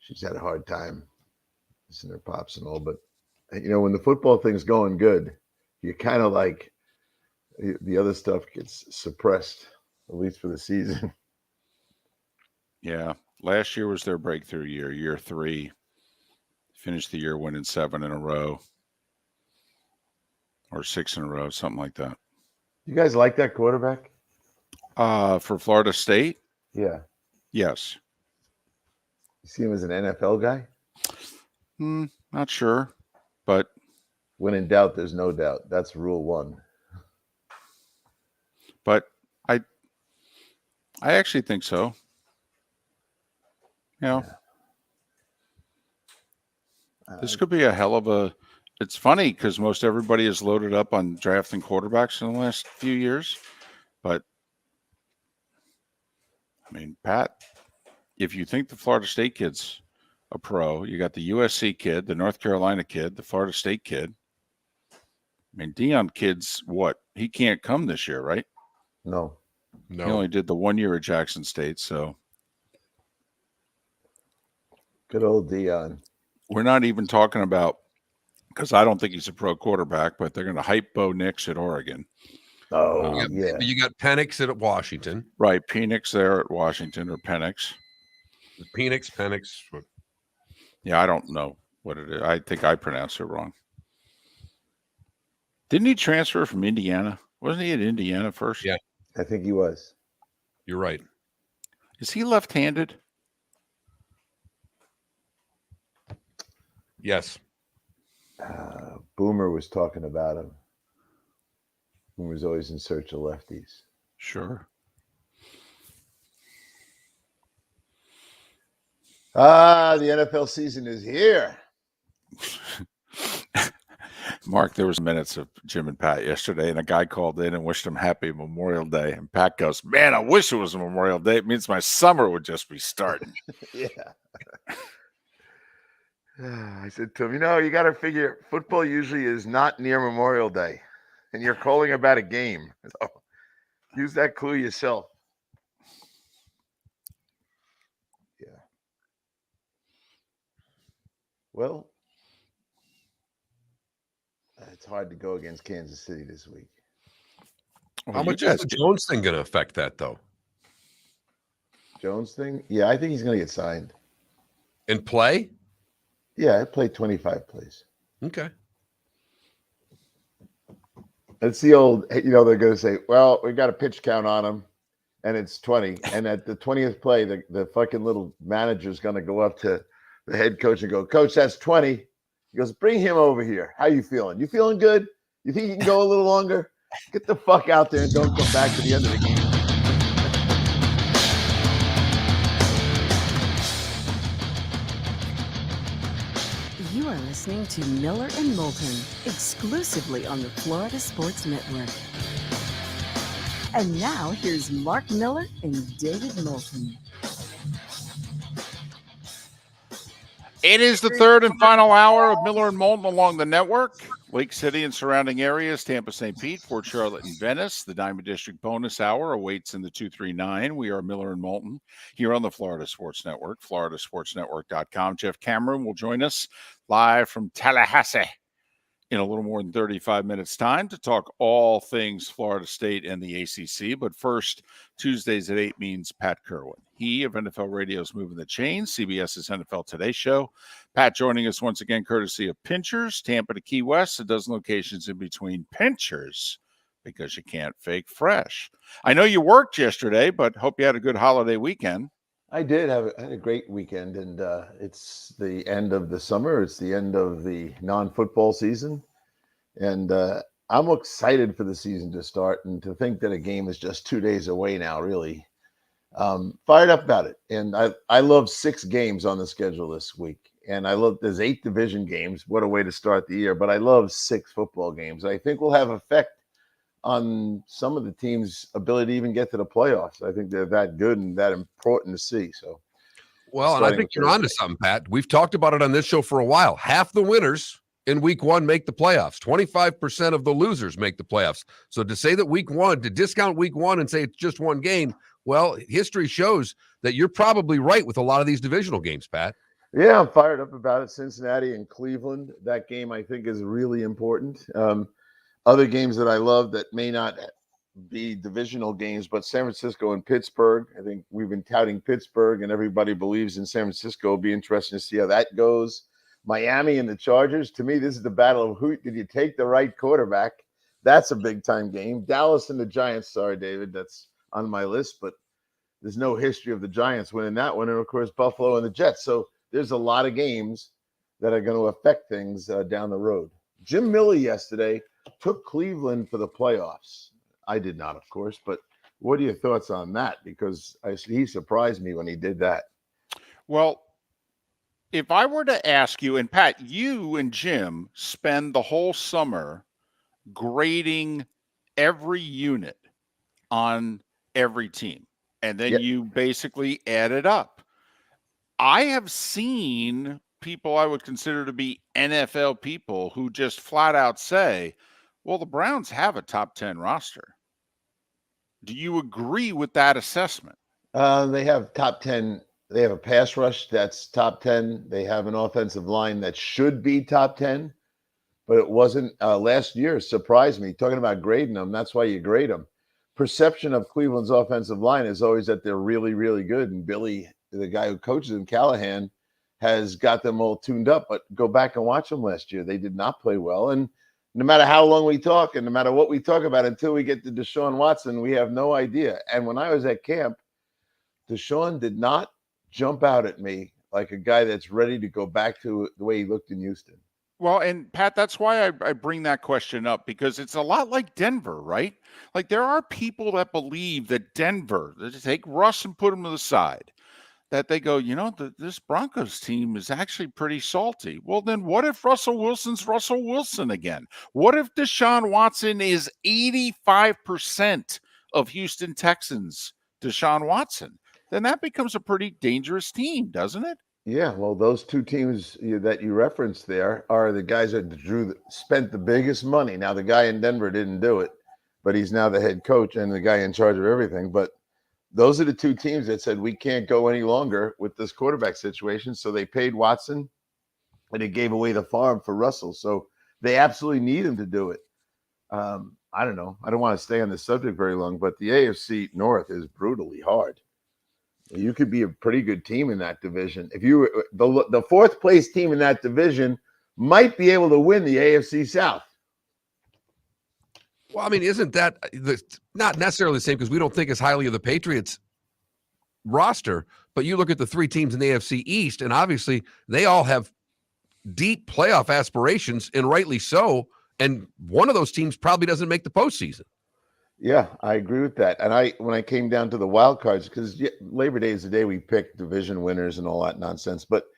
She's had a hard time missing her pops and all. But, you know, when the football thing's going good, you kind of like the other stuff gets suppressed, at least for the season. Yeah. Last year was their breakthrough year, year 3. Finished the year winning 7 in a row. Or 6 in a row, something like that. You guys like that quarterback? For Florida State? Yeah. Yes. You see him as an NFL guy? Not sure, but when in doubt, there's no doubt. That's rule 1. But I actually think so. You know, this could be a hell of a. It's funny because most everybody is loaded up on drafting quarterbacks in the last few years. But, I mean, Pat, if you think the Florida State kid's a pro, you got the USC kid, the North Carolina kid, the Florida State kid. I mean, Deion kid's what? He can't come this year, right? No. He only did the 1 year at Jackson State, so. Good old Deion. We're not even talking about, because I don't think he's a pro quarterback, but they're going to hype Bo Nix at Oregon. Oh, yeah. You got Penix at Washington. Right. Penix there at Washington, or Penix. Penix. Yeah, I don't know what it is. I think I pronounced it wrong. Didn't he transfer from Indiana? Wasn't he at Indiana first? Yeah. I think he was. You're right. Is he left-handed? Yes. Boomer was talking about him. Boomer's always in search of lefties. Sure. The NFL season is here. Mark, there was minutes of Jim and Pat yesterday, and a guy called in and wished him happy Memorial Day. And Pat goes, "Man, I wish it was Memorial Day. It means my summer would just be starting." Yeah. I said to him, you got to figure football usually is not near Memorial Day, and you're calling about a game. So use that clue yourself. Yeah. Well, it's hard to go against Kansas City this week. How much is the Jones thing going to affect that, though? Jones thing? Yeah, I think he's going to get signed. And play? Yeah, I played 25 plays. Okay. It's the old, they're going to say, well, we got a pitch count on him, and it's 20. And at the 20th play, the fucking little manager's going to go up to the head coach and go, "Coach, that's 20. He goes, "Bring him over here. How you feeling? You feeling good? You think you can go a little longer? Get the fuck out there and don't come back to the end of the game." You are listening to Miller and Moulton, exclusively on the Florida Sports Network. And now, here's Mark Miller and David Moulton. It is the third and final hour of Miller and Moulton along the network. Lake City and surrounding areas, Tampa, St. Pete, Port Charlotte, and Venice. The Diamond District bonus hour awaits in the 239. We are Miller and Moulton here on the Florida Sports Network, floridasportsnetwork.com. Jeff Cameron will join us live from Tallahassee in a little more than 35 minutes time to talk all things Florida State and the ACC. But first, Tuesdays at 8 means Pat Kirwan. He of NFL Radio's Moving the Chains, CBS's NFL Today Show. Pat joining us once again, courtesy of Pinchers, Tampa to Key West, a dozen locations in between. Pinchers, because you can't fake fresh. I know you worked yesterday, but hope you had a good holiday weekend. I did I had a great weekend, and it's the end of the summer. It's the end of the non-football season, and I'm excited for the season to start, and to think that a game is just 2 days away now, really fired up about it. And I love 6 games on the schedule this week, and there's 8 division games. What a way to start the year! But I love 6 football games. I think will have effect on some of the teams' ability to even get to the playoffs. I think they're that good and that important to see. So, well, and I think you're onto something, Pat. We've talked about it on this show for a while. Half the winners in week 1 make the playoffs. 25% of the losers make the playoffs. So to say that to discount week 1 and say it's just one game, well, history shows that you're probably right with a lot of these divisional games, Pat. Yeah, I'm fired up about it. Cincinnati and Cleveland. That game, I think, is really important. Other games that I love that may not be divisional games, but San Francisco and Pittsburgh. I think we've been touting Pittsburgh, and everybody believes in San Francisco. It'll be interesting to see how that goes. Miami and the Chargers. To me, this is the battle of who did you take the right quarterback? That's a big-time game. Dallas and the Giants. Sorry, David, that's on my list, but there's no history of the Giants winning that one. And, of course, Buffalo and the Jets. So there's a lot of games that are going to affect things down the road. Jim Miller yesterday took Cleveland for the playoffs. I did not, of course, but what are your thoughts on that? Because he surprised me when he did that. Well, if I were to ask you, and Pat, you and Jim spend the whole summer grading every unit on every team, and then you basically add it up. I have seen people I would consider to be NFL people who just flat out say, well, the Browns have a top 10 roster. Do you agree with that assessment? They have top 10. They have a pass rush that's top 10. They have an offensive line that should be top 10, but it wasn't. Last year surprised me. Talking about grading them, that's why you grade them. Perception of Cleveland's offensive line is always that they're really, really good. And Billy, the guy who coaches them, Callahan, has got them all tuned up. But go back and watch them last year. They did not play well. And no matter how long we talk and no matter what we talk about, until we get to Deshaun Watson, we have no idea. And when I was at camp, Deshaun did not jump out at me like a guy that's ready to go back to the way he looked in Houston. Well, and Pat, that's why I bring that question up, because it's a lot like Denver, right? Like there are people that believe that Denver, they take Russ and put him to the side, that they go, this Broncos team is actually pretty salty. Well, then what if Russell Wilson's Russell Wilson again? What if Deshaun Watson is 85% of Houston Texans Deshaun Watson? Then that becomes a pretty dangerous team, doesn't it? Yeah, well, those two teams that you referenced there are the guys that spent the biggest money. Now, the guy in Denver didn't do it, but he's now the head coach and the guy in charge of everything. But those are the two teams that said we can't go any longer with this quarterback situation. So they paid Watson and it gave away the farm for Russell. So they absolutely need him to do it. I don't know. I don't want to stay on this subject very long, but the AFC North is brutally hard. You could be a pretty good team in that division. If you the fourth place team in that division might be able to win the AFC South. Well, I mean, isn't that not necessarily the same because we don't think as highly of the Patriots roster, but you look at the three teams in the AFC East, and obviously they all have deep playoff aspirations, and rightly so, and one of those teams probably doesn't make the postseason. Yeah, I agree with that. And when I came down to the wild cards, because Labor Day is the day we pick division winners and all that nonsense, but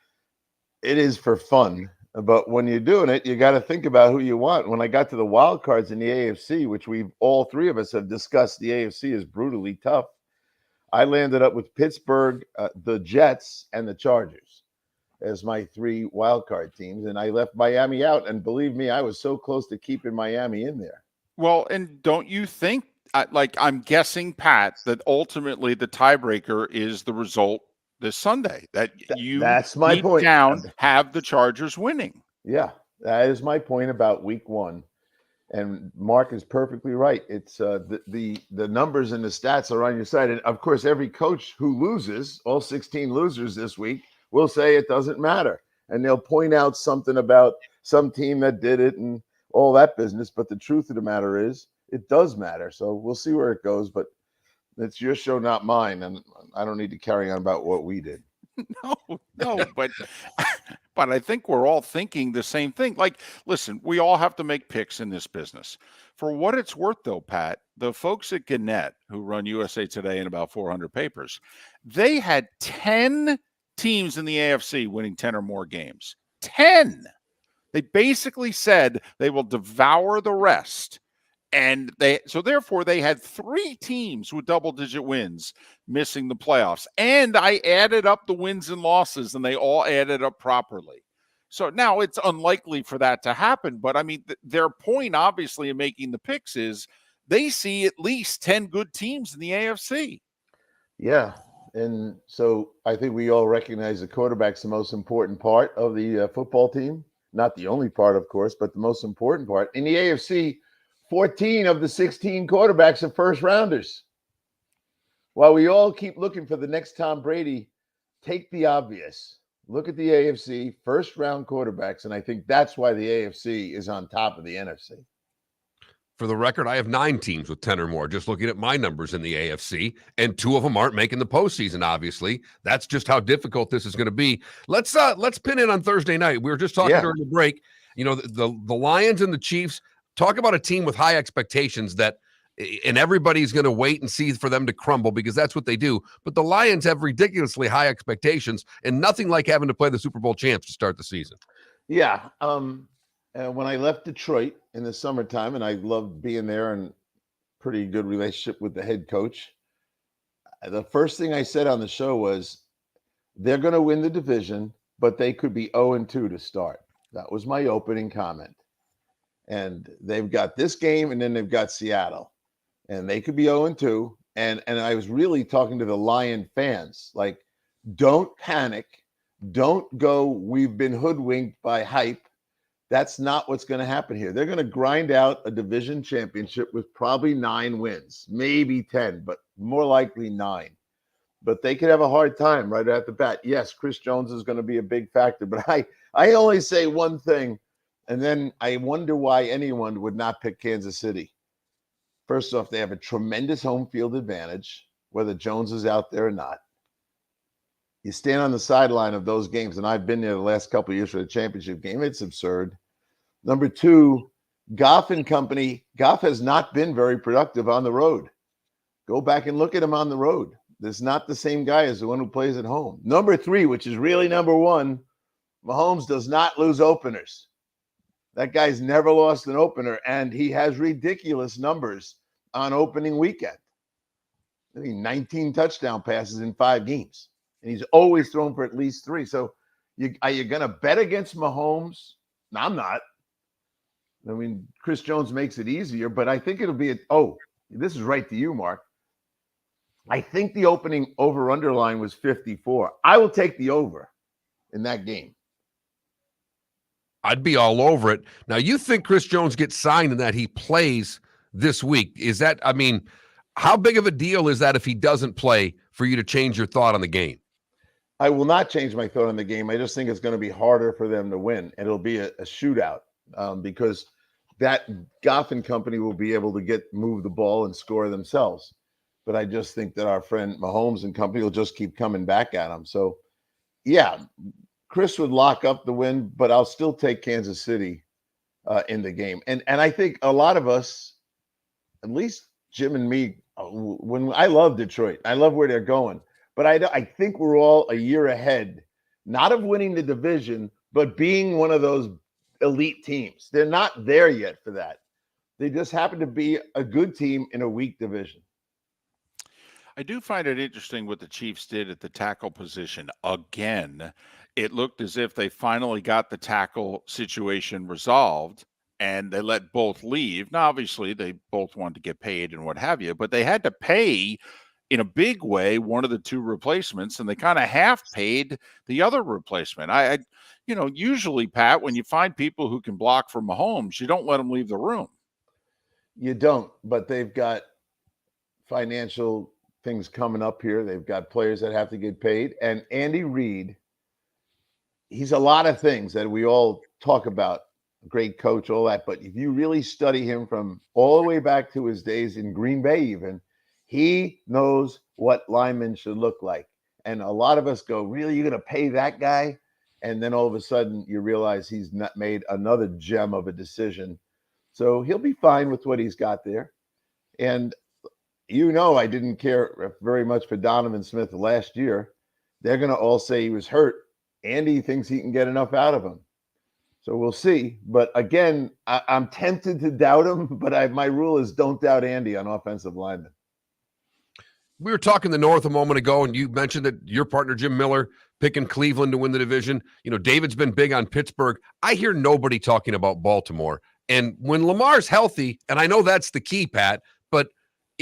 it is for fun. But when you're doing it, you got to think about who you want. When I got to the wild cards in the AFC, which all three of us have discussed, the AFC is brutally tough. I landed up with Pittsburgh, the Jets, and the Chargers as my three wild card teams. And I left Miami out. And believe me, I was so close to keeping Miami in there. Well, and don't you think, I'm guessing, Pat, that ultimately the tiebreaker is the result this Sunday, that's my point. Have the Chargers winning. Yeah, that is my point about week one. And Mark is perfectly right. It's the numbers and the stats are on your side. And of course, every coach who loses, all 16 losers this week, will say it doesn't matter. And they'll point out something about some team that did it and all that business. But the truth of the matter is it does matter. So we'll see where it goes. But it's your show, not mine. And I don't need to carry on about what we did. No, but I think we're all thinking the same thing. Like, listen, we all have to make picks in this business. For what it's worth, though, Pat, the folks at Gannett, who run USA Today in about 400 papers, they had 10 teams in the AFC winning 10 or more games. 10. They basically said they will devour the rest. And therefore they had 3 teams with double-digit wins missing the playoffs. And I added up the wins and losses, and they all added up properly. So now it's unlikely for that to happen. But, I mean, their point, obviously, in making the picks is they see at least 10 good teams in the AFC. Yeah. And so I think we all recognize the quarterback's the most important part of the football team. Not the only part, of course, but the most important part. In the AFC, 14 of the 16 quarterbacks are first rounders. While we all keep looking for the next Tom Brady, take the obvious. Look at the AFC, first round quarterbacks, and I think that's why the AFC is on top of the NFC. For the record, I have 9 teams with 10 or more, just looking at my numbers in the AFC, and 2 of them aren't making the postseason, obviously. That's just how difficult this is going to be. Let's pin in on Thursday night. We were just talking during the break. You know, the Lions and the Chiefs, talk about a team with high expectations and everybody's going to wait and see for them to crumble because that's what they do. But the Lions have ridiculously high expectations and nothing like having to play the Super Bowl champs to start the season. Yeah. When I left Detroit in the summertime, and I loved being there and pretty good relationship with the head coach, the first thing I said on the show was they're going to win the division, but they could be 0-2 to start. That was my opening comment. And they've got this game, and then they've got Seattle. And they could be 0-2. And I was really talking to the Lion fans. Like, don't panic. Don't go, we've been hoodwinked by hype. That's not what's going to happen here. They're going to grind out a division championship with probably 9 wins, maybe 10, but more likely 9. But they could have a hard time right at the bat. Yes, Chris Jones is going to be a big factor, but I only say one thing, and then I wonder why anyone would not pick Kansas City. First off, they have a tremendous home field advantage, whether Jones is out there or not. You stand on the sideline of those games, and I've been there the last couple of years for the championship game. It's absurd. Number 2, Goff and company. Goff has not been very productive on the road. Go back and look at him on the road. This is not the same guy as the one who plays at home. Number 3, which is really number 1, Mahomes does not lose openers. That guy's never lost an opener, and he has ridiculous numbers on opening weekend. I mean, 19 touchdown passes in 5 games, and he's always thrown for at least 3. So are you going to bet against Mahomes? No, I'm not. I mean, Chris Jones makes it easier, but I think it'll be this is right to you, Mark. I think the opening over-under line was 54. I will take the over in that game. I'd be all over it. Now, you think Chris Jones gets signed and that he plays this week? Is that, I mean, how big of a deal is that if he doesn't play for you to change your thought on the game? I will not change my thought on the game. I just think it's going to be harder for them to win. It'll be a shootout because that Goff and company will be able to move the ball and score themselves. But I just think that our friend Mahomes and company will just keep coming back at him. So, yeah, Chris would lock up the win, but I'll still take Kansas City in the game. And I think a lot of us, at least Jim and me, when I love Detroit, I love where they're going. But I think we're all a year ahead, not of winning the division, but being one of those elite teams. They're not there yet for that. They just happen to be a good team in a weak division. I do find it interesting what the Chiefs did at the tackle position. Again, it looked as if they finally got the tackle situation resolved and they let both leave. Now, obviously, they both wanted to get paid and what have you, but they had to pay in a big way one of the 2 replacements, and they kind of half paid the other replacement. I usually, Pat, when you find people who can block for Mahomes, you don't let them leave the room. You don't, but they've got financial things coming up here. They've got players that have to get paid. And Andy Reid, he's a lot of things that we all talk about, great coach, all that. But if you really study him from all the way back to his days in Green Bay even, he knows what linemen should look like. And a lot of us go, really, you're going to pay that guy? And then all of a sudden you realize he's not made another gem of a decision. So he'll be fine with what he's got there. And I didn't care very much for Donovan Smith last year. They're going to all say he was hurt. Andy thinks he can get enough out of him. So we'll see. But again, I'm tempted to doubt him, but my rule is don't doubt Andy on offensive linemen. We were talking the North a moment ago, and you mentioned that your partner, Jim Miller, picking Cleveland to win the division. David's been big on Pittsburgh. I hear nobody talking about Baltimore. And when Lamar's healthy, and I know that's the key, Pat, but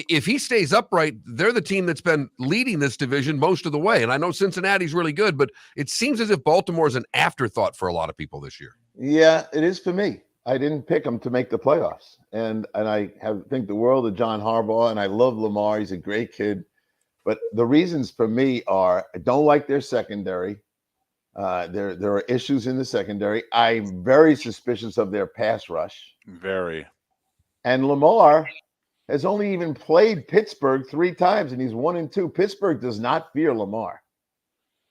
if he stays upright, they're the team that's been leading this division most of the way. And I know Cincinnati's really good, but it seems as if Baltimore is an afterthought for a lot of people this year. Yeah, it is for me. I didn't pick them to make the playoffs. And I think the world of John Harbaugh, and I love Lamar. He's a great kid. But the reasons for me are I don't like their secondary. There are issues in the secondary. I'm very suspicious of their pass rush. Very. And Lamar has only even played Pittsburgh 3 times, and he's 1-2. Pittsburgh does not fear Lamar.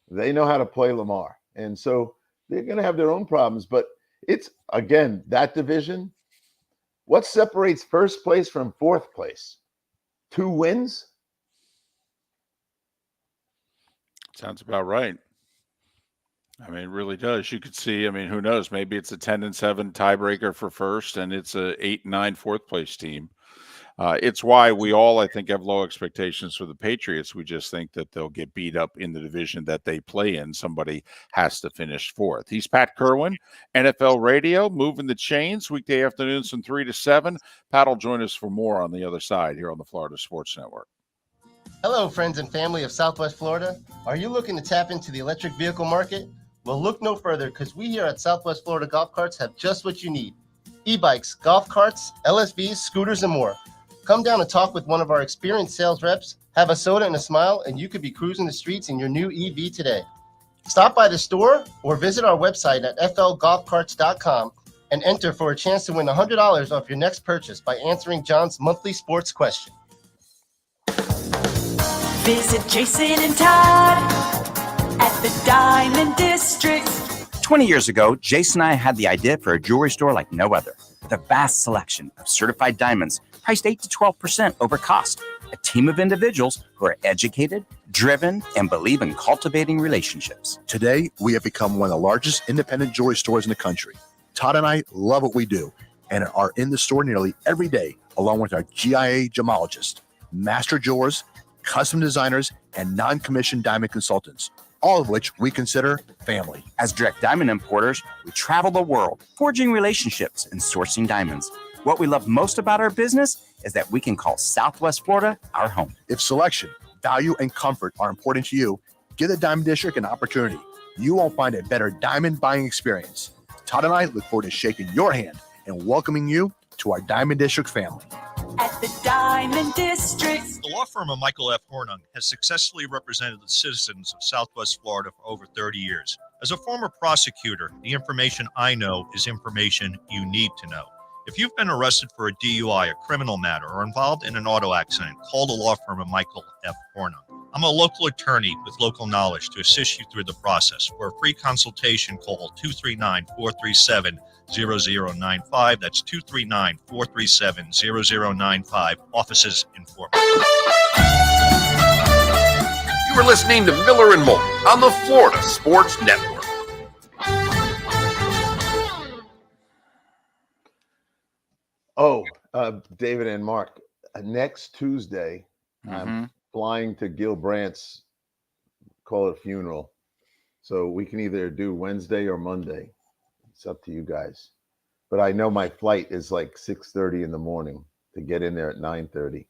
They know how to play Lamar. And so they're going to have their own problems. But it's, again, that division. What separates first place from fourth place? 2 wins? Sounds about right. I mean, it really does. You could see, who knows? Maybe it's a 10-7 tiebreaker for first, and it's a 8-9 fourth place team. It's why we all, I think, have low expectations for the Patriots. We just think that they'll get beat up in the division that they play in. Somebody has to finish fourth. He's Pat Kirwan, NFL Radio, moving the chains, weekday afternoons from 3 to 7. Pat will join us for more on the other side here on the Florida Sports Network. Hello, friends and family of Southwest Florida. Are you looking to tap into the electric vehicle market? Well, look no further, because we here at Southwest Florida Golf Carts have just what you need. E-bikes, golf carts, LSVs, scooters, and more. Come down and talk with one of our experienced sales reps, have a soda and a smile, and you could be cruising the streets in your new EV today. Stop by the store or visit our website at flgolfcarts.com and enter for a chance to win $100 off your next purchase by answering John's monthly sports question. Visit Jason and Todd at the Diamond District. 20 years ago, Jason and I had the idea for a jewelry store like no other, with a vast selection of certified diamonds priced 8 to 12% over cost, a team of individuals who are educated, driven, and believe in cultivating relationships. Today, we have become one of the largest independent jewelry stores in the country. Todd and I love what we do and are in the store nearly every day, along with our GIA gemologists, master jewelers, custom designers, and non-commissioned diamond consultants, all of which we consider family. As direct diamond importers, we travel the world, forging relationships and sourcing diamonds. What we love most about our business is that we can call Southwest Florida our home. If selection, value, and comfort are important to you, give the Diamond District an opportunity. You won't find a better diamond buying experience. Todd and I look forward to shaking your hand and welcoming you to our Diamond District family. At the Diamond District. The law firm of Michael F. Hornung has successfully represented the citizens of Southwest Florida for over 30 years. As a former prosecutor, the information I know is information you need to know. If you've been arrested for a DUI, a criminal matter, or involved in an auto accident, call the law firm of Michael F. Hornung. I'm a local attorney with local knowledge to assist you through the process. For a free consultation, call 239-437-0095. That's 239-437-0095. Offices in Fort Worth. You were listening to Miller and Moulton on the Florida Sports Network. Oh, David and Mark, next Tuesday, I'm flying to Gil Brandt's, call it a funeral. So we can either do Wednesday or Monday. It's up to you guys. But I know my flight is like 6:30 in the morning to get in there at 9:30.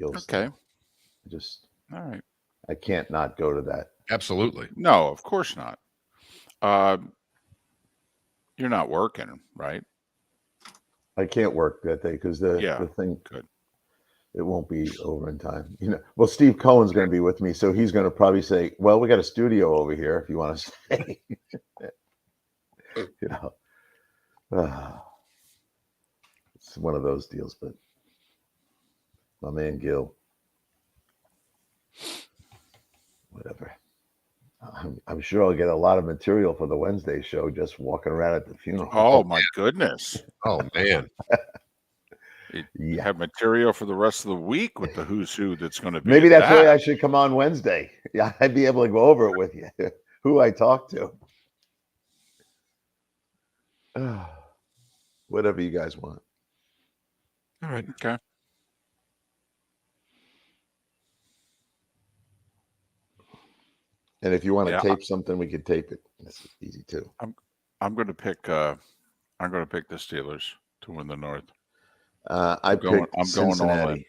Okay. All right. I can't not go to that. Absolutely. No, of course not. You're not working, right? I can't work that day because the thing, it won't be over in time. Well, Steve Cohen's going to be with me, so he's going to probably say, "Well, we got a studio over here if you want to stay." It's one of those deals. But my man Gil, whatever. I'm sure I'll get a lot of material for the Wednesday show just walking around at the funeral. Oh my goodness. Oh man. You have material for the rest of the week with the who's who that's going to be. Maybe that's why I should come on Wednesday. Yeah, I'd be able to go over it with you. Who I talk to. Whatever you guys want. All right. Okay. And if you want to tape something, we could tape it. That's easy too. I'm going to pick the Steelers to win the North. I'm going all in.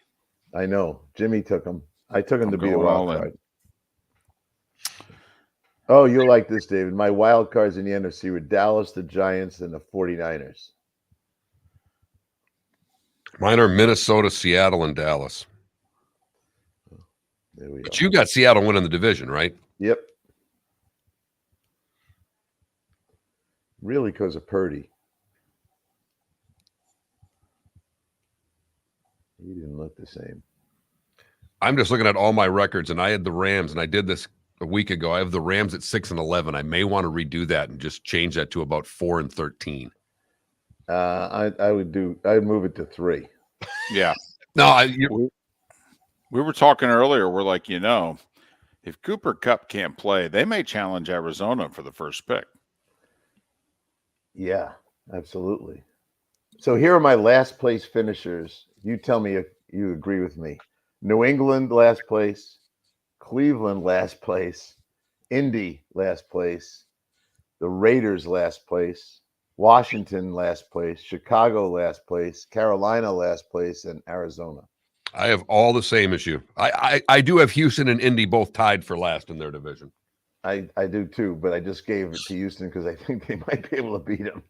I know. Jimmy took them. I took him to be a wild card. Oh, you'll like this, David. My wild cards in the NFC were Dallas, the Giants, and the 49ers. Mine are Minnesota, Seattle, and Dallas. There we go. But you got Seattle winning the division, right? Yep. Really, because of Purdy. He didn't look the same. I'm just looking at all my records, and I had the Rams, and I did this a week ago. I have the Rams at 6-11. I may want to redo that and just change that to about 4-13. I'd move it to 3. Yeah. No, we were talking earlier. We're like, if Cooper Kupp can't play, they may challenge Arizona for the first pick. Yeah, absolutely. So here are my last place finishers. You tell me if you agree with me. New England, last place. Cleveland, last place. Indy, last place. The Raiders, last place. Washington, last place. Chicago, last place. Carolina, last place. And Arizona. I have all the same as you. I do have Houston and Indy both tied for last in their division. I do too, but I just gave it to Houston because I think they might be able to beat them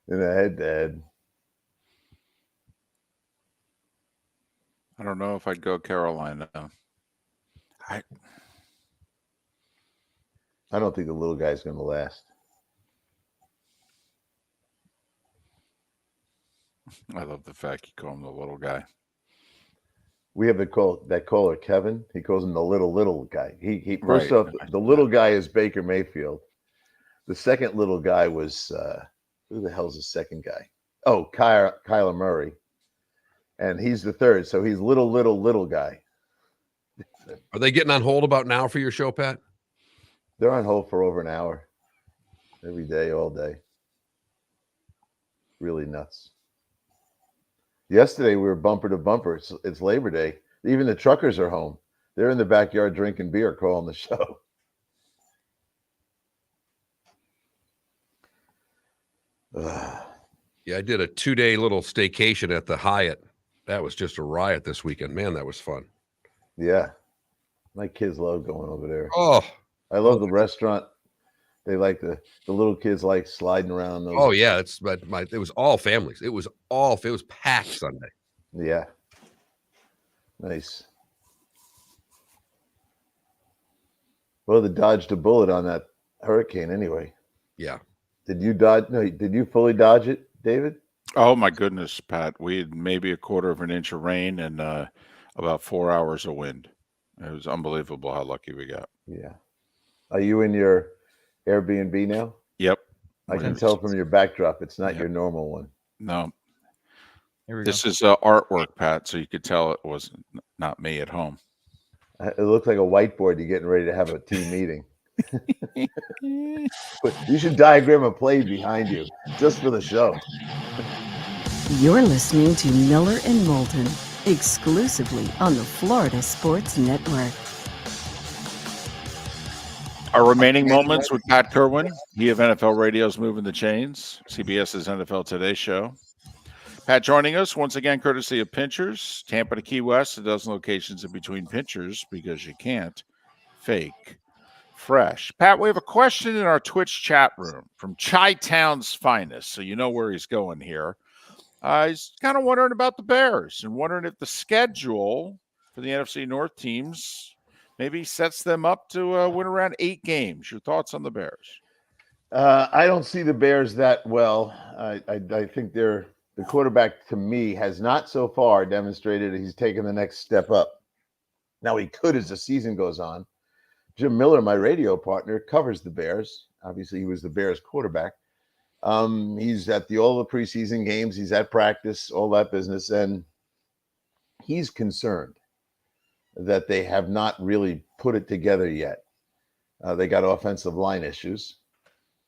in a head-to-head. I don't know if I'd go Carolina. I don't think the little guy's going to last. I love the fact you call him the little guy. We have that caller, Kevin. He calls him the little guy. He first Right. off, the little guy is Baker Mayfield. The second little guy was who the hell's the second guy? Oh, Kyler Murray. and he's the third. So he's little guy. Are they getting on hold about now for your show, Pat? They're on hold for over an hour every day, all day. Really nuts. Yesterday, we were bumper to bumper. It's Labor Day. Even the truckers are home. They're in the backyard drinking beer, calling the show. Yeah, I did a 2-day little staycation at the Hyatt. That was just a riot this weekend. Man, that was fun. Yeah. My kids love going over there. Oh, I love the restaurant. They like the little kids like sliding around those. Oh yeah, it was all families. It was packed Sunday. Yeah. Nice. Well, they dodged a bullet on that hurricane anyway. Yeah. Did you dodge? No, did you fully dodge it, David? Oh my goodness, Pat! We had maybe a quarter of an inch of rain and about 4 hours of wind. It was unbelievable how lucky we got. Yeah. Are you in your Airbnb now? Yep. I can tell from your backdrop. It's not your normal one. No. Here This is artwork, Pat, so you could tell it was not me at home. It looks like a whiteboard. You're getting ready to have a team meeting. But you should diagram a play behind you just for the show. You're listening to Miller and Moulton, exclusively on the Florida Sports Network. Our remaining moments with Pat Kirwan, he of NFL Radio's Moving the Chains, CBS's NFL Today show. Pat joining us once again, courtesy of Pinchers, Tampa to Key West, a dozen locations in between Pinchers because you can't fake fresh. Pat, we have a question in our Twitch chat room from Chi-Town's finest, so you know where he's going here. He's kind of wondering about the Bears and wondering if the schedule for the NFC North teams maybe sets them up to win around 8 games. Your thoughts on the Bears? I don't see the Bears that well. I think the quarterback, to me, has not so far demonstrated he's taken the next step up. Now, he could as the season goes on. Jim Miller, my radio partner, covers the Bears. Obviously, he was the Bears quarterback. He's at all the preseason games. He's at practice, all that business. And he's concerned that they have not really put it together yet. They got offensive line issues,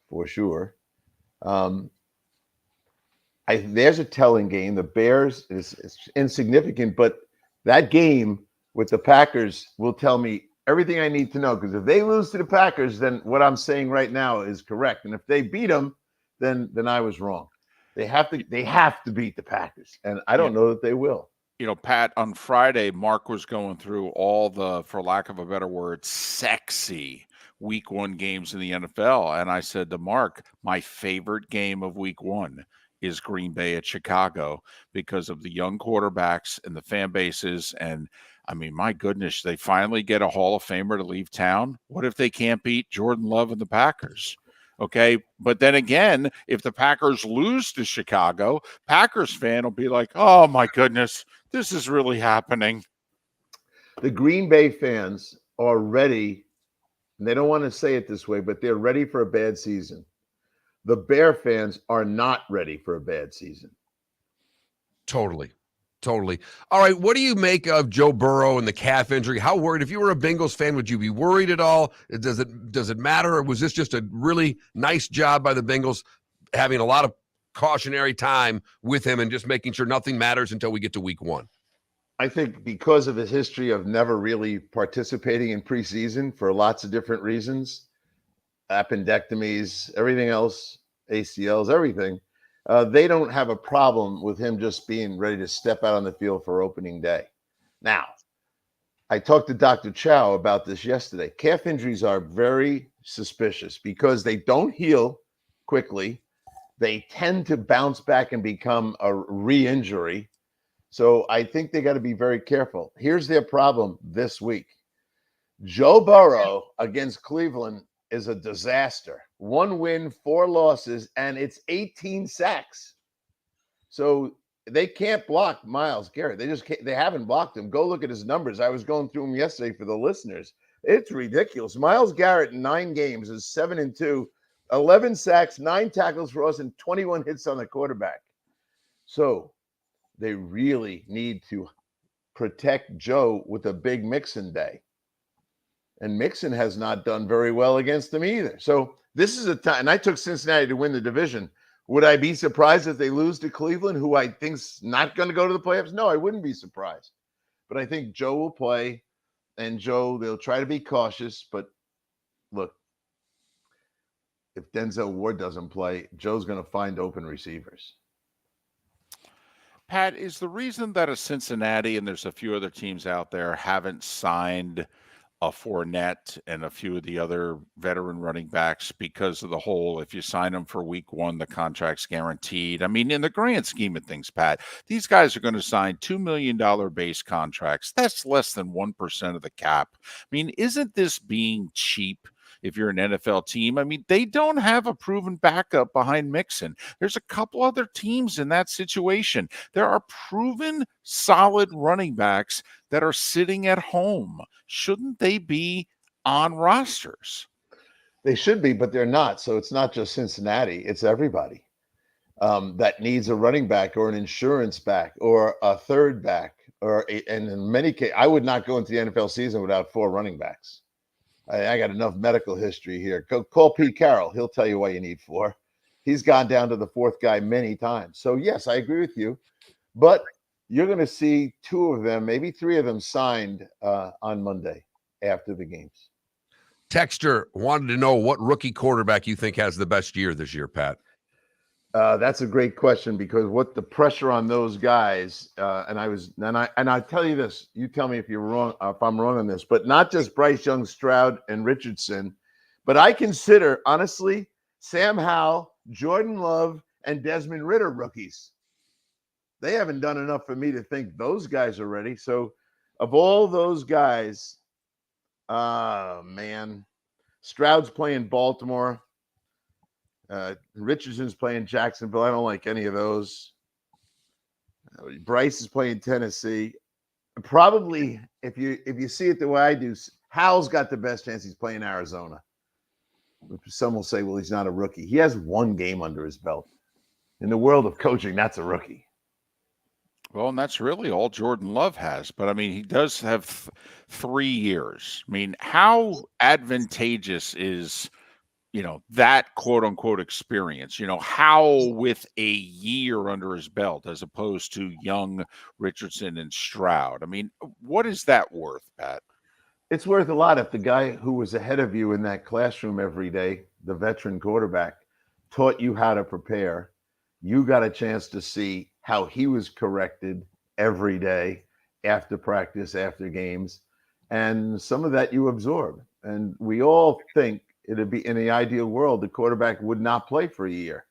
for sure. There's a telling game. The Bears is insignificant, but that game with the Packers will tell me everything I need to know, because if they lose to the Packers, then what I'm saying right now is correct. And if they beat them, then I was wrong. They have to beat the Packers, and I don't know that they will. You know, Pat, on Friday, Mark was going through all the, for lack of a better word, sexy week 1 games in the NFL. And I said to Mark, my favorite game of week 1 is Green Bay at Chicago because of the young quarterbacks and the fan bases. And I mean, my goodness, they finally get a Hall of Famer to leave town. What if they can't beat Jordan Love and the Packers? Okay. But then again, if the Packers lose to Chicago, Packers fan will be like, oh my goodness, this is really happening. The Green Bay fans are ready. And they don't want to say it this way, but they're ready for a bad season. The Bear fans are not ready for a bad season. Totally. All right, what do you make of Joe Burrow and the calf injury? How worried? If you were a Bengals fan, would you be worried at all? Does it matter, or was this just a really nice job by the Bengals having a lot of cautionary time with him and just making sure nothing matters until we get to week 1? I think because of his history of never really participating in preseason for lots of different reasons, appendectomies, everything else, ACLs, everything, they don't have a problem with him just being ready to step out on the field for opening day. Now, I talked to Dr. Chow about this yesterday. Calf injuries are very suspicious because they don't heal quickly. They tend to bounce back and become a re-injury. So I think they got to be very careful. Here's their problem this week. Joe Burrow against Cleveland is a disaster. 1 win, 4 losses, and it's 18 sacks. So they can't block Myles Garrett. They haven't blocked him. Go look at his numbers. I was going through them yesterday for the listeners. It's ridiculous. Myles Garrett in 9 games is 7-2, 11 sacks, 9 tackles for us, and 21 hits on the quarterback. So they really need to protect Joe with a big Mixon day. And Mixon has not done very well against them either. So this is a time, and I took Cincinnati to win the division. Would I be surprised if they lose to Cleveland, who I think's not going to go to the playoffs? No, I wouldn't be surprised. But I think Joe will play, and Joe, they'll try to be cautious. But look, if Denzel Ward doesn't play, Joe's going to find open receivers. Pat, is the reason that a Cincinnati and there's a few other teams out there haven't signed a Fournette and a few of the other veteran running backs because of the whole, if you sign them for week one, the contract's guaranteed? I mean, in the grand scheme of things, Pat, these guys are going to sign $2 million base contracts. That's less than 1% of the cap. I mean, isn't this being cheap? If you're an NFL team, I mean, they don't have a proven backup behind Mixon. There's a couple other teams in that situation. There are proven solid running backs that are sitting at home. Shouldn't they be on rosters? They should be, but they're not. So it's not just Cincinnati. It's everybody that needs a running back or an insurance back or a third back. And in many cases, I would not go into the NFL season without 4 running backs. I got enough medical history here. Call Pete Carroll. He'll tell you why you need 4. He's gone down to the 4th guy many times. So, yes, I agree with you. But you're going to see 2 of them, maybe 3 of them signed on Monday after the games. Texter wanted to know what rookie quarterback you think has the best year this year, Pat. That's a great question, because what the pressure on those guys, and I tell you this, you tell me if you're wrong, if I'm wrong on this, but not just Bryce Young, Stroud, and Richardson, but I consider, honestly, Sam Howell, Jordan Love, and Desmond Ridder rookies. They haven't done enough for me to think those guys are ready. So of all those guys, man, Stroud's playing Baltimore. Richardson's playing Jacksonville. I don't like any of those. Bryce is playing Tennessee. Probably, if you see it the way I do, Howell's got the best chance. He's playing Arizona. Some will say, well, he's not a rookie. He has 1 game under his belt. In the world of coaching, that's a rookie. Well, and that's really all Jordan Love has. But, I mean, he does have 3 years. I mean, how advantageous is – that quote unquote experience, how with a year under his belt as opposed to young Richardson and Stroud? I mean, what is that worth, Pat? It's worth a lot if the guy who was ahead of you in that classroom every day, the veteran quarterback, taught you how to prepare. You got a chance to see how he was corrected every day after practice, after games. And some of that you absorb. And we all think it'd be, in the ideal world, the quarterback would not play for a year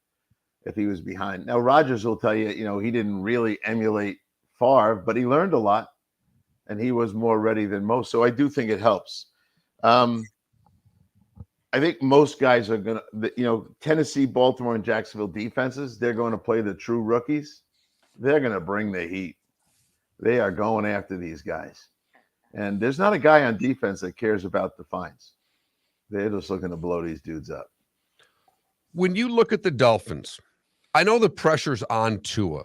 if he was behind. Now, Rodgers will tell you, he didn't really emulate Favre, but he learned a lot, and he was more ready than most. So I do think it helps. I think most guys are going to, Tennessee, Baltimore, and Jacksonville defenses, they're going to play the true rookies. They're going to bring the heat. They are going after these guys. And there's not a guy on defense that cares about the fines. They're just looking to blow these dudes up. When you look at the Dolphins, I know the pressure's on Tua,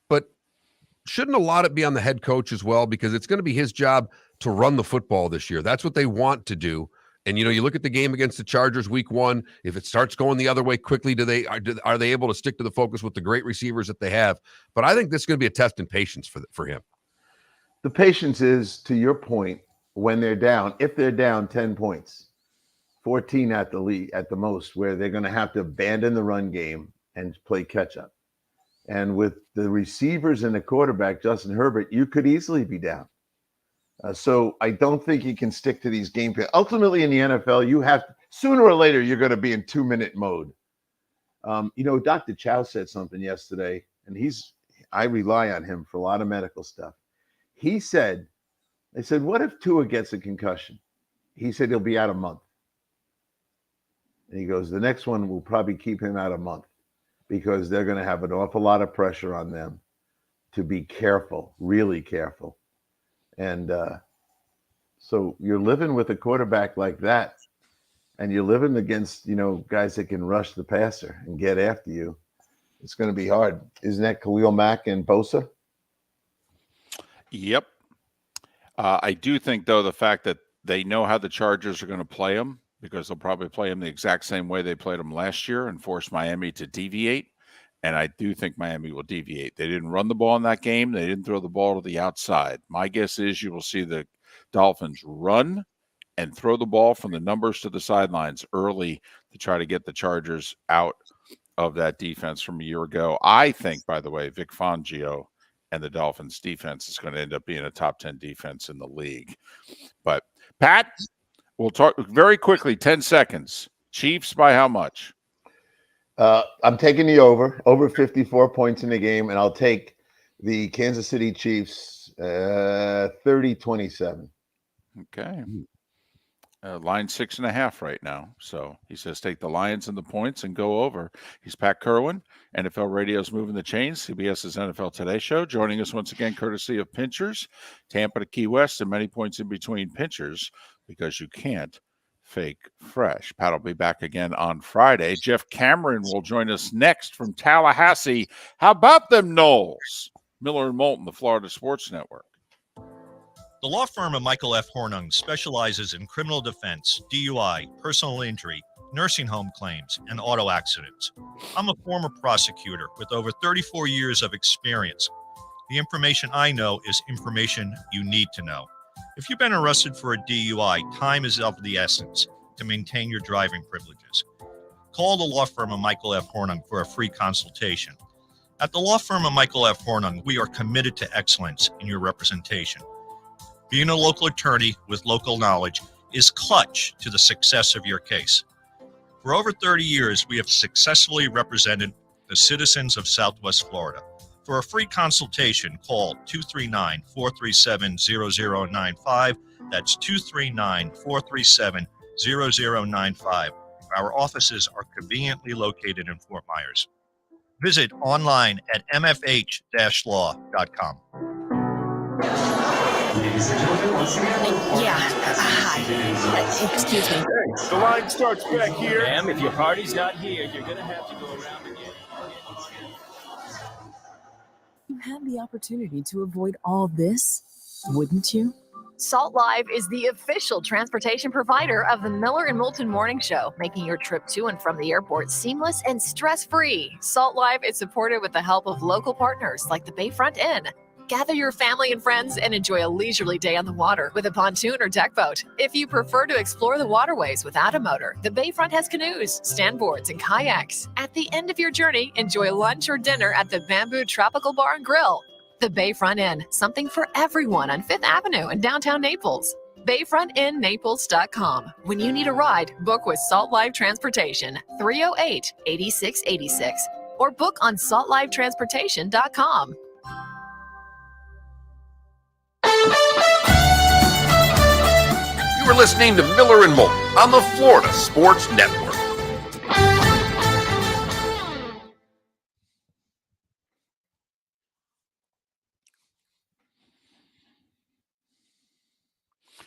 but shouldn't a lot of it be on the head coach as well? Because it's going to be his job to run the football this year. That's what they want to do. And, you look at the game against the Chargers week 1, if it starts going the other way quickly, are they able to stick to the focus with the great receivers that they have? But I think this is going to be a test in patience for him. The patience is, to your point, when they're down, if they're down 10 points, 14 at the most, where they're going to have to abandon the run game and play catch up. And with the receivers and the quarterback, Justin Herbert, you could easily be down. So I don't think you can stick to these game plans. Ultimately, in the NFL, you have sooner or later you're going to be in 2-minute mode. Dr. Chow said something yesterday, and I rely on him for a lot of medical stuff. They said, what if Tua gets a concussion? He said he'll be out a month. And he goes, the next one will probably keep him out a month because they're going to have an awful lot of pressure on them to be careful, really careful. And so you're living with a quarterback like that, and you're living against, guys that can rush the passer and get after you. It's going to be hard. Isn't that Khalil Mack and Bosa? Yep. I do think, though, the fact that they know how the Chargers are going to play them, because they'll probably play them the exact same way they played them last year and force Miami to deviate. And I do think Miami will deviate. They didn't run the ball in that game. They didn't throw the ball to the outside. My guess is you will see the Dolphins run and throw the ball from the numbers to the sidelines early to try to get the Chargers out of that defense from a year ago. I think, by the way, Vic Fangio and the Dolphins defense is going to end up being a top 10 defense in the league. But Pat, we'll talk very quickly, 10 seconds. Chiefs by how much? I'm taking the over 54 points in the game, and I'll take the Kansas City Chiefs 30-27. Okay. Line 6.5 right now. So he says take the Lions and the points and go over. He's Pat Kirwan, NFL Radio's Moving the Chains, CBS's NFL Today Show. Joining us once again, courtesy of Pinchers, Tampa to Key West, and many points in between Pinchers, because you can't fake fresh. Pat will be back again on Friday. Jeff Cameron will join us next from Tallahassee. How about them Knowles? Miller and Moulton, the Florida Sports Network. The law firm of Michael F. Hornung specializes in criminal defense, DUI, personal injury, nursing home claims, and auto accidents. I'm a former prosecutor with over 34 years of experience. The information I know is information you need to know. If you've been arrested for a DUI, time is of the essence to maintain your driving privileges. Call the law firm of Michael F. Hornung for a free consultation. At the law firm of Michael F. Hornung, we are committed to excellence in your representation. Being a local attorney with local knowledge is clutch to the success of your case. For over 30 years, we have successfully represented the citizens of Southwest Florida. For a free consultation, call 239-437-0095. That's 239-437-0095. Our offices are conveniently located in Fort Myers. Visit online at mfh-law.com. Yeah. Hi. Excuse me. The line starts back here. Ma'am, if your party's not here, you're going to have to go around again. You had the opportunity to avoid all this, wouldn't you? Salt Live is the official transportation provider of the Miller and Moulton Morning Show, making your trip to and from the airport seamless and stress-free. Salt Live is supported with the help of local partners like the Bayfront Inn. Gather your family and friends and enjoy a leisurely day on the water with a pontoon or deck boat. If you prefer to explore the waterways without a motor, the Bayfront has canoes, standboards, and kayaks. At the end of your journey, enjoy lunch or dinner at the Bamboo Tropical Bar and Grill. The Bayfront Inn, something for everyone on 5th Avenue in downtown Naples. BayfrontInNaples.com. When you need a ride, book with Salt Live Transportation, 308-8686, or book on saltlivetransportation.com. You are listening to Miller and Moulton on the Florida Sports Network.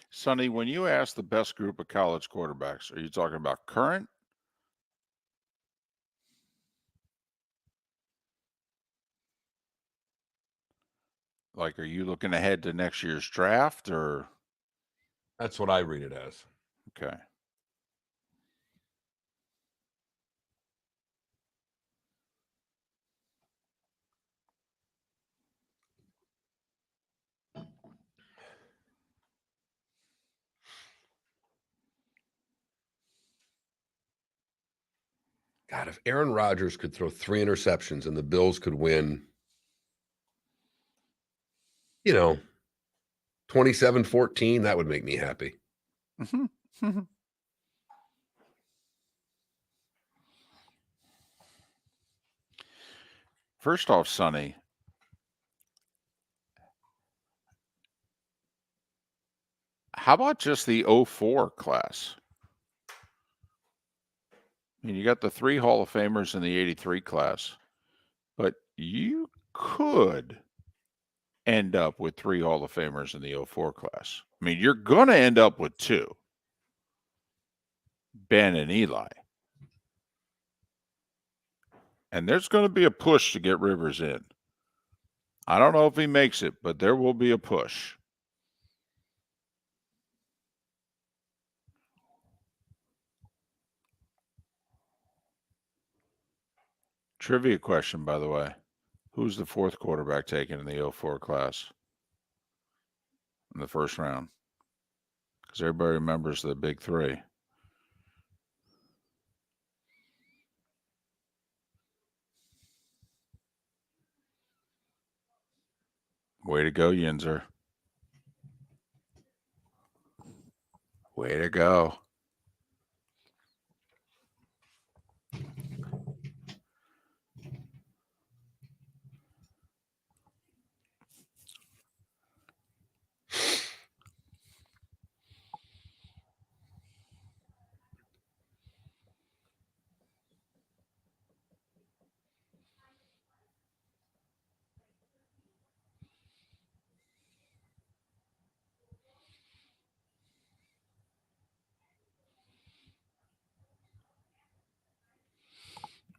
Sonny, when you ask the best group of college quarterbacks, are you talking about current? Like, are you looking ahead to next year's draft, or? That's what I read it as. Okay. God, if Aaron Rodgers could throw 3 interceptions and the Bills could win, 27-14, that would make me happy. Mm-hmm. First off, Sonny, how about just the 04 class? I mean, you got the 3 Hall of Famers in the 83 class, but you could end up with 3 Hall of Famers in the 04 class. I mean, you're going to end up with 2, Ben and Eli. And there's going to be a push to get Rivers in. I don't know if he makes it, but there will be a push. Trivia question, by the way. Who's the fourth quarterback taken in the 04 class in the first round? Because everybody remembers the big three. Way to go, Yinzer. Way to go.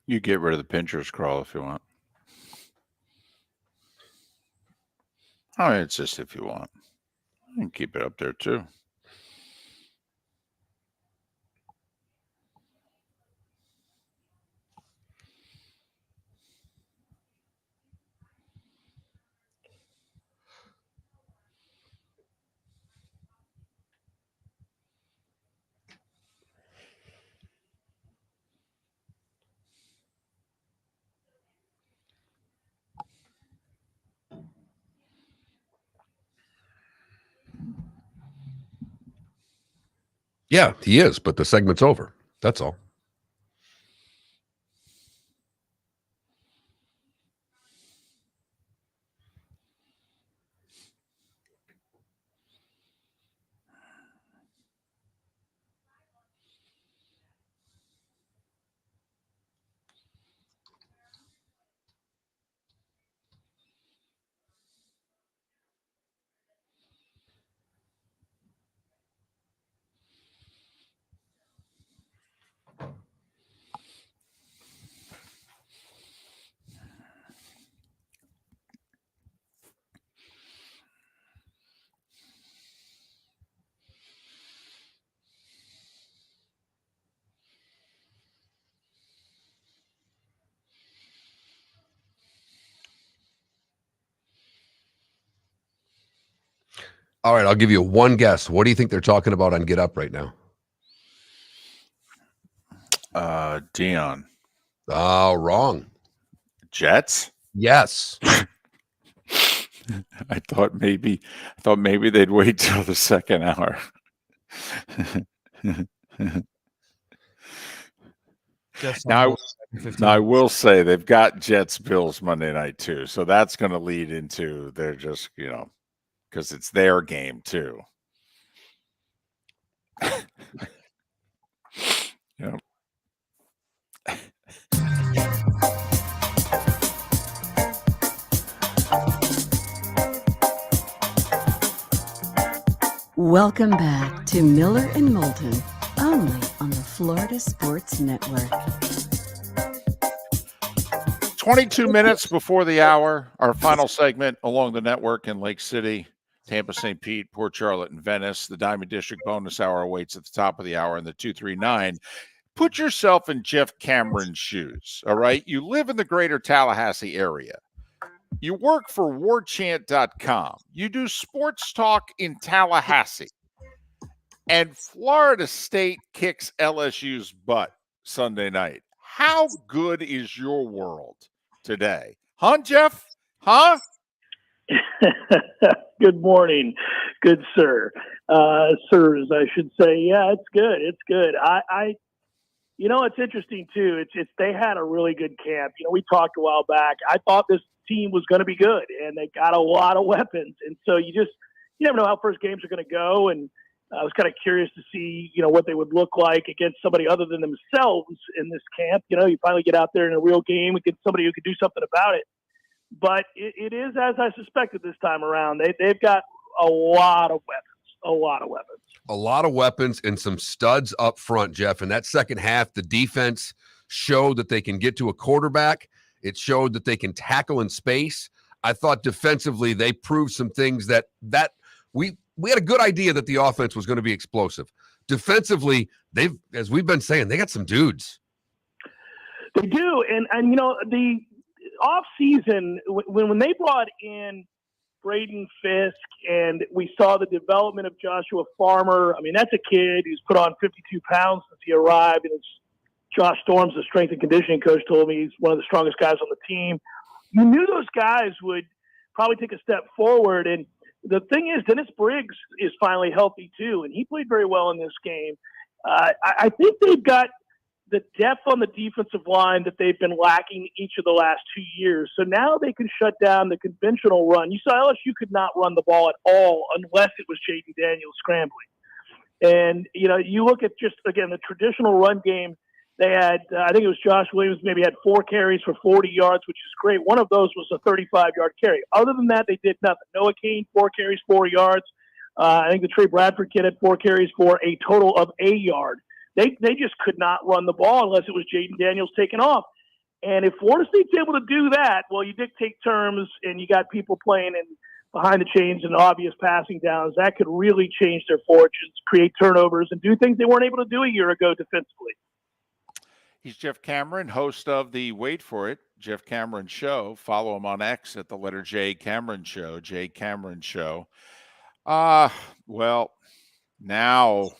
You get rid of the pincher's crawl if you want. I mean, it's just if you want. You can keep it up there too. Yeah, he is, but the segment's over. That's all. All right, I'll give you one guess. What do you think they're talking about on Get Up right now? Dion. Oh, wrong. Jets? Yes. I thought maybe they'd wait till the second hour. Now I will say they've got Jets Bills Monday night too, so that's going to lead into they're just because it's their game too. Yeah. Welcome back to Miller and Moulton, only on the Florida Sports Network. 22 minutes before the hour, our final segment along the network in Lake City, Tampa, St. Pete, Port Charlotte, and Venice. The Diamond District bonus hour awaits at the top of the hour in the 239. Put yourself in Jeff Cameron's shoes, all right? You live in the greater Tallahassee area. You work for warchant.com. You do sports talk in Tallahassee. And Florida State kicks LSU's butt Sunday night. How good is your world today? Huh, Jeff? Huh? Good morning. Good sir. Sirs, I should say. Yeah, it's good. It's good. It's interesting too. It's they had a really good camp. We talked a while back. I thought this team was going to be good, and they got a lot of weapons. And so you never know how first games are going to go. And I was kind of curious to see, what they would look like against somebody other than themselves in this camp. You finally get out there in a real game against somebody who could do something about it. But it is as I suspected this time around. They've got a lot of weapons. A lot of weapons and some studs up front, Jeff. In that second half, the defense showed that they can get to a quarterback. It showed that they can tackle in space. I thought defensively they proved some things that we had a good idea that the offense was going to be explosive. Defensively, they've, as we've been saying, they got some dudes. They do, and the off season when they brought in Braden Fisk and we saw the development of Joshua Farmer. I mean, that's a kid who's put on 52 pounds since he arrived, and it's Josh Storms, the strength and conditioning coach, told me he's one of the strongest guys on the team. You knew those guys would probably take a step forward, and the thing is, Dennis Briggs is finally healthy too, and he played very well in this game. I think they've got the depth on the defensive line that they've been lacking each of the last 2 years. So now they can shut down the conventional run. You saw LSU could not run the ball at all unless it was Jaden Daniels scrambling. And, you look at just, again, the traditional run game. They had, I think it was Josh Williams, maybe had 4 carries for 40 yards, which is great. One of those was a 35-yard carry. Other than that, they did nothing. Noah Kane, 4 carries, 4 yards. I think the Trey Bradford kid had 4 carries for a total of a yard. They just could not run the ball unless it was Jaden Daniels taking off. And if Florida State's able to do that, well, you dictate terms and you got people playing in behind the chains and obvious passing downs, that could really change their fortunes, create turnovers, and do things they weren't able to do a year ago defensively. He's Jeff Cameron, host of the Wait For It, Jeff Cameron Show. Follow him on X at the letter J Cameron Show, J Cameron Show. Well, now,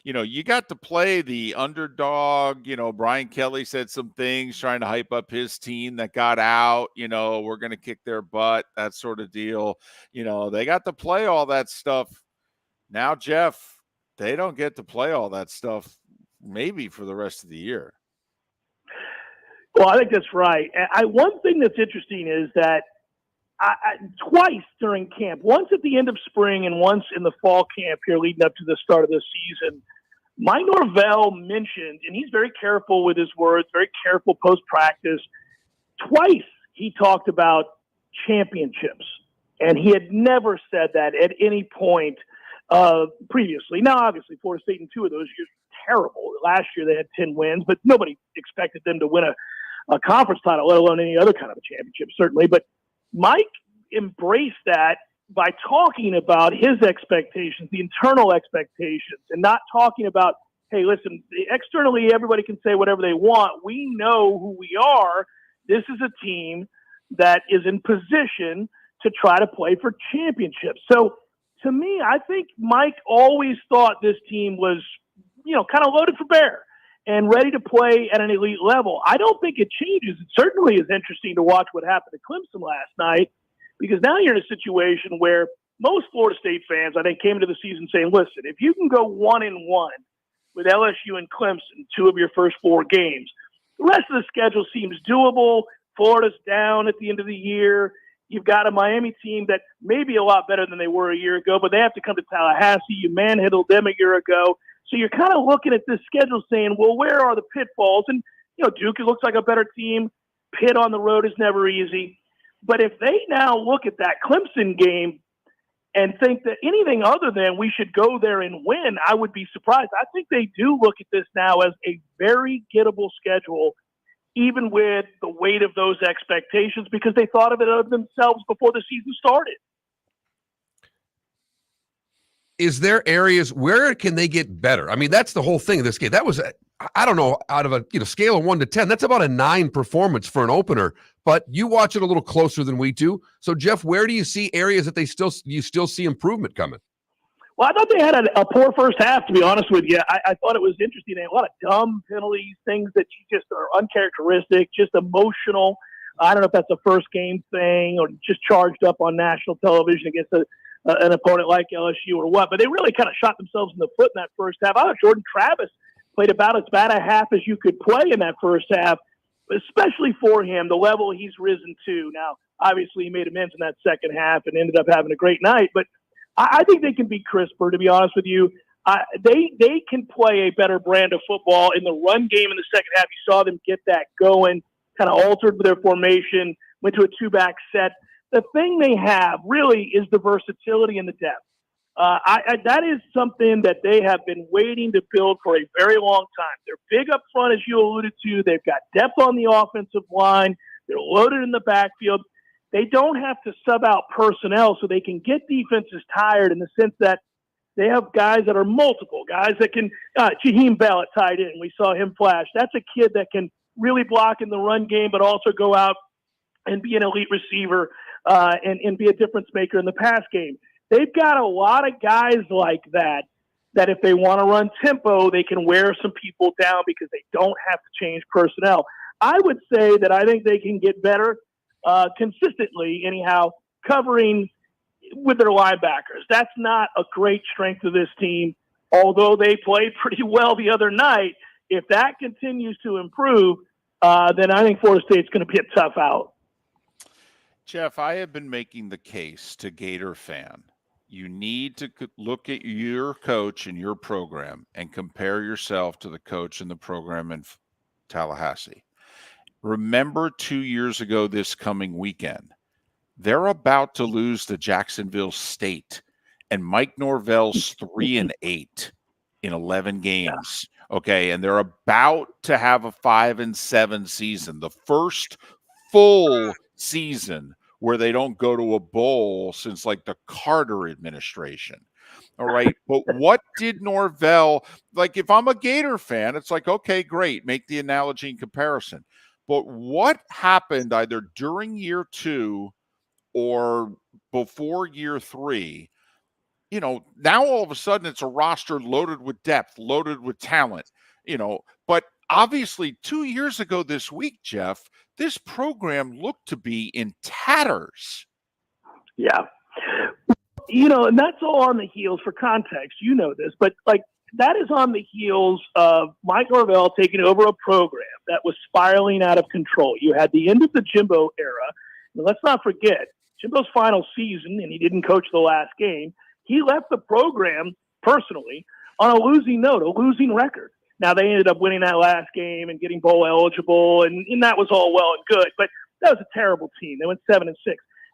you got to play the underdog. Brian Kelly said some things trying to hype up his team that got out. We're going to kick their butt, that sort of deal. They got to play all that stuff. Now, Jeff, they don't get to play all that stuff maybe for the rest of the year. Well, I think that's right. One thing that's interesting is that twice during camp, once at the end of spring and once in the fall camp here leading up to the start of the season, Mike Norvell mentioned, and he's very careful with his words, very careful post-practice, twice he talked about championships, and he had never said that at any point previously. Now, obviously, Florida State in 2 of those years were terrible. Last year they had 10 wins, but nobody expected them to win a conference title, let alone any other kind of a championship, certainly. But Mike embraced that by talking about his expectations, the internal expectations, and not talking about, hey, listen, externally everybody can say whatever they want. We know who we are. This is a team that is in position to try to play for championships. So to me, I think Mike always thought this team was, kind of loaded for bear and ready to play at an elite level. I don't think it changes. It certainly is interesting to watch what happened to Clemson last night, because now you're in a situation where most Florida State fans, I think, came into the season saying, listen, if you can go 1-1 with LSU and Clemson, 2 of your first 4 games, the rest of the schedule seems doable. Florida's down at the end of the year. You've got a Miami team that may be a lot better than they were a year ago, but they have to come to Tallahassee. You manhandled them a year ago. So you're kind of looking at this schedule saying, well, where are the pitfalls? And, Duke, it looks like a better team. Pitt on the road is never easy. But if they now look at that Clemson game and think that anything other than we should go there and win, I would be surprised. I think they do look at this now as a very gettable schedule, even with the weight of those expectations, because they thought of it of themselves before the season started. Is there areas where can they get better? I mean, that's the whole thing of this game. That was, I don't know, out of a scale of 1 to 10, that's about a 9 performance for an opener. But you watch it a little closer than we do. So, Jeff, where do you see areas that you still see improvement coming? Well, I thought they had a poor first half, to be honest with you. I thought it was interesting. They had a lot of dumb penalties, things that just are uncharacteristic, just emotional. I don't know if that's a first game thing or just charged up on national television against an opponent like LSU or what. But they really kind of shot themselves in the foot in that first half. I thought Jordan Travis played about as bad a half as you could play in that first half, especially for him, the level he's risen to. Now, obviously, he made amends in that second half and ended up having a great night. But I think they can be crisper, to be honest with you. They can play a better brand of football in the run game in the second half. You saw them get that going, kind of altered their formation, went to a 2-back set. The thing they have really is the versatility and the depth. That is something that they have been waiting to build for a very long time. They're big up front, as you alluded to. They've got depth on the offensive line. They're loaded in the backfield. they don't have to sub out personnel, so they can get defenses tired in the sense that they have guys that are multiple, guys that can Jaheim Bell at tight end. We saw him flash. That's a kid that can really block in the run game, but also go out and be an elite receiver and be a difference maker in the pass game. They've got a lot of guys like that if they want to run tempo, they can wear some people down because they don't have to change personnel. I would say that I think they can get better consistently, anyhow, covering with their linebackers. That's not a great strength of this team, although they played pretty well the other night. If that continues to improve, then I think Florida State's going to be a tough out. Jeff, I have been making the case to Gator fan. You need to look at your coach and your program and compare yourself to the coach and the program in Tallahassee. Remember 2 years ago this coming weekend, they're about to lose to Jacksonville State, and Mike Norvell's 3-8 in 11 games. Okay, and they're about to have a 5-7 season, the first full season where they don't go to a bowl since like the Carter administration. All right. But what did Norvell, like if I'm a Gator fan, it's like, okay, great. Make the analogy and comparison. But what happened either during year 2 or before year 3, now all of a sudden it's a roster loaded with depth, loaded with talent, but obviously 2 years ago this week, Jeff, this program looked to be in tatters. Yeah. And that's all on the heels, for context, this, but that is on the heels of Mike Norvell taking over a program that was spiraling out of control. You had the end of the Jimbo era. And let's not forget, Jimbo's final season, and he didn't coach the last game, he left the program personally on a losing note, a losing record. Now, they ended up winning that last game and getting bowl eligible, and that was all well and good, but that was a terrible team. They went 7-6.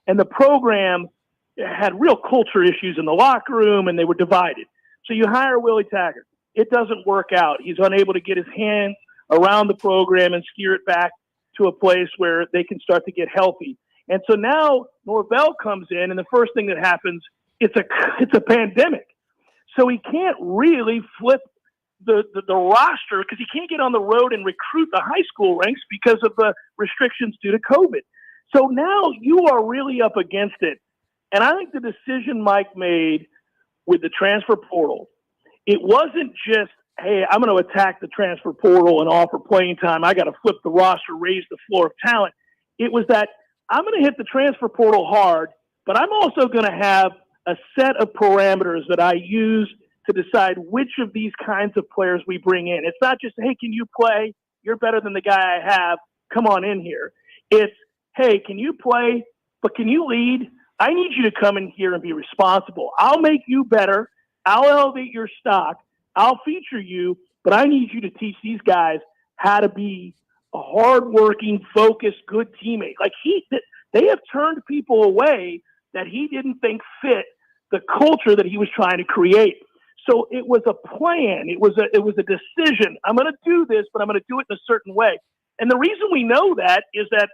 And the program had real culture issues in the locker room, and they were divided. So you hire Willie Taggart. It doesn't work out. He's unable to get his hands around the program and steer it back to a place where they can start to get healthy. And so now Norvell comes in, and the first thing that happens, it's a pandemic. So he can't really flip the roster because he can't get on the road and recruit the high school ranks because of the restrictions due to COVID. So now you are really up against it. And I think the decision Mike made with the transfer portal, it wasn't just, hey, I'm going to attack the transfer portal and offer playing time. I got to flip the roster, raise the floor of talent. It was that I'm going to hit the transfer portal hard, but I'm also going to have a set of parameters that I use to decide which of these kinds of players we bring in. It's not just, hey, can you play? You're better than the guy I have. Come on in here. It's, hey, can you play, but can you lead? I need you to come in here and be responsible. I'll make you better. I'll elevate your stock. I'll feature you, but I need you to teach these guys how to be a hardworking, focused, good teammate. They have turned people away that he didn't think fit the culture that he was trying to create. So it was a plan. It was a decision. I'm going to do this, but I'm going to do it in a certain way. And the reason we know that is that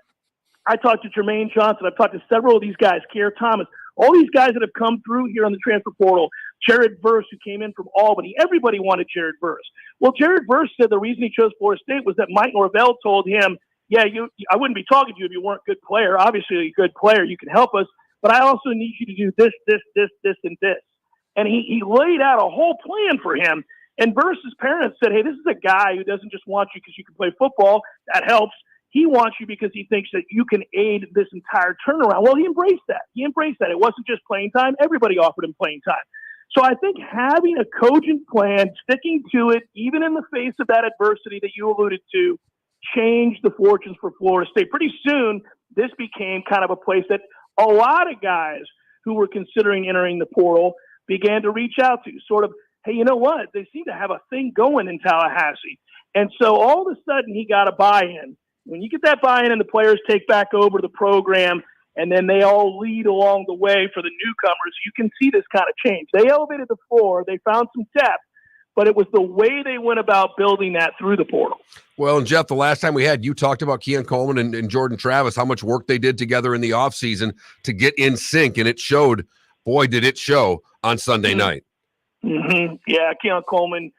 I talked to Jermaine Johnson. I've talked to several of these guys, Kier Thomas, all these guys that have come through here on the transfer portal. Jared Verse, who came in from Albany. Everybody wanted Jared Verse. Well, Jared Verse said the reason he chose Florida State was that Mike Norvell told him, yeah, I wouldn't be talking to you if you weren't a good player. Obviously, you're a good player. You can help us. But I also need you to do this, and this. And he laid out a whole plan for him. And Verse's parents said, hey, this is a guy who doesn't just want you because you can play football. That helps. He wants you because he thinks that you can aid this entire turnaround. Well, he embraced that. It wasn't just playing time. Everybody offered him playing time. So I think having a cogent plan, sticking to it, even in the face of that adversity that you alluded to, changed the fortunes for Florida State. Pretty soon, this became kind of a place that a lot of guys who were considering entering the portal began to reach out to. Sort of, hey, you know what? They seem to have a thing going in Tallahassee. And so all of a sudden, he got a buy-in. When you get that buy-in and the players take back over the program, and then they all lead along the way for the newcomers, you can see this kind of change. They elevated the floor. They found some depth. but it was the way they went about building that through the portal. Well, and Jeff, the last time we had, you talked about Keon Coleman and Jordan Travis, how much work they did together in the offseason to get in sync, and it showed. Boy, did it show on Sunday night. Mm-hmm. Yeah, Keon Coleman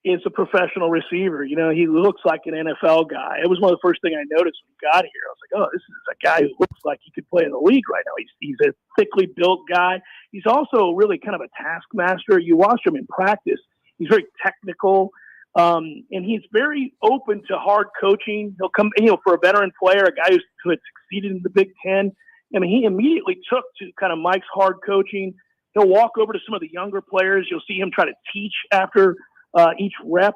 is a professional receiver. You know, he looks like an NFL guy. It was one of the first things I noticed when he got here. I was like, oh, this is a guy who looks like he could play in the league right now. He's a thickly built guy. He's also really kind of a taskmaster. You watch him in practice. He's very technical, and he's very open to hard coaching. He'll come, for a veteran player, a guy who had succeeded in the Big Ten. I mean, he immediately took to kind of Mike's hard coaching. He'll walk over to some of the younger players. You'll see him try to teach after each rep.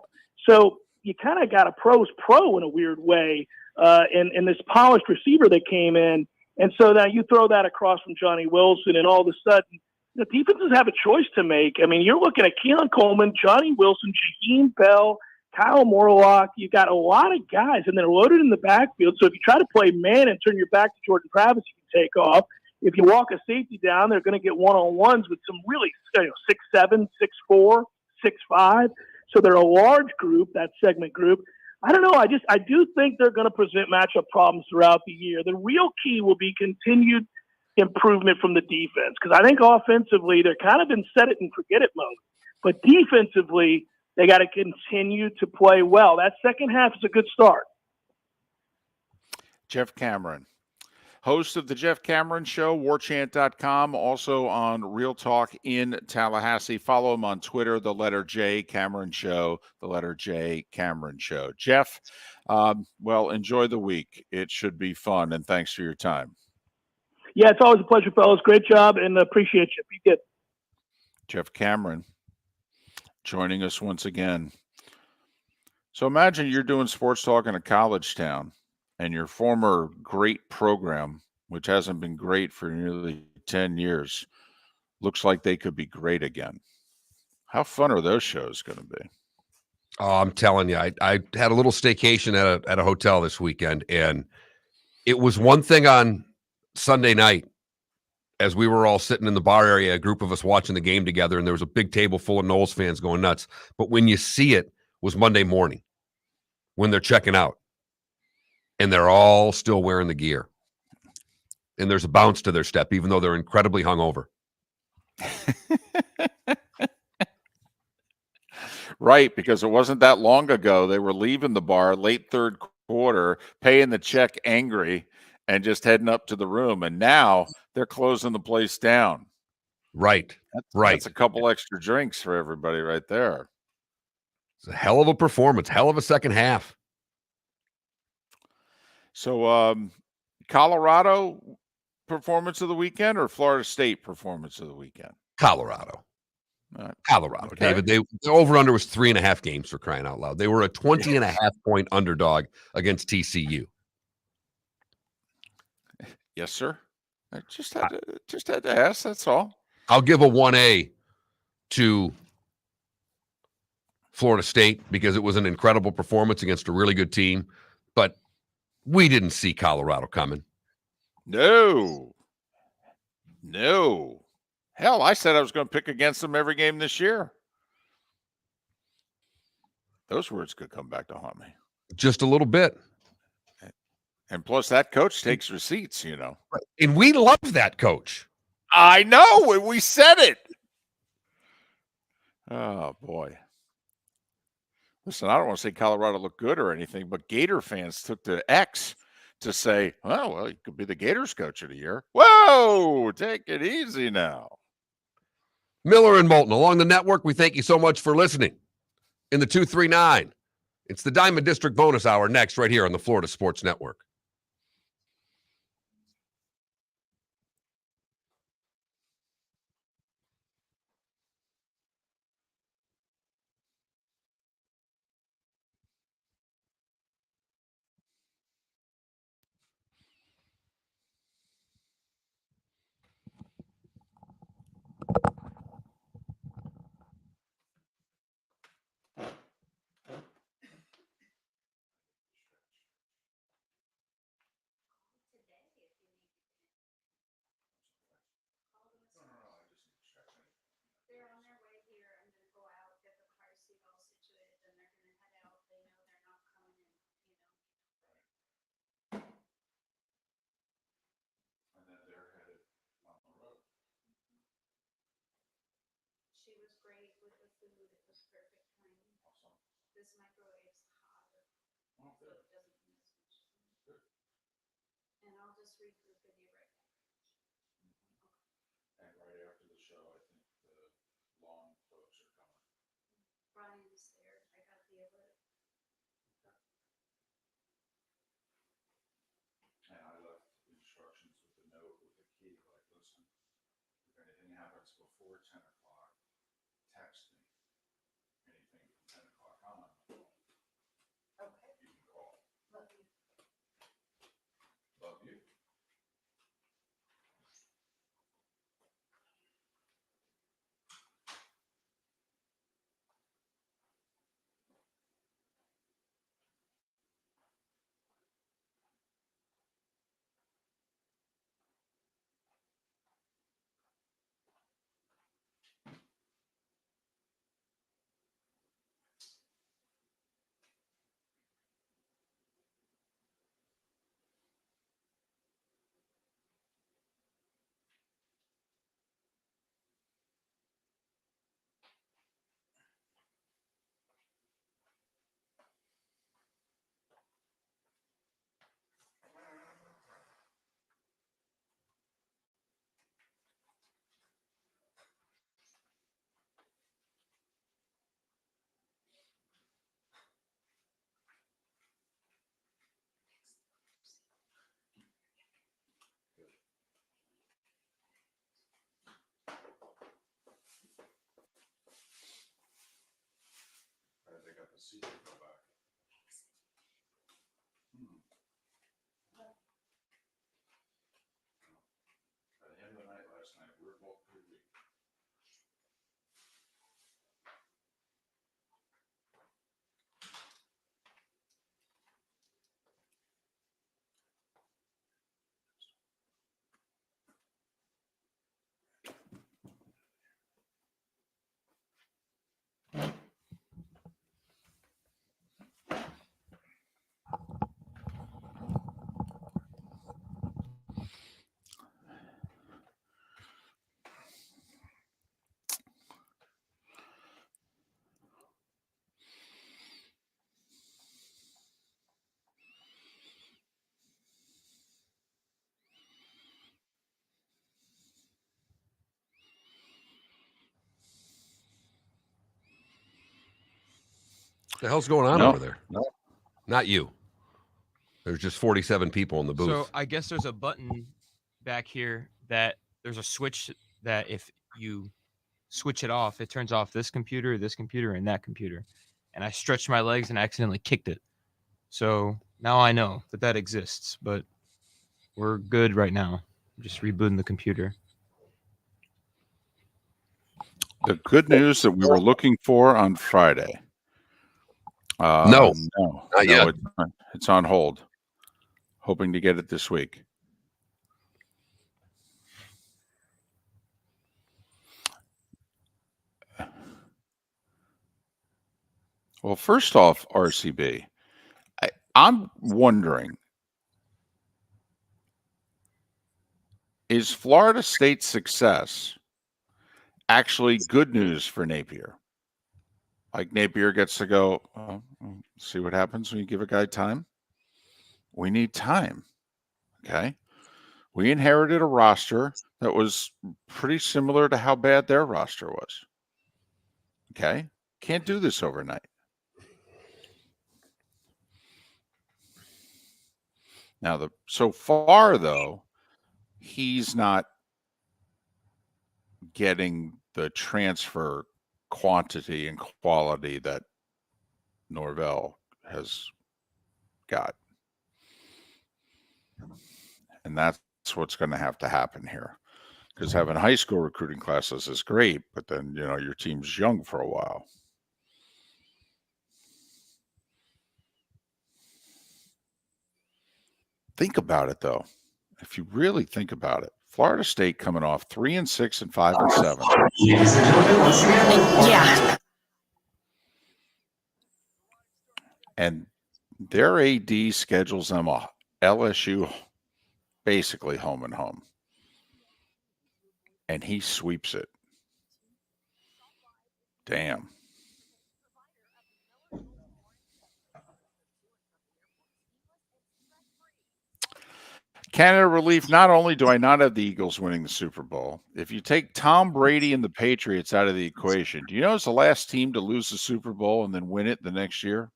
So you kind of got a pro's pro in a weird way, and this polished receiver that came in. And so now you throw that across from Johnny Wilson, and all of a sudden, the defenses have a choice to make. I mean, you're looking at Keon Coleman, Johnny Wilson, Jaheim Bell, Kyle Morlock. You've got a lot of guys, and they're loaded in the backfield. So if you try to play man and turn your back to Jordan Travis, you can take off. If you walk a safety down, they're going to get one-on-ones with some really 6'7", 6'4", 6'5". So they're a large group, that segment group. I don't know. I do think they're going to present matchup problems throughout the year. The real key will be continued improvement from the defense, because I think offensively they're kind of in set it and forget it mode. But defensively, they got to continue to play well. That second half is a good start. Jeff Cameron, host of the Jeff Cameron Show, warchant.com, also on Real Talk in Tallahassee. Follow him on Twitter, the letter J, Cameron Show, the letter J, Cameron Show. Jeff, well, enjoy the week. It should be fun, and thanks for your time. Yeah, it's always a pleasure, fellas. Great job, and appreciate you. Be good. Jeff Cameron joining us once again. So imagine you're doing sports talk in a college town, and your former great program, which hasn't been great for nearly 10 years, looks like they could be great again. How fun are those shows going to be? Oh, I'm telling you, I had a little staycation at a hotel this weekend, and it was one thing on Sunday night as we were all sitting in the bar area, a group of us watching the game together, and there was a big table full of Knowles fans going nuts. But when you see it was Monday morning when they're checking out, and they're all still wearing the gear. And there's a bounce to their step, even though they're incredibly hungover. Right, because it wasn't that long ago. They were leaving the bar late third quarter, paying the check angry, and just heading up to the room. And now they're closing the place down. Right, That's a couple extra drinks for everybody right there. It's a hell of a performance, hell of a second half. So Colorado performance of the weekend or Florida State performance of the weekend? Colorado. Colorado, okay. David. The over-under was 3.5 games, for crying out loud. They were a 20.5-point underdog against TCU. Yes, sir. I just had to ask, that's all. I'll give a 1A to Florida State because it was an incredible performance against a really good team, but we didn't see Colorado coming. No. Hell, I said I was going to pick against them every game this year. Those words could come back to haunt me. Just a little bit. And plus, that coach takes receipts, you know. And we love that coach. I know. We said it. Oh, boy. Listen, I don't want to say Colorado looked good or anything, but Gator fans took to X to say, oh, well, he could be the Gators coach of the year. Whoa, take it easy now. Miller and Moulton along the network, we thank you so much for listening. In the 239, it's the Diamond District bonus hour next right here on the Florida Sports Network. And right after the show, I think the lawn folks are coming. And I left instructions with a note with a key, like, listen, if anything happens before 10 o'clock, text me. Anything from 10 o'clock on the phone. Okay. You can call. Love you. Love you. They got the seat to go back. At the end of the night last night, we were both pretty weak. The hell's going on No. over there? No. Not you. There's just 47 people in the booth. So I guess there's a button back here that there's a switch that if you switch it off, it turns off this computer, and that computer. And I stretched my legs and I accidentally kicked it. So now I know that that exists, but we're good right now. Just rebooting the computer. The good news that we were looking for on Friday. No, not yet. It's on hold. Hoping to get it this week. Well, first off, RCB, I'm wondering, is Florida State's success actually good news for Napier? Like Napier gets to go, see what happens when you give a guy time? We need time. Okay. We inherited a roster that was pretty similar to how bad their roster was. Okay. Can't do this overnight. Now, so far, though, he's not getting the transfer quantity and quality that Norvell has got. And that's what's going to have to happen here. Because having high school recruiting classes is great, but then, your team's young for a while. Think about it, though. If you really think about it, Florida State coming off 3-6 and 5-7. Yeah. And their AD schedules them a LSU basically home and home. And he sweeps it. Damn. Canada Relief, not only do I not have the Eagles winning the Super Bowl, if you take Tom Brady and the Patriots out of the equation, do you know it's the last team to lose the Super Bowl and then win it the next year?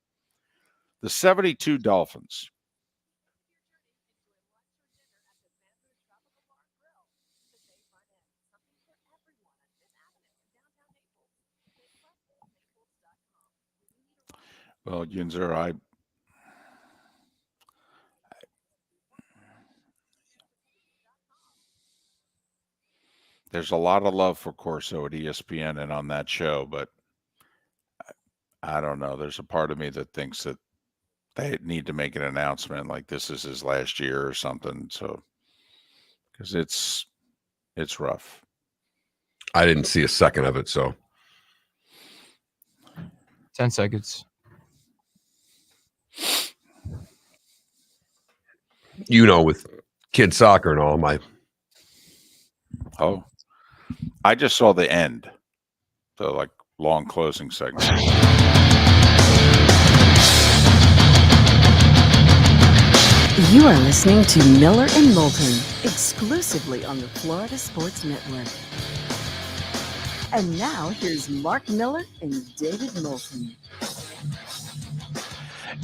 The 72 Dolphins. Well, Yinzer, there's a lot of love for Corso at ESPN and on that show, but I don't know. There's a part of me that thinks that they need to make an announcement like this is his last year or something. So, because it's rough. I didn't see a second of it, so 10 seconds. With kid soccer and all, I just saw the end, the like long closing segment. You are listening to Miller and Moulton, exclusively on the Florida Sports Network. And now here's Mark Miller and David Moulton.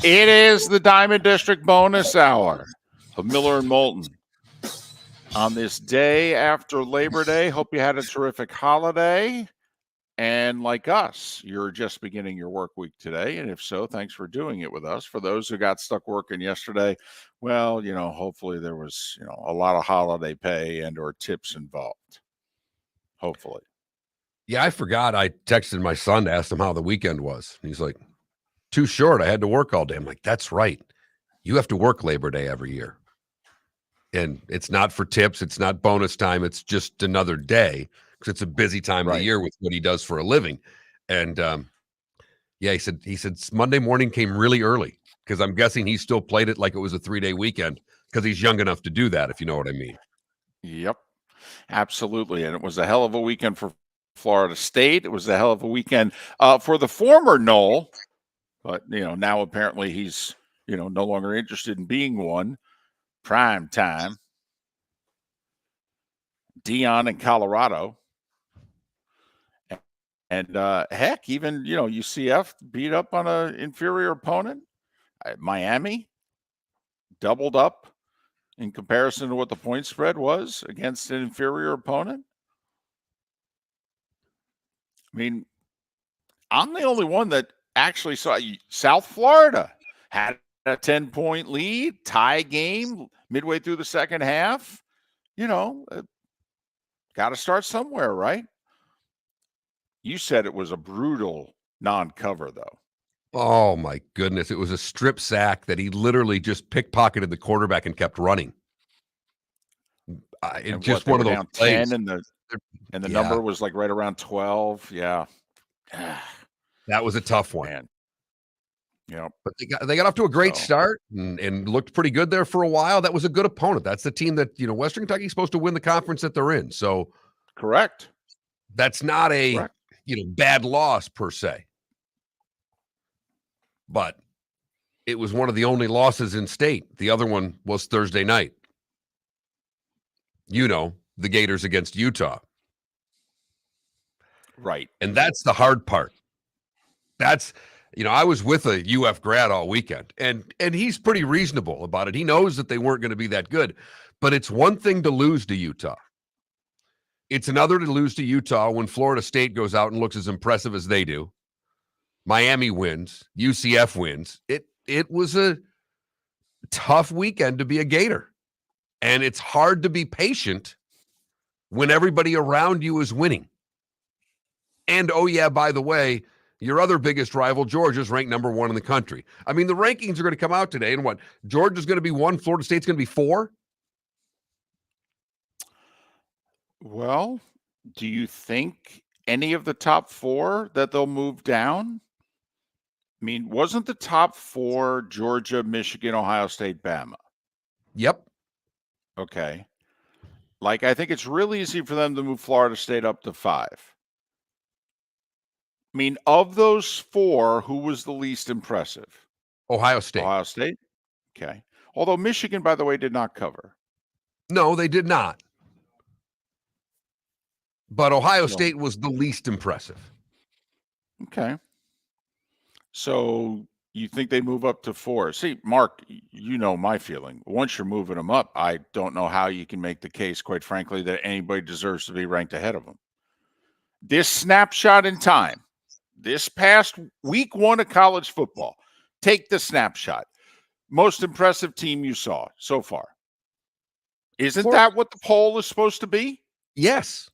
It is the Diamond District bonus hour of Miller and Moulton. On this day after Labor Day, hope you had a terrific holiday. And like us, you're just beginning your work week today. And if so, thanks for doing it with us. For those who got stuck working yesterday, well, hopefully there was, a lot of holiday pay and or tips involved. Hopefully. yeah, I forgot. I texted my son to ask him how the weekend was. And he's like, too short. I had to work all day. I'm like, that's right. You have to work Labor Day every year. And it's not for tips. It's not bonus time. It's just another day because it's a busy time of the year with what he does for a living. And he said Monday morning came really early because I'm guessing he still played it like it was a 3-day weekend because he's young enough to do that, if you know what I mean. Yep, absolutely. And it was a hell of a weekend for Florida State. It was a hell of a weekend for the former Noel. But, now apparently he's, no longer interested in being one. Prime time. Dion in Colorado. And heck, even, UCF beat up on an inferior opponent. Miami doubled up in comparison to what the point spread was against an inferior opponent. I mean, I'm the only one that actually saw South Florida had a 10-point lead, tie game midway through the second half. Got to start somewhere, right? You said it was a brutal non-cover, though. Oh, my goodness. It was a strip sack that he literally just pickpocketed the quarterback and kept running. Just one of those plays. 10 and the number was like right around 12. Yeah. That was a tough one. Man. Yep. But they got off to a great start and looked pretty good there for a while. That was a good opponent. That's the team that, Western Kentucky's supposed to win the conference that they're in. So correct. That's not a, bad loss per se. But it was one of the only losses in state. The other one was Thursday night. The Gators against Utah. Right. And that's the hard part. That's, I was with a UF grad all weekend, and he's pretty reasonable about it. He knows that they weren't going to be that good, but it's one thing to lose to Utah. It's another to lose to Utah when Florida State goes out and looks as impressive as they do. Miami wins, UCF wins. It was a tough weekend to be a Gator, and it's hard to be patient when everybody around you is winning. And, by the way, your other biggest rival, Georgia's ranked number 1 in the country. I mean, the rankings are going to come out today, and what? Georgia's going to be 1, Florida State's going to be 4? Well, do you think any of the top 4 that they'll move down? I mean, wasn't the top 4 Georgia, Michigan, Ohio State, Bama? Yep. Okay. I think it's really easy for them to move Florida State up to 5. I mean, of those four, who was the least impressive? Ohio State. Ohio State? Okay. Although Michigan, by the way, did not cover. No, they did not. But Ohio So- State was the least impressive. Okay. So you think they move up to 4? See, Mark, you know my feeling. Once you're moving them up, I don't know how you can make the case, quite frankly, that anybody deserves to be ranked ahead of them. This snapshot in time, this past week 1 of college football, take the snapshot. Most impressive team you saw so far. Isn't that what the poll is supposed to be? Yes.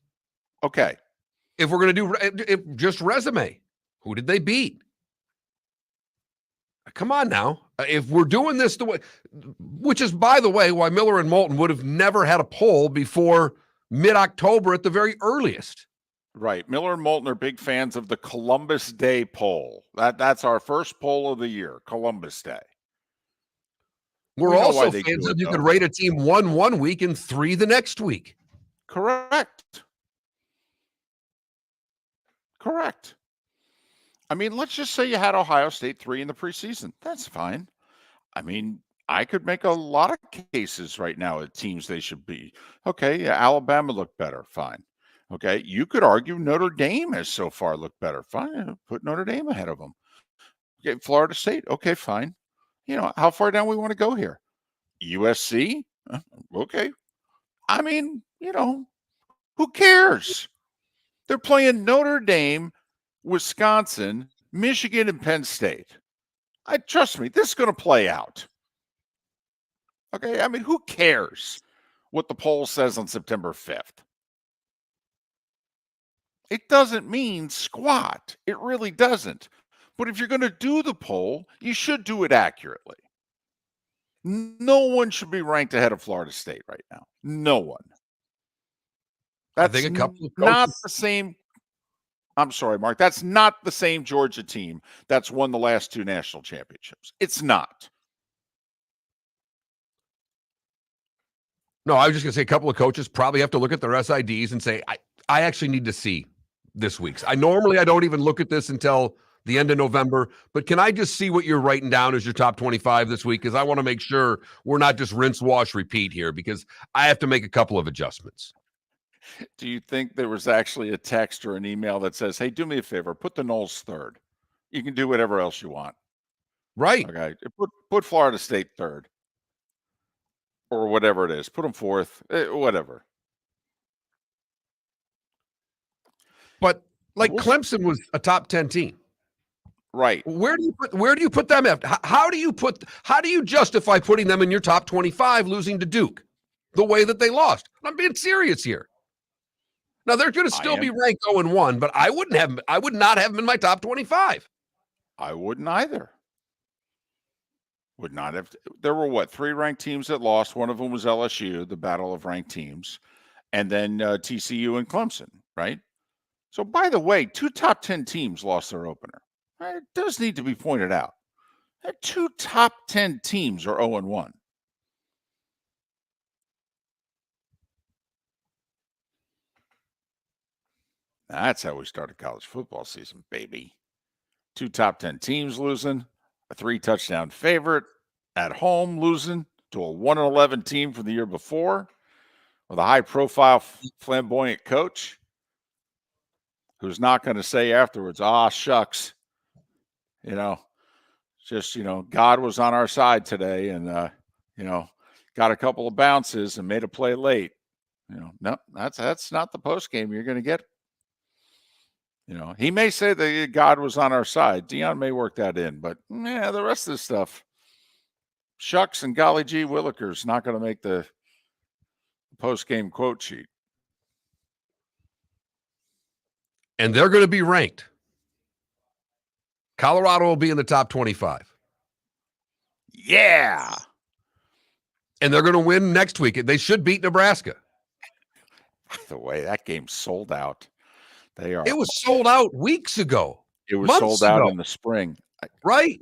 Okay. If we're going to do just resume, who did they beat? Come on now. If we're doing this the way, which is, by the way, why Miller and Moulton would have never had a poll before mid-October at the very earliest. Right. Miller and Moulton are big fans of the Columbus Day poll. That's our first poll of the year, Columbus Day. We're We know also why they fans do of it, you could though. rate a team 1 week and 3 the next week. Correct. I mean, let's just say you had Ohio State 3 in the preseason. That's fine. I mean, I could make a lot of cases right now at teams they should be. Okay, yeah, Alabama looked better. Fine. Okay, you could argue Notre Dame has so far looked better. Fine, put Notre Dame ahead of them. Okay, Florida State. Okay, fine. You know, how far down we want to go here? USC? Okay. I mean, you know, who cares? They're playing Notre Dame, Wisconsin, Michigan, and Penn State. Trust me, this is going to play out. Okay, I mean, who cares what the poll says on September 5th? It doesn't mean squat. It really doesn't. But if you're going to do the poll, you should do it accurately. No one should be ranked ahead of Florida State right now. No one. That's I think a couple of not coaches, the same. I'm sorry, Mark. That's not the same Georgia team that's won the last 2 national championships. It's not. No, I was just going to say a couple of coaches probably have to look at their SIDs and say, I actually need to see this week's. I don't even look at this until the end of November, but can I just see what you're writing down as your top 25 this week? Because I want to make sure we're not just rinse, wash, repeat here, because I have to make a couple of adjustments. Do you think there was actually a text or an email that says, hey, do me a favor, put the Knowles 3rd. You can do whatever else you want. Right. Okay. Put Florida State 3rd. Or whatever it is. Put them 4th. Whatever. But like Clemson was a top 10 team. Right. Where do you put them at? How do you justify putting them in your top 25 losing to Duke the way that they lost? I'm being serious here. Now they're going to still be ranked 0-1, but I would not have them in my top 25. I wouldn't either. Would not have. There were 3 ranked teams that lost. One of them was LSU, the battle of ranked teams, and then TCU and Clemson, right? So, by the way, 2 top 10 teams lost their opener. It does need to be pointed out. 2 top 10 teams are 0-1. That's how we started college football season, baby. 2 top 10 teams losing, a 3-touchdown favorite at home losing to a 1-11 team from the year before with a high-profile, flamboyant coach who's not going to say afterwards, shucks, God was on our side today and, got a couple of bounces and made a play late. No, that's not the post game you're going to get. He may say that God was on our side. Deion may work that in, but the rest of the stuff, shucks and golly gee willikers, not going to make the post-game quote sheet. And they're going to be ranked. Colorado will be in the top 25. Yeah. And they're going to win next week. They should beat Nebraska. The way that game sold out. It was sold out weeks ago. It was sold out in the spring. Right.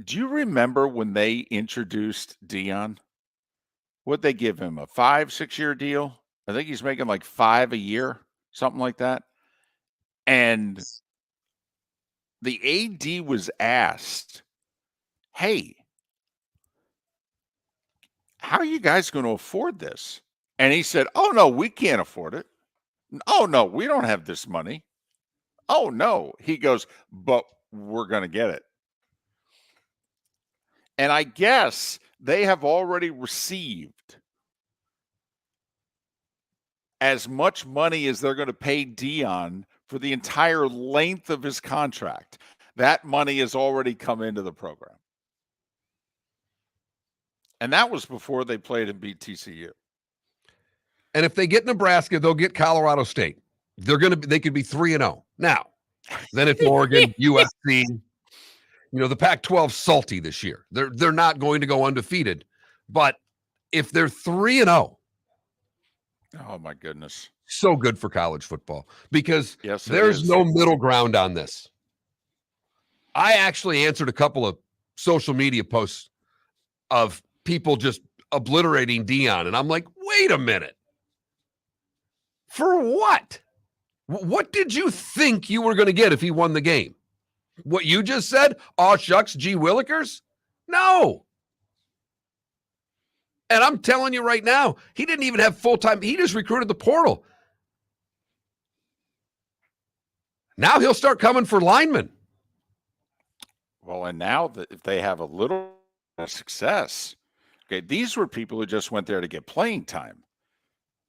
Do you remember when they introduced Deion? What'd they give him? A 5-6 year deal? I think he's making like $5 a year, something like that. And the AD was asked, hey, how are you guys going to afford this? And he said, oh, no, we can't afford it. Oh, no, we don't have this money. Oh, no. He goes, but we're going to get it. And I guess they have already received as much money as they're going to pay Dion for the entire length of his contract. That money has already come into the program. And that was before they played and beat TCU. And if they get Nebraska, they'll get Colorado State. They could be 3-0. Now, then it's Oregon, USC. The Pac-12 salty this year. They're not going to go undefeated. But if they're 3-0, oh my goodness. So good for college football because yes, there's no middle ground on this. I actually answered a couple of social media posts of people just obliterating Dion. And I'm like, wait a minute. For what? What did you think you were going to get if he won the game? What you just said? Aw, shucks, gee willikers? No. And I'm telling you right now, he didn't even have full-time. He just recruited the portal. Now he'll start coming for linemen. Well, and now that if they have a little success, okay, these were people who just went there to get playing time.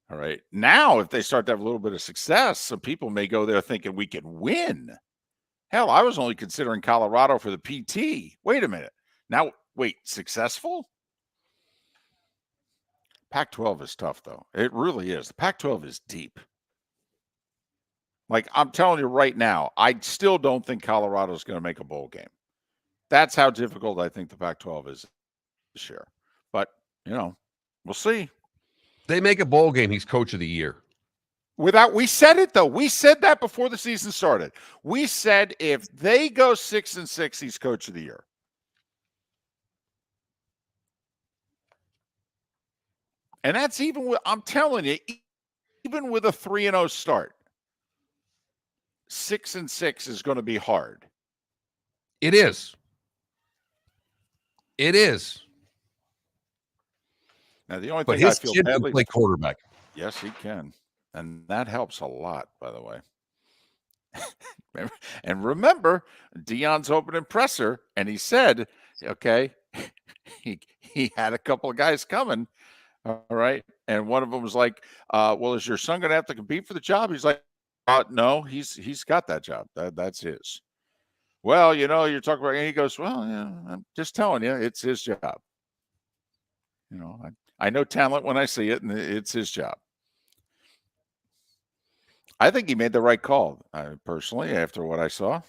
All right. Now, if they start to have a little bit of success, some people may go there thinking we can win. Hell, I was only considering Colorado for the PT. Wait a minute. Now, wait, successful? Pac-12 is tough, though. It really is. The Pac-12 is deep. Like, I'm telling you right now, I still don't think Colorado's going to make a bowl game. That's how difficult I think the Pac-12 is this year. But, we'll see. They make a bowl game, he's coach of the year. We said it, though. We said that before the season started. We said if they go 6-6, he's coach of the year. And that's even with, I'm telling you, even with a 3-0 start, 6-6 is going to be hard. It is. It is. Now, the only but thing his I feel kid badly can play quarterback. Yes, he can. And that helps a lot, by the way. And remember, Dion's opening presser, and he said, okay, he had a couple of guys coming, all right? And one of them was like, well, is your son going to have to compete for the job? He's like, no, he's got that job. That's his. Well, you're talking about, and he goes, well, yeah, I'm just telling you, it's his job. I know talent when I see it, and it's his job. I think he made the right call, personally, after what I saw.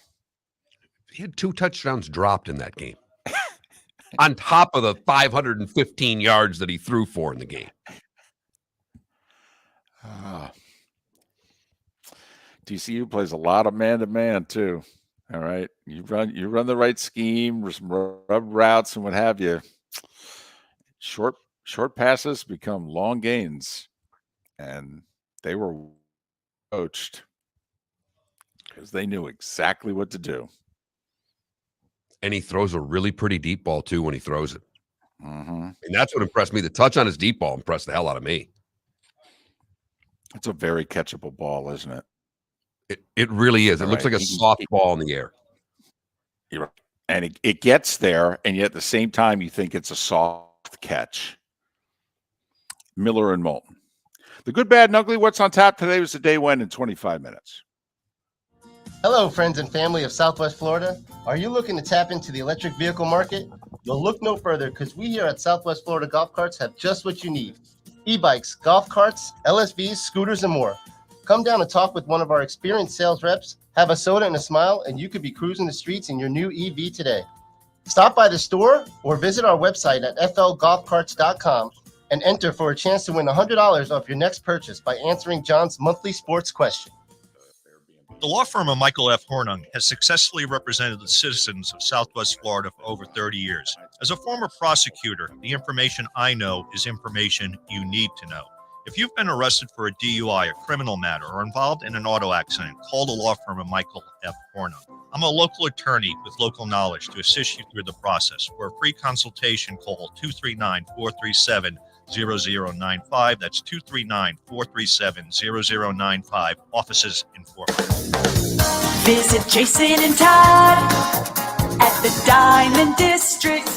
He had 2 touchdowns dropped in that game. On top of the 515 yards that he threw for in the game. TCU plays a lot of man-to-man, too. All right. You run the right scheme, rub routes and what have you. Short passes become long gains. And they were coached because they knew exactly what to do. And he throws a really pretty deep ball, too, when he throws it. Mm-hmm. And that's what impressed me. The touch on his deep ball impressed the hell out of me. It's a very catchable ball, isn't it? It really is. It looks like a soft ball in the air. You're right. And it gets there, and yet at the same time, you think it's a soft catch. Miller and Moulton. The good, bad, and ugly. What's on tap today was the day when in 25 minutes. Hello, friends and family of Southwest Florida. Are you looking to tap into the electric vehicle market? You'll look no further because we here at Southwest Florida Golf Carts have just what you need. E-bikes, golf carts, LSVs, scooters, and more. Come down and talk with one of our experienced sales reps, have a soda and a smile, and you could be cruising the streets in your new EV today. Stop by the store or visit our website at flgolfcarts.com and enter for a chance to win $100 off your next purchase by answering John's monthly sports question. The law firm of Michael F. Hornung has successfully represented the citizens of Southwest Florida for over 30 years. As a former prosecutor, the information I know is information you need to know. If you've been arrested for a DUI, a criminal matter, or involved in an auto accident, call the law firm of Michael F. Hornung. I'm a local attorney with local knowledge to assist you through the process. For a free consultation, call 239-437-0095. That's 239-437-0095. Offices in Fort Worth. Visit Jason and Todd at the Diamond District.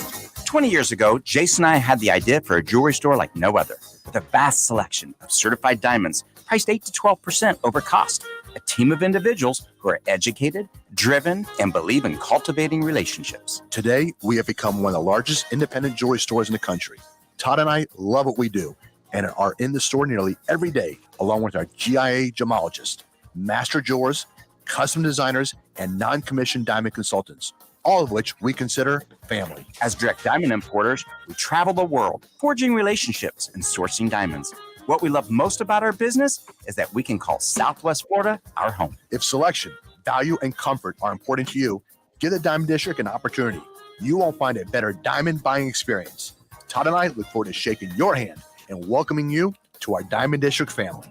20 years ago, Jason and I had the idea for a jewelry store like no other, with a vast selection of certified diamonds priced 8 to 12% over cost. A team of individuals who are educated, driven, and believe in cultivating relationships. Today, we have become one of the largest independent jewelry stores in the country. Todd and I love what we do and are in the store nearly every day, along with our GIA gemologists, master jewelers, custom designers, and non-commissioned diamond consultants, all of which we consider family. As direct diamond importers, we travel the world, forging relationships and sourcing diamonds. What we love most about our business is that we can call Southwest Florida our home. If selection, value, and comfort are important to you, give the Diamond District an opportunity. You won't find a better diamond buying experience. Todd and I look forward to shaking your hand and welcoming you to our Diamond District family.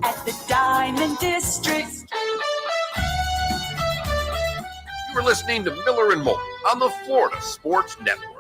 At the Diamond District. You were listening to Miller and Moulton on the Florida Sports Network.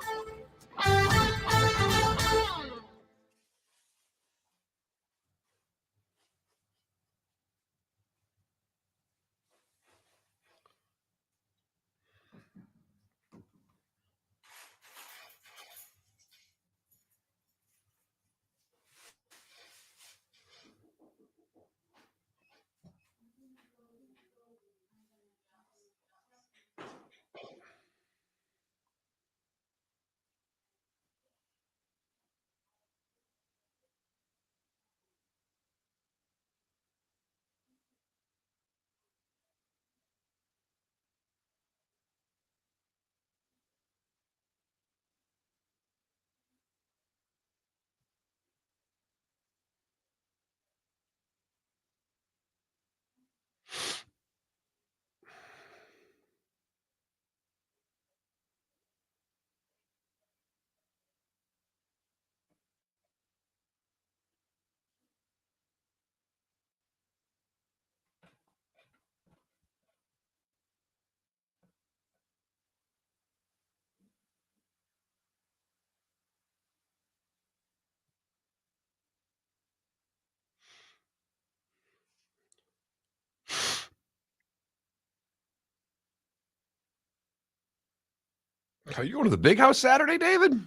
Are you going to the big house Saturday, David?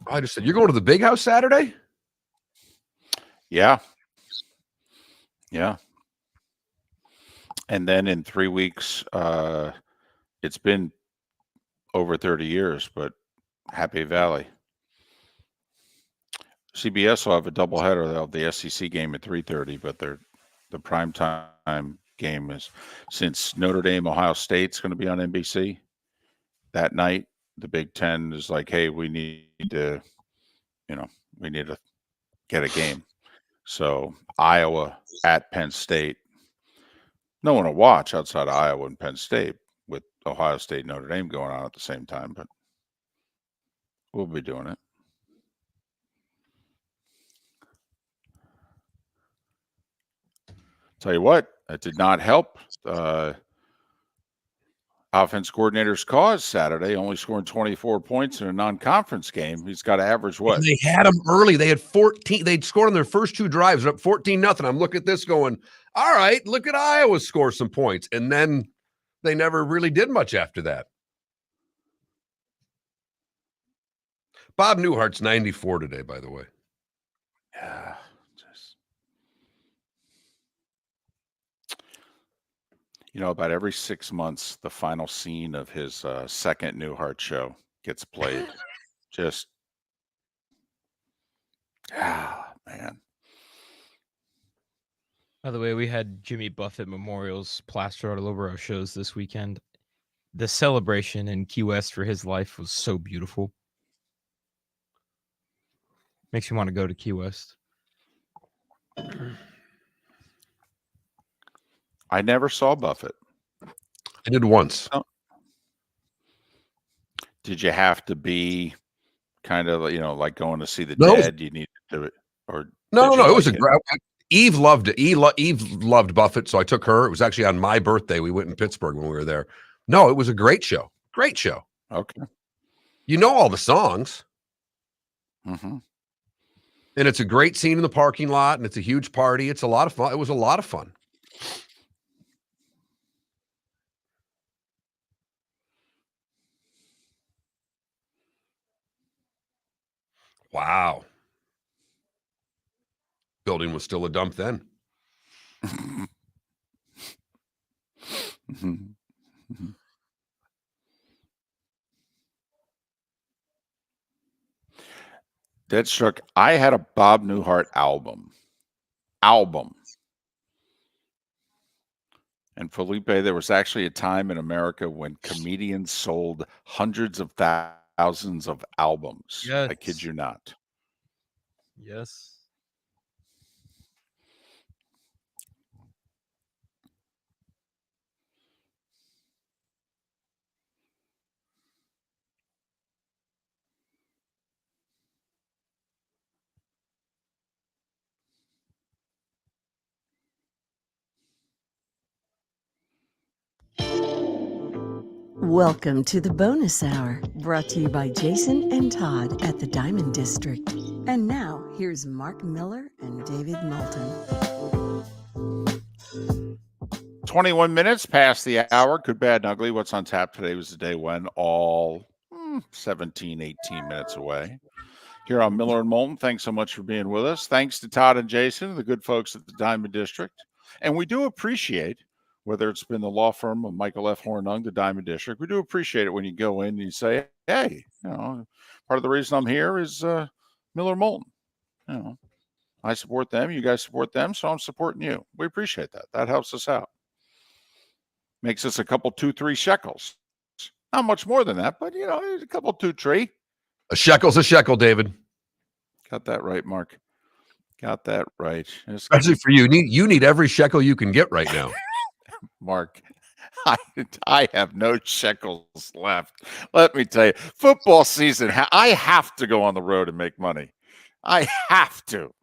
I just said, you're going to the big house Saturday? Yeah. Yeah. And then in 3 weeks, it's been over 30 years, but Happy Valley. CBS will have a doubleheader. They'll have the SEC game at 3:30, but the primetime game is, since Notre Dame, Ohio State's going to be on NBC that night. The Big Ten is like, hey, we need to get a game. So Iowa at Penn State. No one to watch outside of Iowa and Penn State, with Ohio State and Notre Dame going on at the same time, but we'll be doing it. Tell you what, that did not help offense coordinator's cause Saturday, only scoring 24 points in a non-conference game. He's got to average what? And they had them early. They had 14. They'd scored on their first two drives, up 14-0. I'm looking at this going, all right, look at Iowa score some points. And then they never really did much after that. Bob Newhart's 94 today, by the way. Yeah. About every 6 months, the final scene of his second Newhart show gets played. Just, man. By the way, we had Jimmy Buffett memorials plastered all over our shows this weekend. The celebration in Key West for his life was so beautiful. Makes you want to go to Key West. I never saw Buffett. I did once. Oh. Did you have to be kind of, like going to see the dead? You need to do it. Or No, did no, you it was a like great. Eve loved it. Eve loved Buffett, so I took her. It was actually on my birthday. We went in Pittsburgh when we were there. No, it was a great show. Great show. Okay. You know all the songs. Mm-hmm. And it's a great scene in the parking lot, and it's a huge party. It's a lot of fun. It was a lot of fun. Wow. Building was still a dump then. Deadstruck, I had a Bob Newhart album. And Felipe, there was actually a time in America when comedians sold hundreds of thousands of albums. Yes. I kid you not. Yes. Welcome to the bonus hour, brought to you by Jason and Todd at the Diamond District. And now, here's Mark Miller and David Moulton. 21 minutes past the hour. Good, bad, and ugly. What's on tap today was the day when all 17, 18 minutes away. Here on Miller and Moulton, thanks so much for being with us. Thanks to Todd and Jason, the good folks at the Diamond District. And we do appreciate, whether it's been the law firm of Michael F. Hornung, the Diamond District, we do appreciate it when you go in and you say, hey, part of the reason I'm here is Miller Moulton. I support them, you guys support them, so I'm supporting you. We appreciate that. That helps us out. Makes us a couple, 2-3 shekels. Not much more than that, but a couple, 2-3. A shekel's a shekel, David. Got that right, Mark. Got that right. Especially for you. You need every shekel you can get right now. Mark, I have no shekels left. Let me tell you, football season, I have to go on the road and make money. I have to.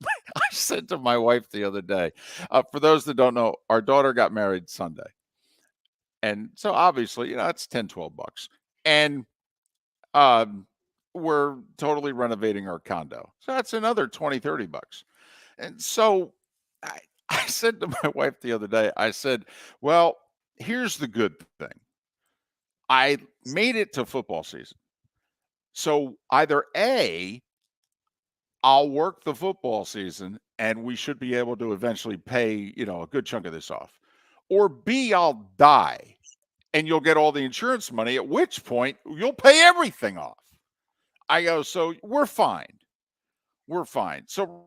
I said to my wife the other day, for those that don't know, our daughter got married Sunday. And so obviously, it's $10-12. And we're totally renovating our condo. So that's another $20-30. And so I said to my wife the other day, I said, well, here's the good thing. I made it to football season. So either A, I'll work the football season and we should be able to eventually pay, a good chunk of this off. Or B, I'll die and you'll get all the insurance money, at which point you'll pay everything off. I go, so we're fine. We're fine. So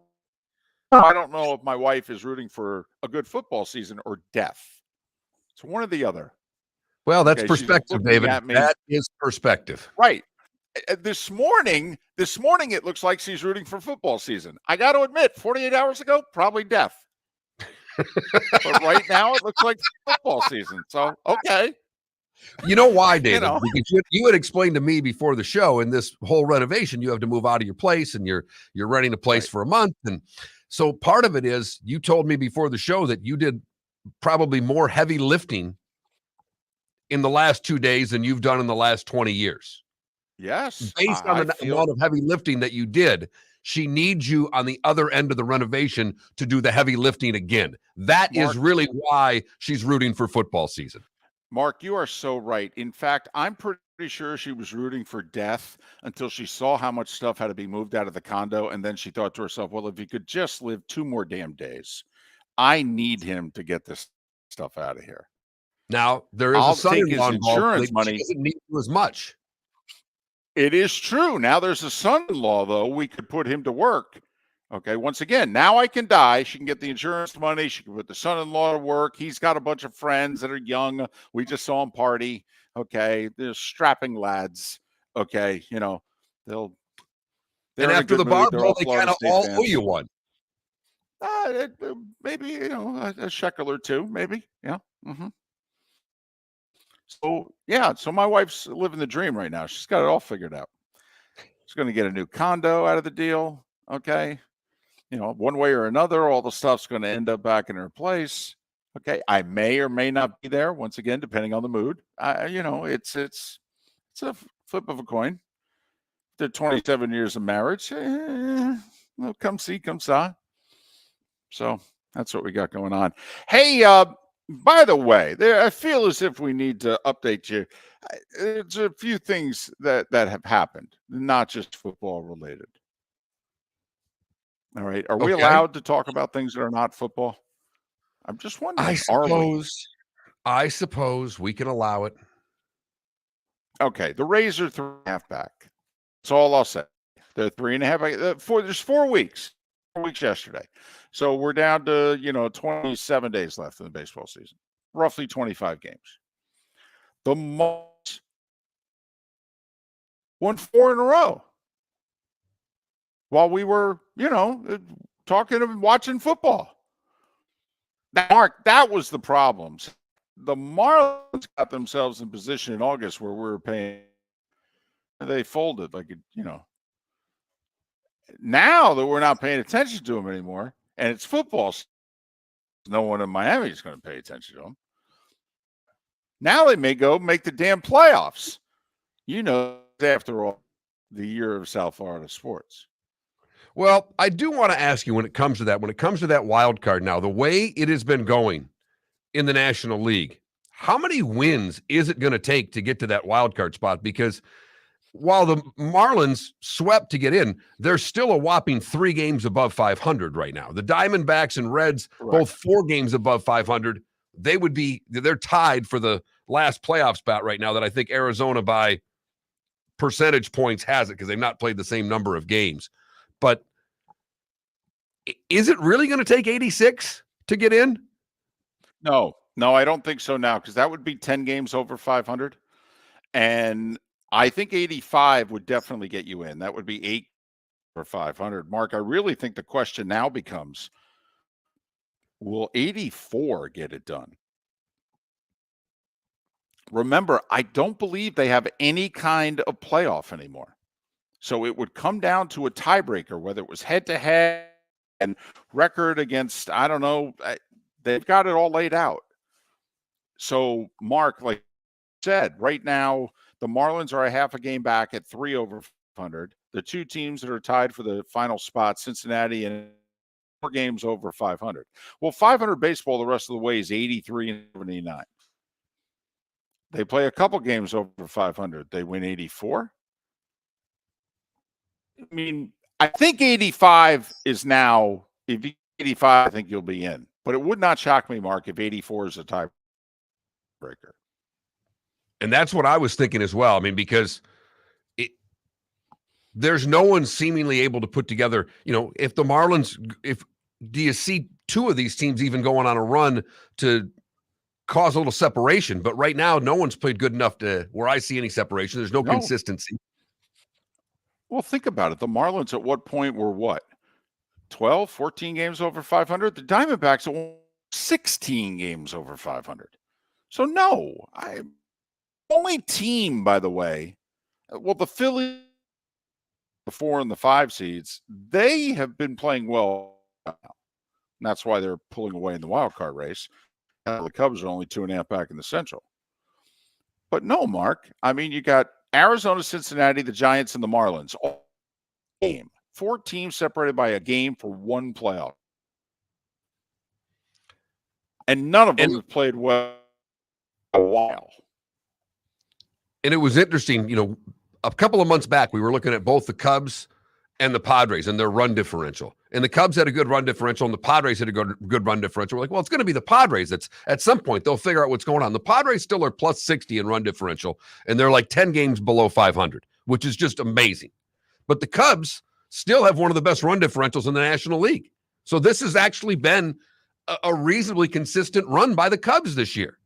I don't know if my wife is rooting for a good football season or death. It's one or the other. Well, that's perspective, David. That is perspective. Right. This morning, it looks like she's rooting for football season. I got to admit, 48 hours ago, probably death. But right now, it looks like football season. So, okay. You know why, David? Because you had explained to me before the show, in this whole renovation, you have to move out of your place and you're renting a place for a month. And so part of it is, you told me before the show that you did probably more heavy lifting in the last 2 days than you've done in the last 20 years. Yes. Based on the amount of heavy lifting that you did, she needs you on the other end of the renovation to do the heavy lifting again. That is really why she's rooting for football season. Mark, you are so right. In fact, I'm pretty sure she was rooting for death until she saw how much stuff had to be moved out of the condo. And then she thought to herself, well, if he could just live 2 more damn days, I need him to get this stuff out of here. Now, there is a son-in-law insurance money. She doesn't need you as much. It is true. Now there's a son-in-law, though. We could put him to work. Okay, once again, now I can die. She can get the insurance money. She can put the son-in-law to work. He's got a bunch of friends that are young. We just saw him party. Okay, they're strapping lads. Okay, they'll. And after the barbell, they kind of all owe you one. Maybe a shekel or two. Maybe, yeah. Mm-hmm. So my wife's living the dream right now. She's got it all figured out. She's going to get a new condo out of the deal. Okay. one way or another, all the stuff's going to end up back in her place. Okay, I may or may not be there once again, depending on the mood. It's a flip of a coin. After 27 years of marriage, well, come see, come saw. So that's what we got going on. Hey, by the way, I feel as if we need to update you. There's a few things that have happened, not just football related. All right, are we allowed to talk about things that are not football? I'm just wondering. I suppose we can allow it. Okay, the Rays are 3.5 back. That's all I'll say. They're 3.5 back. There's 4 weeks. 4 weeks yesterday. So we're down to, 27 days left in the baseball season. Roughly 25 games. The Marlins won 4 in a row. While we were, talking and watching football. Now, Mark, that was the problem. The Marlins got themselves in position in August where we were paying. They folded now that we're not paying attention to them anymore, and it's football, no one in Miami is going to pay attention to them. Now they may go make the damn playoffs. After all, the year of South Florida sports. Well, I do want to ask you when it comes to that wild card now, the way it has been going in the National League, how many wins is it going to take to get to that wild card spot? Because while the Marlins swept to get in, they're still a whopping 3 games above 500 right now. The Diamondbacks and Reds, both 4 games above 500. They're tied for the last playoff spot right now that I think Arizona by percentage points has it because they've not played the same number of games. But is it really going to take 86 to get in? No, I don't think so now because that would be 10 games over 500. And I think 85 would definitely get you in. That would be 8 for 500. Mark, I really think the question now becomes, will 84 get it done? Remember, I don't believe they have any kind of playoff anymore. So it would come down to a tiebreaker, whether it was head-to-head and record against, I don't know. They've got it all laid out. So, Mark, like you said, right now, the Marlins are a half a game back at 3 over 500. The 2 teams that are tied for the final spot, Cincinnati and 4 games over 500. Well, 500 baseball the rest of the way is 83 and 79. They play a couple games over 500. They win 84. I mean, I think 85 is now, if you 85, I think you'll be in. But it would not shock me, Mark, if 84 is a tiebreaker. And that's what I was thinking as well. I mean, because there's no one seemingly able to put together, if the Marlins, do you see 2 of these teams even going on a run to cause a little separation? But right now, no one's played good enough to where I see any separation. There's no consistency. Well, think about it. The Marlins at what point were 12, 14 games over 500? The Diamondbacks at 16 games over 500. So, no. Only team, by the way, the Phillies, the 4 and the 5 seeds, they have been playing well. And that's why they're pulling away in the wild card race. The Cubs are only 2.5 back in the Central. But no, Mark. I mean, you got Arizona, Cincinnati, the Giants, and the Marlins. All game. 4 teams separated by a game for 1 playoff. And none of them have played well a while. And it was interesting, a couple of months back, we were looking at both the Cubs and the Padres and their run differential. And the Cubs had a good run differential and the Padres had a good run differential. We're like, well, it's going to be the Padres. That's at some point they'll figure out what's going on. The Padres still are plus 60 in run differential, and they're like 10 games below 500, which is just amazing. But the Cubs still have one of the best run differentials in the National League. So this has actually been a reasonably consistent run by the Cubs this year.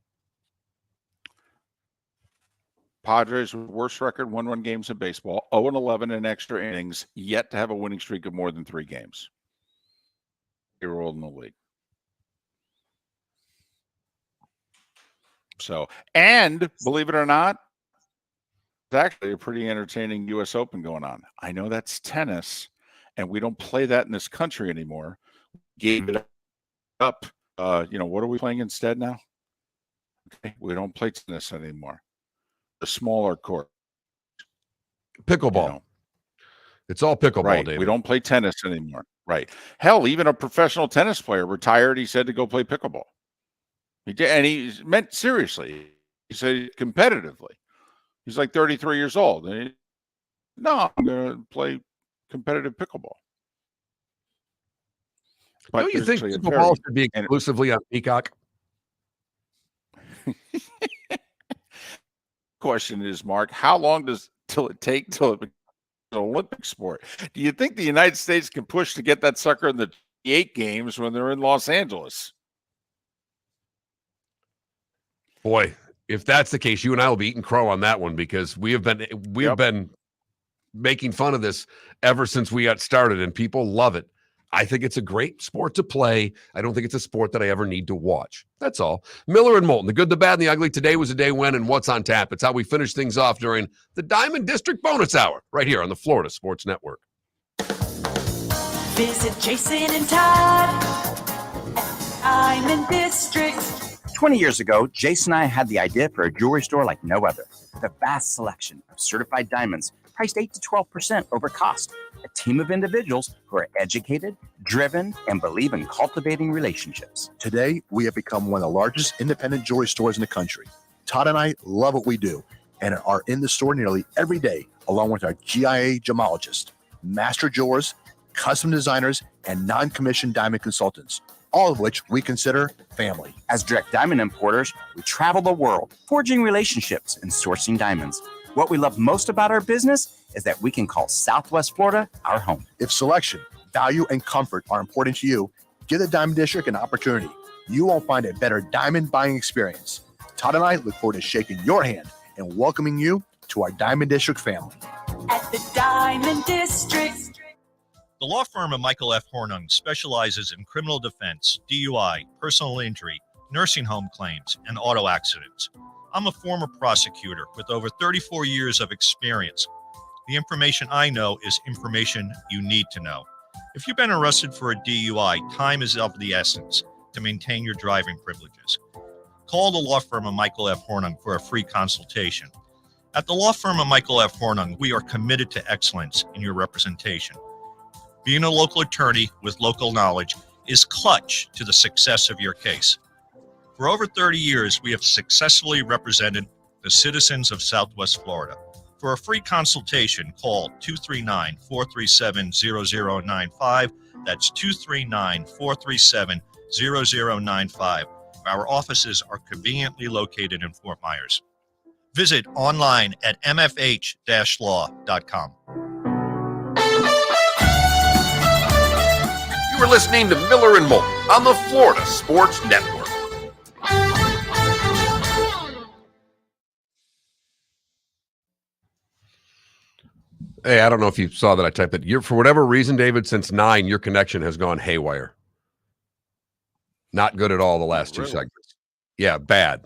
Padres with worst record 1-1 games in baseball, 0-11 in extra innings, yet to have a winning streak of more than 3 games. You're old in the league. So, and believe it or not, it's actually a pretty entertaining U.S. Open going on. I know that's tennis, and we don't play that in this country anymore. Gave it up. What are we playing instead now? Okay, we don't play tennis anymore. The smaller court. Pickleball. It's all pickleball, Right. David. We don't play tennis anymore. Right. Hell, even a professional tennis player retired. He said to go play pickleball. He did, and he meant seriously. He said competitively. He's like 33 years old. And no, I'm going to play competitive pickleball. But don't you think pickleball should be exclusively on Peacock? Question is, Mark, how long does it take till it becomes an Olympic sport? Do you think the United States can push to get that sucker in the 8 games when they're in Los Angeles? Boy, if that's the case, you and I will be eating crow on that one, because we have been making fun of this ever since we got started, and people love it. I think it's a great sport to play. I don't think it's a sport that I ever need to watch. That's all. Miller and Moulton, the good, the bad, and the ugly. Today was a day when and what's on tap. It's how we finish things off during the Diamond District Bonus Hour right here on the Florida Sports Network. Visit Jason and Todd at Diamond District. 20 years ago, Jason and I had the idea for a jewelry store like no other. The vast selection of certified diamonds priced 8 to 12% over cost. A team of individuals who are educated, driven, and believe in cultivating relationships. Today, we have become one of the largest independent jewelry stores in the country. Todd and I love what we do and are in the store nearly every day, along with our GIA gemologists, master jewelers, custom designers, and non-commissioned diamond consultants, all of which we consider family. As direct diamond importers, we travel the world, forging relationships and sourcing diamonds. What we love most about our business is that we can call Southwest Florida our home. If selection, value, and comfort are important to you, give the Diamond District an opportunity. You won't find a better diamond buying experience. Todd and I look forward to shaking your hand and welcoming you to our Diamond District family. At the Diamond District. The law firm of Michael F. Hornung specializes in criminal defense, DUI, personal injury, nursing home claims, and auto accidents. I'm a former prosecutor with over 34 years of experience. The information I know is information you need to know. If you've been arrested for a DUI, time is of the essence to maintain your driving privileges. Call the law firm of Michael F. Hornung for a free consultation. At the law firm of Michael F. Hornung, we are committed to excellence in your representation. Being a local attorney with local knowledge is clutch to the success of your case. For over 30 years, we have successfully represented the citizens of Southwest Florida. For a free consultation, call 239-437-0095. That's 239-437-0095. Our offices are conveniently located in Fort Myers. Visit online at mfh-law.com. You are listening to Miller and Moulton on the Florida Sports Network. Hey, I don't know if you saw that I typed it. For whatever reason, David, since 9, your connection has gone haywire. Not good at all the last two segments. Yeah, bad.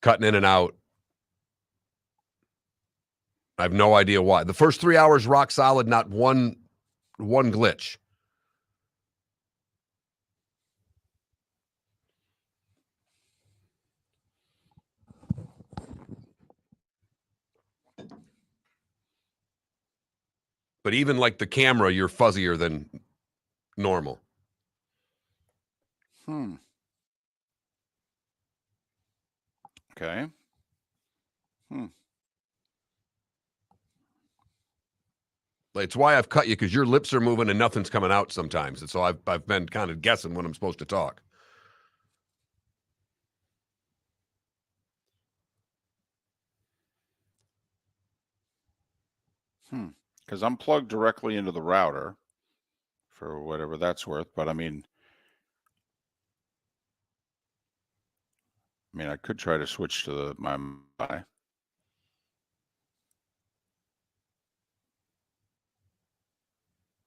Cutting in and out. I have no idea why. The first 3 hours, rock solid, not one glitch. But even like the camera, you're fuzzier than normal. Okay. It's why I've cut you, because your lips are moving and nothing's coming out sometimes. And so I've been kind of guessing when I'm supposed to talk. Because I'm plugged directly into the router for whatever that's worth. But I mean, I could try to switch to my.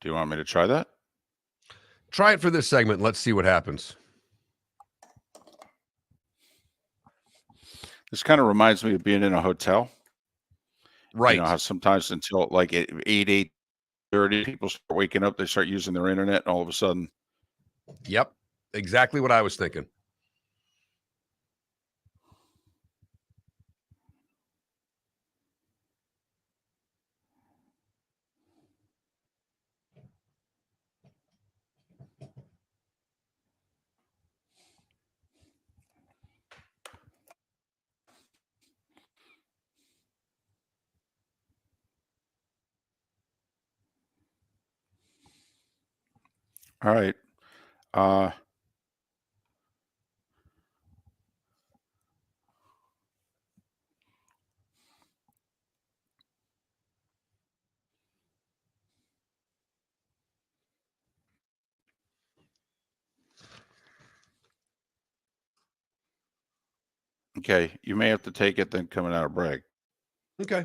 Do you want me to try that? Try it for this segment. Let's see what happens. This kind of reminds me of being in a hotel. Right. You know how sometimes until like 8 dirty. People start waking up. They start using their internet, and all of a sudden. Yep. Exactly what I was thinking. All right. Okay, you may have to take it then coming out of break. Okay.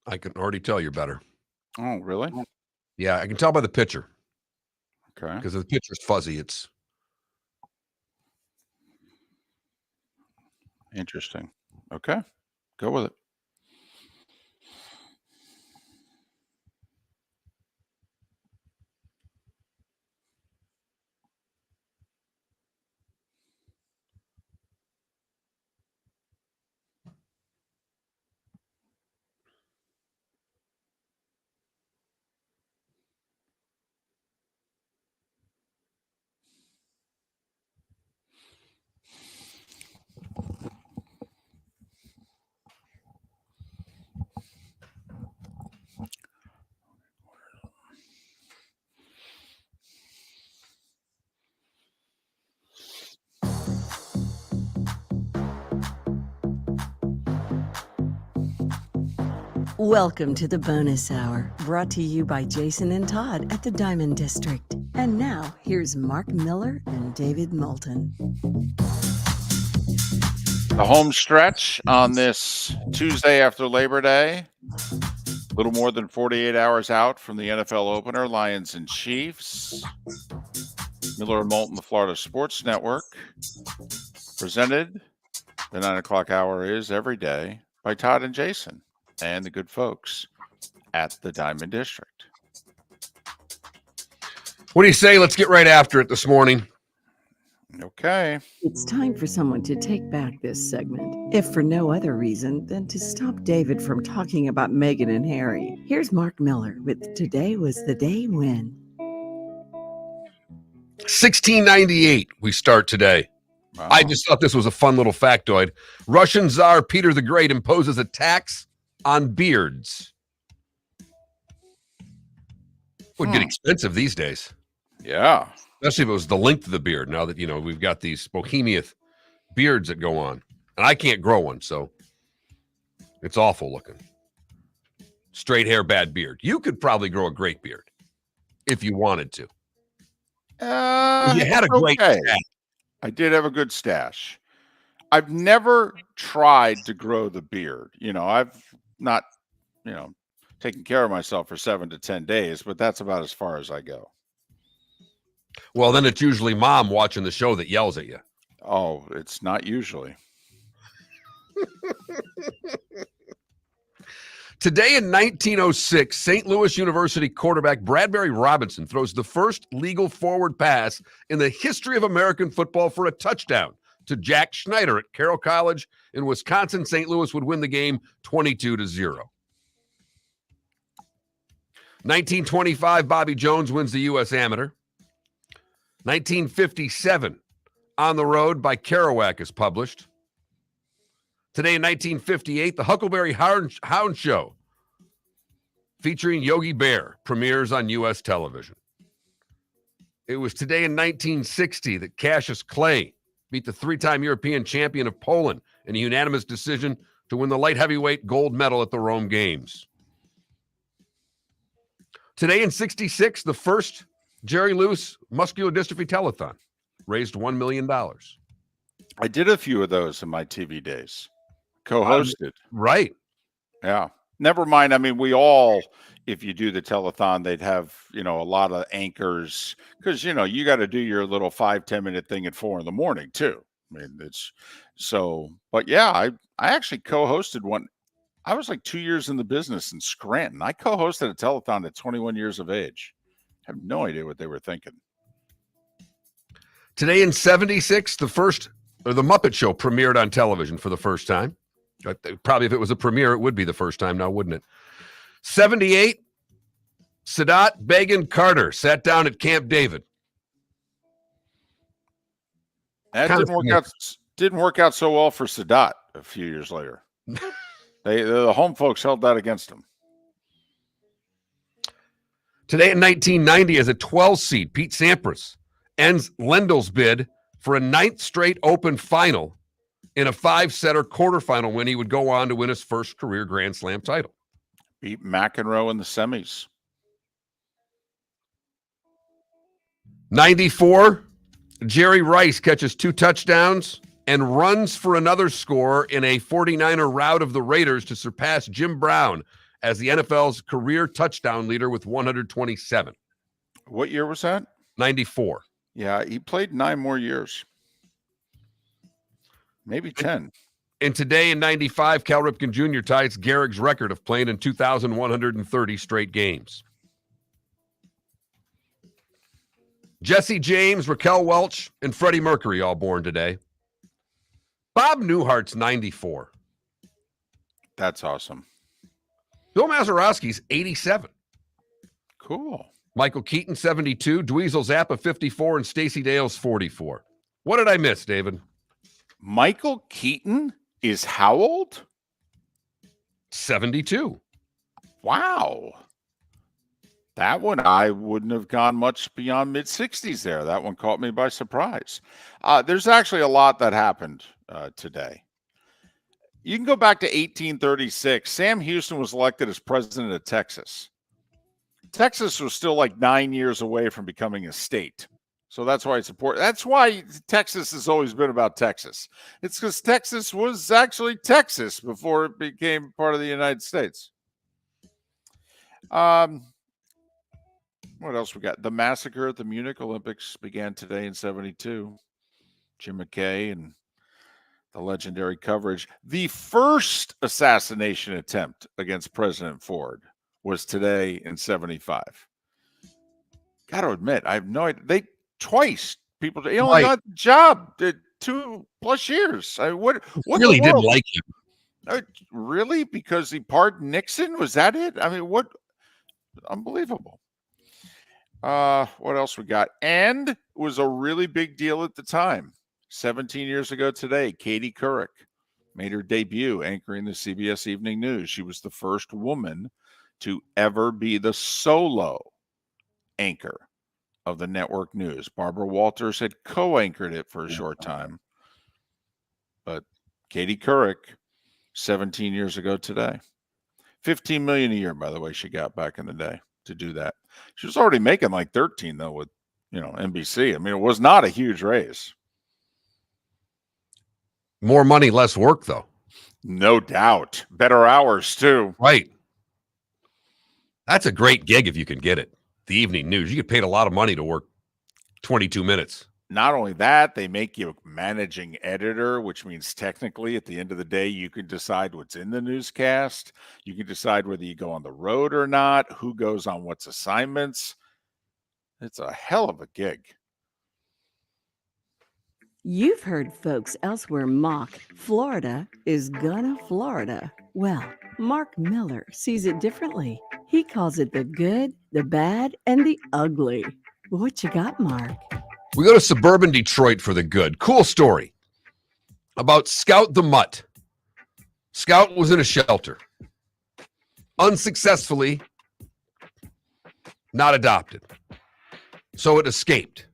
I can already tell you're better. Oh, really? Yeah, I can tell by the picture. Okay. Because the picture's fuzzy. It's Interesting. Okay. Go with it. Welcome to the bonus hour, brought to you by Jason and Todd at the Diamond District. And now, here's Mark Miller and David Moulton. The home stretch on this Tuesday after Labor Day. A little more than 48 hours out from the NFL opener, Lions and Chiefs. Miller and Moulton, the Florida Sports Network. Presented, the 9 o'clock hour is every day by Todd and Jason and the good folks at the Diamond District. What do you say? Let's get right after it this morning. Okay. It's time for someone to take back this segment, if for no other reason than to stop David from talking about Meghan and Harry. Here's Mark Miller with Today Was the Day When. 1698, we start today. Wow. I just thought this was a fun little factoid. Russian Tsar Peter the Great imposes a tax on beards. Would get expensive these days. Yeah. Especially if it was the length of the beard. Now that, we've got these bohemian beards that go on. And I can't grow one, so it's awful looking. Straight hair, bad beard. You could probably grow a great beard if you wanted to. You had a great stash. I did have a good stash. I've never tried to grow the beard. I've not, taking care of myself for 7 to 10 days, but that's about as far as I go. Well, then it's usually mom watching the show that yells at you. Oh, it's not usually. Today in 1906, St. Louis University quarterback Bradbury Robinson throws the first legal forward pass in the history of American football for a touchdown to Jack Schneider at Carroll College in Wisconsin. St. Louis would win the game 22-0. 1925, Bobby Jones wins the U.S. Amateur. 1957, On the Road by Kerouac is published. Today in 1958, the Huckleberry Hound Show featuring Yogi Bear premieres on U.S. television. It was today in 1960 that Cassius Clay beat the three-time European champion of Poland in a unanimous decision to win the light heavyweight gold medal at the Rome Games. Today in 66, the first Jerry Lewis muscular dystrophy telethon raised $1 million. I did a few of those in my TV days. Co-hosted. Right. Yeah. Never mind. I mean, we all, if you do the telethon, they'd have, a lot of anchors because, you got to do your little 5-10 minute thing at 4 a.m. too. I mean, it's so, but yeah, I actually co-hosted one. I was like 2 years in the business in Scranton. I co-hosted a telethon at 21 years of age. I have no idea what they were thinking. Today in 76, the Muppet Show premiered on television for the first time. Probably if it was a premiere, it would be the first time now, wouldn't it? 78, Sadat Begin Carter sat down at Camp David. That didn't work out so well for Sadat a few years later. The home folks held that against him. Today in 1990, as a 12 seed, Pete Sampras ends Lendl's bid for a 9th straight Open final. In a 5-setter quarterfinal win, he would go on to win his first career Grand Slam title. Beat McEnroe in the semis. 94, Jerry Rice catches 2 touchdowns and runs for another score in a 49er rout of the Raiders to surpass Jim Brown as the NFL's career touchdown leader with 127. What year was that? 94. Yeah, he played 9 more years. Maybe 10. And today in 95, Cal Ripken Jr. ties Gehrig's record of playing in 2,130 straight games. Jesse James, Raquel Welch, and Freddie Mercury all born today. Bob Newhart's 94. That's awesome. Bill Mazeroski's 87. Cool. Michael Keaton, 72. Dweezil Zappa, 54. And Stacey Dale's 44. What did I miss, David? Michael Keaton is how old? 72. Wow. That one, I wouldn't have gone much beyond mid-60s there. That one caught me by surprise. There's actually a lot that happened today. You can go back to 1836. Sam Houston was elected as president of Texas. Texas was still like 9 years away from becoming a state. So that's why it's important. That's why Texas has always been about Texas. It's because Texas was actually Texas before it became part of the United States. What else we got? The massacre at the Munich Olympics began today in 72. Jim McKay and the legendary coverage. The first assassination attempt against President Ford was today in 75. Got to admit, I have no idea. Twice people, he only got the job 2+ years. What really didn't like him. Really? Because he pardoned Nixon? Was that it? I mean, what? Unbelievable. What else we got? And it was a really big deal at the time. 17 years ago today, Katie Couric made her debut anchoring the CBS Evening News. She was the first woman to ever be the solo anchor of the network news. Barbara Walters had co-anchored it for a short time. But Katie Couric, 17 years ago today. $15 million a year, by the way, she got back in the day to do that. She was already making like 13 though with, NBC. I mean, it was not a huge raise. More money, less work though. No doubt. Better hours too. Right. That's a great gig if you can get it. The evening news. You get paid a lot of money to work 22 minutes. Not only that, they make you a managing editor, which means technically at the end of the day, you can decide what's in the newscast. You can decide whether you go on the road or not, who goes on what's assignments. It's a hell of a gig. You've heard folks elsewhere mock Florida is gonna Florida. Well, Mark Miller sees it differently. He calls it the good, the bad, and the ugly. What you got, Mark? We go to suburban Detroit for the good. Cool story about Scout the Mutt. Scout was in a shelter. Unsuccessfully not adopted. So it escaped.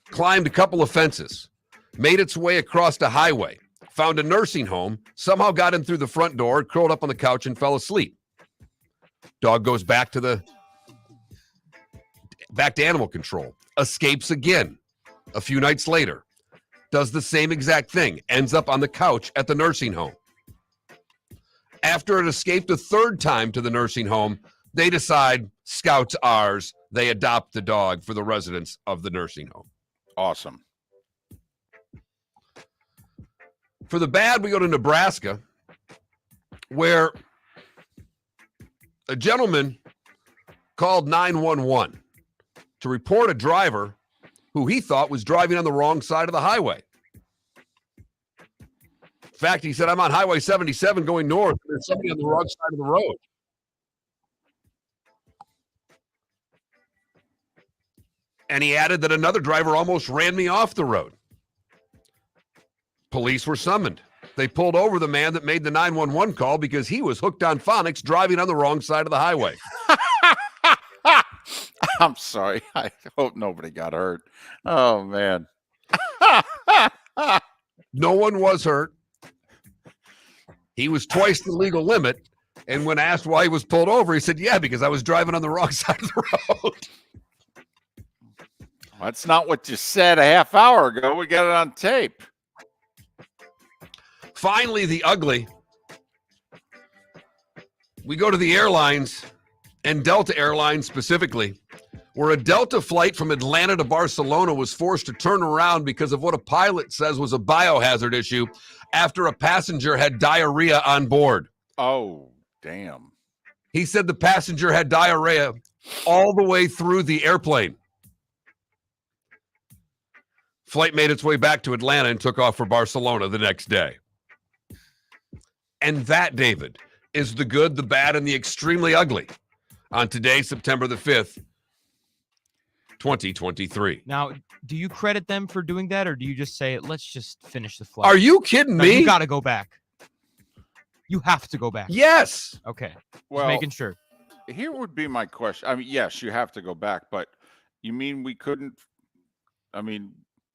Climbed a couple of fences. Made its way across the highway. Found a nursing home. Somehow got in through the front door, curled up on the couch, and fell asleep. Dog goes back to animal control. Escapes again a few nights later. Does the same exact thing. Ends up on the couch at the nursing home. After it escaped a third time to the nursing home, they decide Scout's ours. They adopt the dog for the residents of the nursing home. Awesome. For the bad, we go to Nebraska, where a gentleman called 911 to report a driver who he thought was driving on the wrong side of the highway. In fact, he said, I'm on Highway 77 going north. There's somebody on the wrong side of the road. And he added that another driver almost ran me off the road. Police were summoned. They pulled over the man that made the 911 call because he was hooked on phonics driving on the wrong side of the highway. I'm sorry. I hope nobody got hurt. Oh, man. No one was hurt. He was twice the legal limit. And when asked why he was pulled over, he said, yeah, because I was driving on the wrong side of the road. That's not what you said a half hour ago. We got it on tape. Finally, the ugly. We go to the airlines, and Delta Airlines specifically, where a Delta flight from Atlanta to Barcelona was forced to turn around because of what a pilot says was a biohazard issue after a passenger had diarrhea on board. Oh, damn. He said the passenger had diarrhea all the way through the airplane. Flight made its way back to Atlanta and took off for Barcelona the next day. And that, David, is the good, the bad, and the extremely ugly on today, September the 5th, 2023. Now, do you credit them for doing that, or do you just say, let's just finish the flight? Are you kidding No, me? you got to go back. You have to go back. Yes. Okay. Well, just making sure. Here would be my question. I mean, yes, you have to go back, but you mean we couldn't,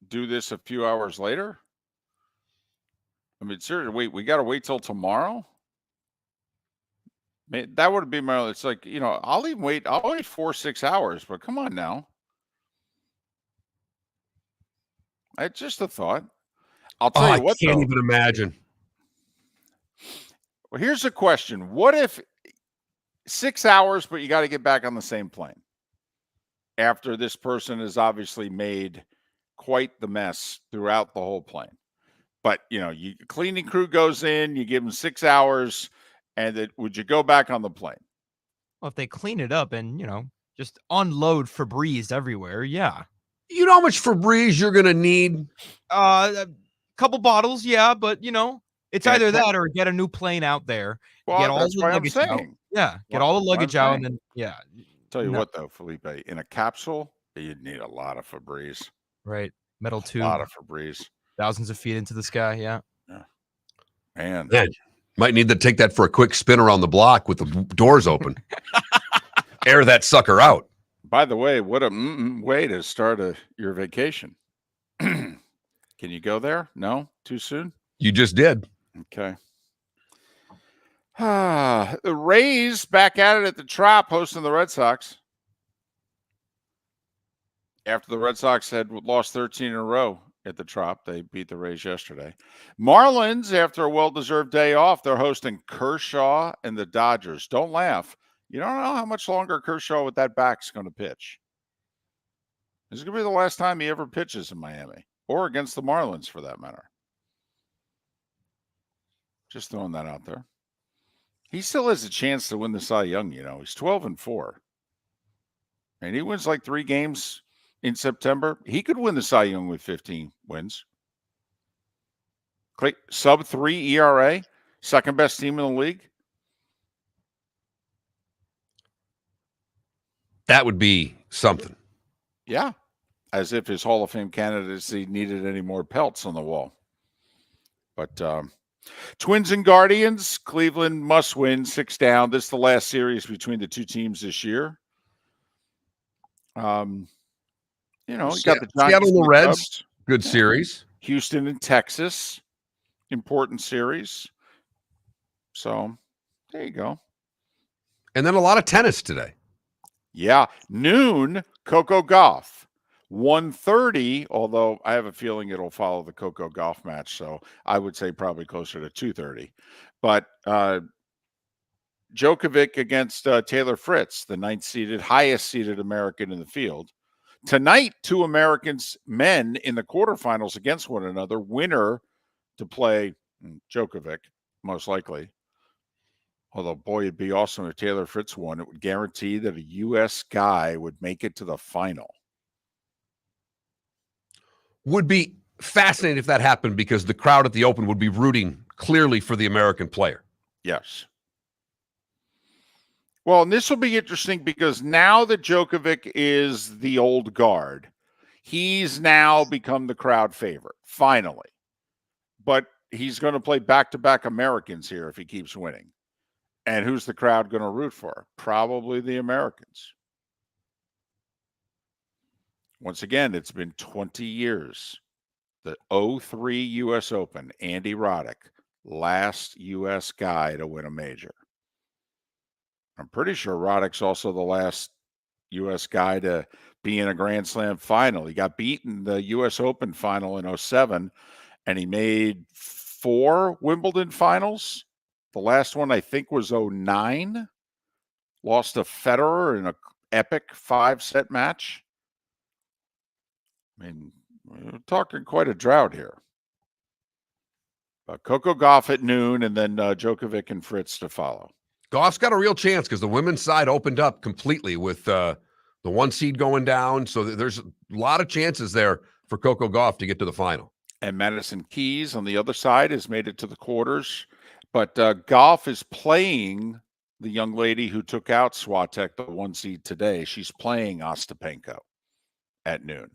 do this a few hours later? I mean, seriously, wait, we got to wait till tomorrow? That would be my, it's like, I'll even wait. I'll wait 4-6 hours, but come on now. It's just a thought. I'll tell you what, I can't though. even imagine. Well, here's the question. What if 6 hours, but you got to get back on the same plane after this person has obviously made quite the mess throughout the whole plane? But, cleaning crew goes in, you give them 6 hours, and would you go back on the plane? Well, if they clean it up and, just unload Febreze everywhere, yeah. You know how much Febreze you're going to need? A couple bottles, yeah, but, it's either that or get a new plane out there. Well, get all that's the what I'm luggage out. saying. Yeah, get Well, all the luggage out, and saying. then, yeah. Tell you No. what, though, Felipe, in a capsule, you'd need a lot of Febreze. Right. Metal tube. A lot of Febreze. Thousands of feet into the sky, yeah. Man. Might need to take that for a quick spin around the block with the doors open. Air that sucker out. By the way, what a way to start your vacation. Can you go there? No? Too soon? You just did. Okay. The Rays back at it at the Trop hosting the Red Sox. After the Red Sox had lost 13 in a row at the Trop, they beat the Rays yesterday. Marlins, after a well-deserved day off, they're hosting Kershaw and the Dodgers. Don't laugh. You don't know how much longer Kershaw with that back is going to pitch. This is going to be the last time he ever pitches in Miami or against the Marlins for that matter. Just throwing that out there. He still has a chance to win the Cy Young, you know. He's 12-4. And he wins like 3 games in September. He could win the Cy Young with 15 wins. Sub 3 ERA, second best team in the league. That would be something. Yeah. As if his Hall of Fame candidacy needed any more pelts on the wall. But Twins and Guardians, Cleveland must win, 6 down. This is the last series between the two teams this year. You know, you got the Giants Seattle and the Reds, Cubs. good series. Houston and Texas, important series. So there you go. And then a lot of tennis today. Yeah, noon, Coco Gauff. 1:30, although I have a feeling it'll follow the Coco Gauff match, so I would say probably closer to 2:30. But Djokovic against Taylor Fritz, the highest seeded American in the field. Tonight, 2 Americans, men, in the quarterfinals against one another. Winner to play Djokovic, most likely. Although, boy, it'd be awesome if Taylor Fritz won. It would guarantee that a U.S. guy would make it to the final. Would be fascinating if that happened because the crowd at the Open would be rooting clearly for the American player. Yes. Well, and this will be interesting because now that Djokovic is the old guard, he's now become the crowd favorite, finally. But he's going to play back-to-back Americans here if he keeps winning. And who's the crowd going to root for? Probably the Americans. Once again, it's been 20 years. The 2003 U.S. Open, Andy Roddick, last U.S. guy to win a major. I'm pretty sure Roddick's also the last U.S. guy to be in a Grand Slam final. He got beaten in the U.S. Open final in 2007, and he made 4 Wimbledon finals. The last one, I think, was 2009. Lost to Federer in an epic 5-set match. I mean, we're talking quite a drought here. Coco Gauff at noon, and then Djokovic and Fritz to follow. Goff's got a real chance because the women's side opened up completely with the 1 seed going down. So there's a lot of chances there for Coco Gauff to get to the final. And Madison Keys on the other side has made it to the quarters. But Gauff is playing the young lady who took out Swiatek, the 1 seed today. She's playing Ostapenko at noon.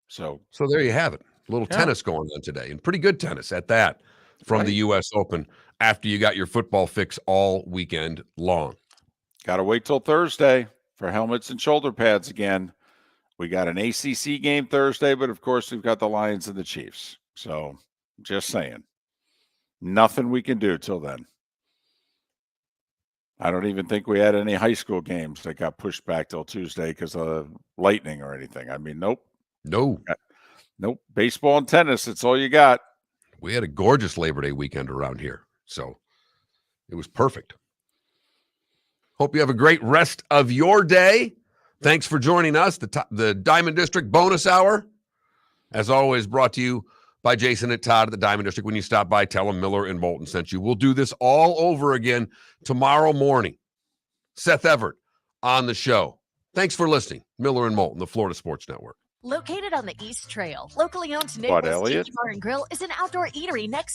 So there you have it. A little tennis going on today, and pretty good tennis at that from the U.S. Open after you got your football fix all weekend long. Got to wait till Thursday for helmets and shoulder pads again. We got an ACC game Thursday, but of course we've got the Lions and the Chiefs. So just saying, nothing we can do till then. I don't even think we had any high school games that got pushed back till Tuesday because of lightning or anything. I mean, nope. No. Nope. Baseball and tennis, it's all you got. We had a gorgeous Labor Day weekend around here, so it was perfect. Hope you have a great rest of your day. Thanks for joining us, the Diamond District Bonus Hour. As always, brought to you by Jason and Todd at the Diamond District. When you stop by, tell them Miller and Moulton sent you. We'll do this all over again tomorrow morning. Seth Everett on the show. Thanks for listening. Miller and Moulton, the Florida Sports Network. Located on the East Trail, locally owned What, Naples Elliot? Tiki Bar and Grill is an outdoor eatery next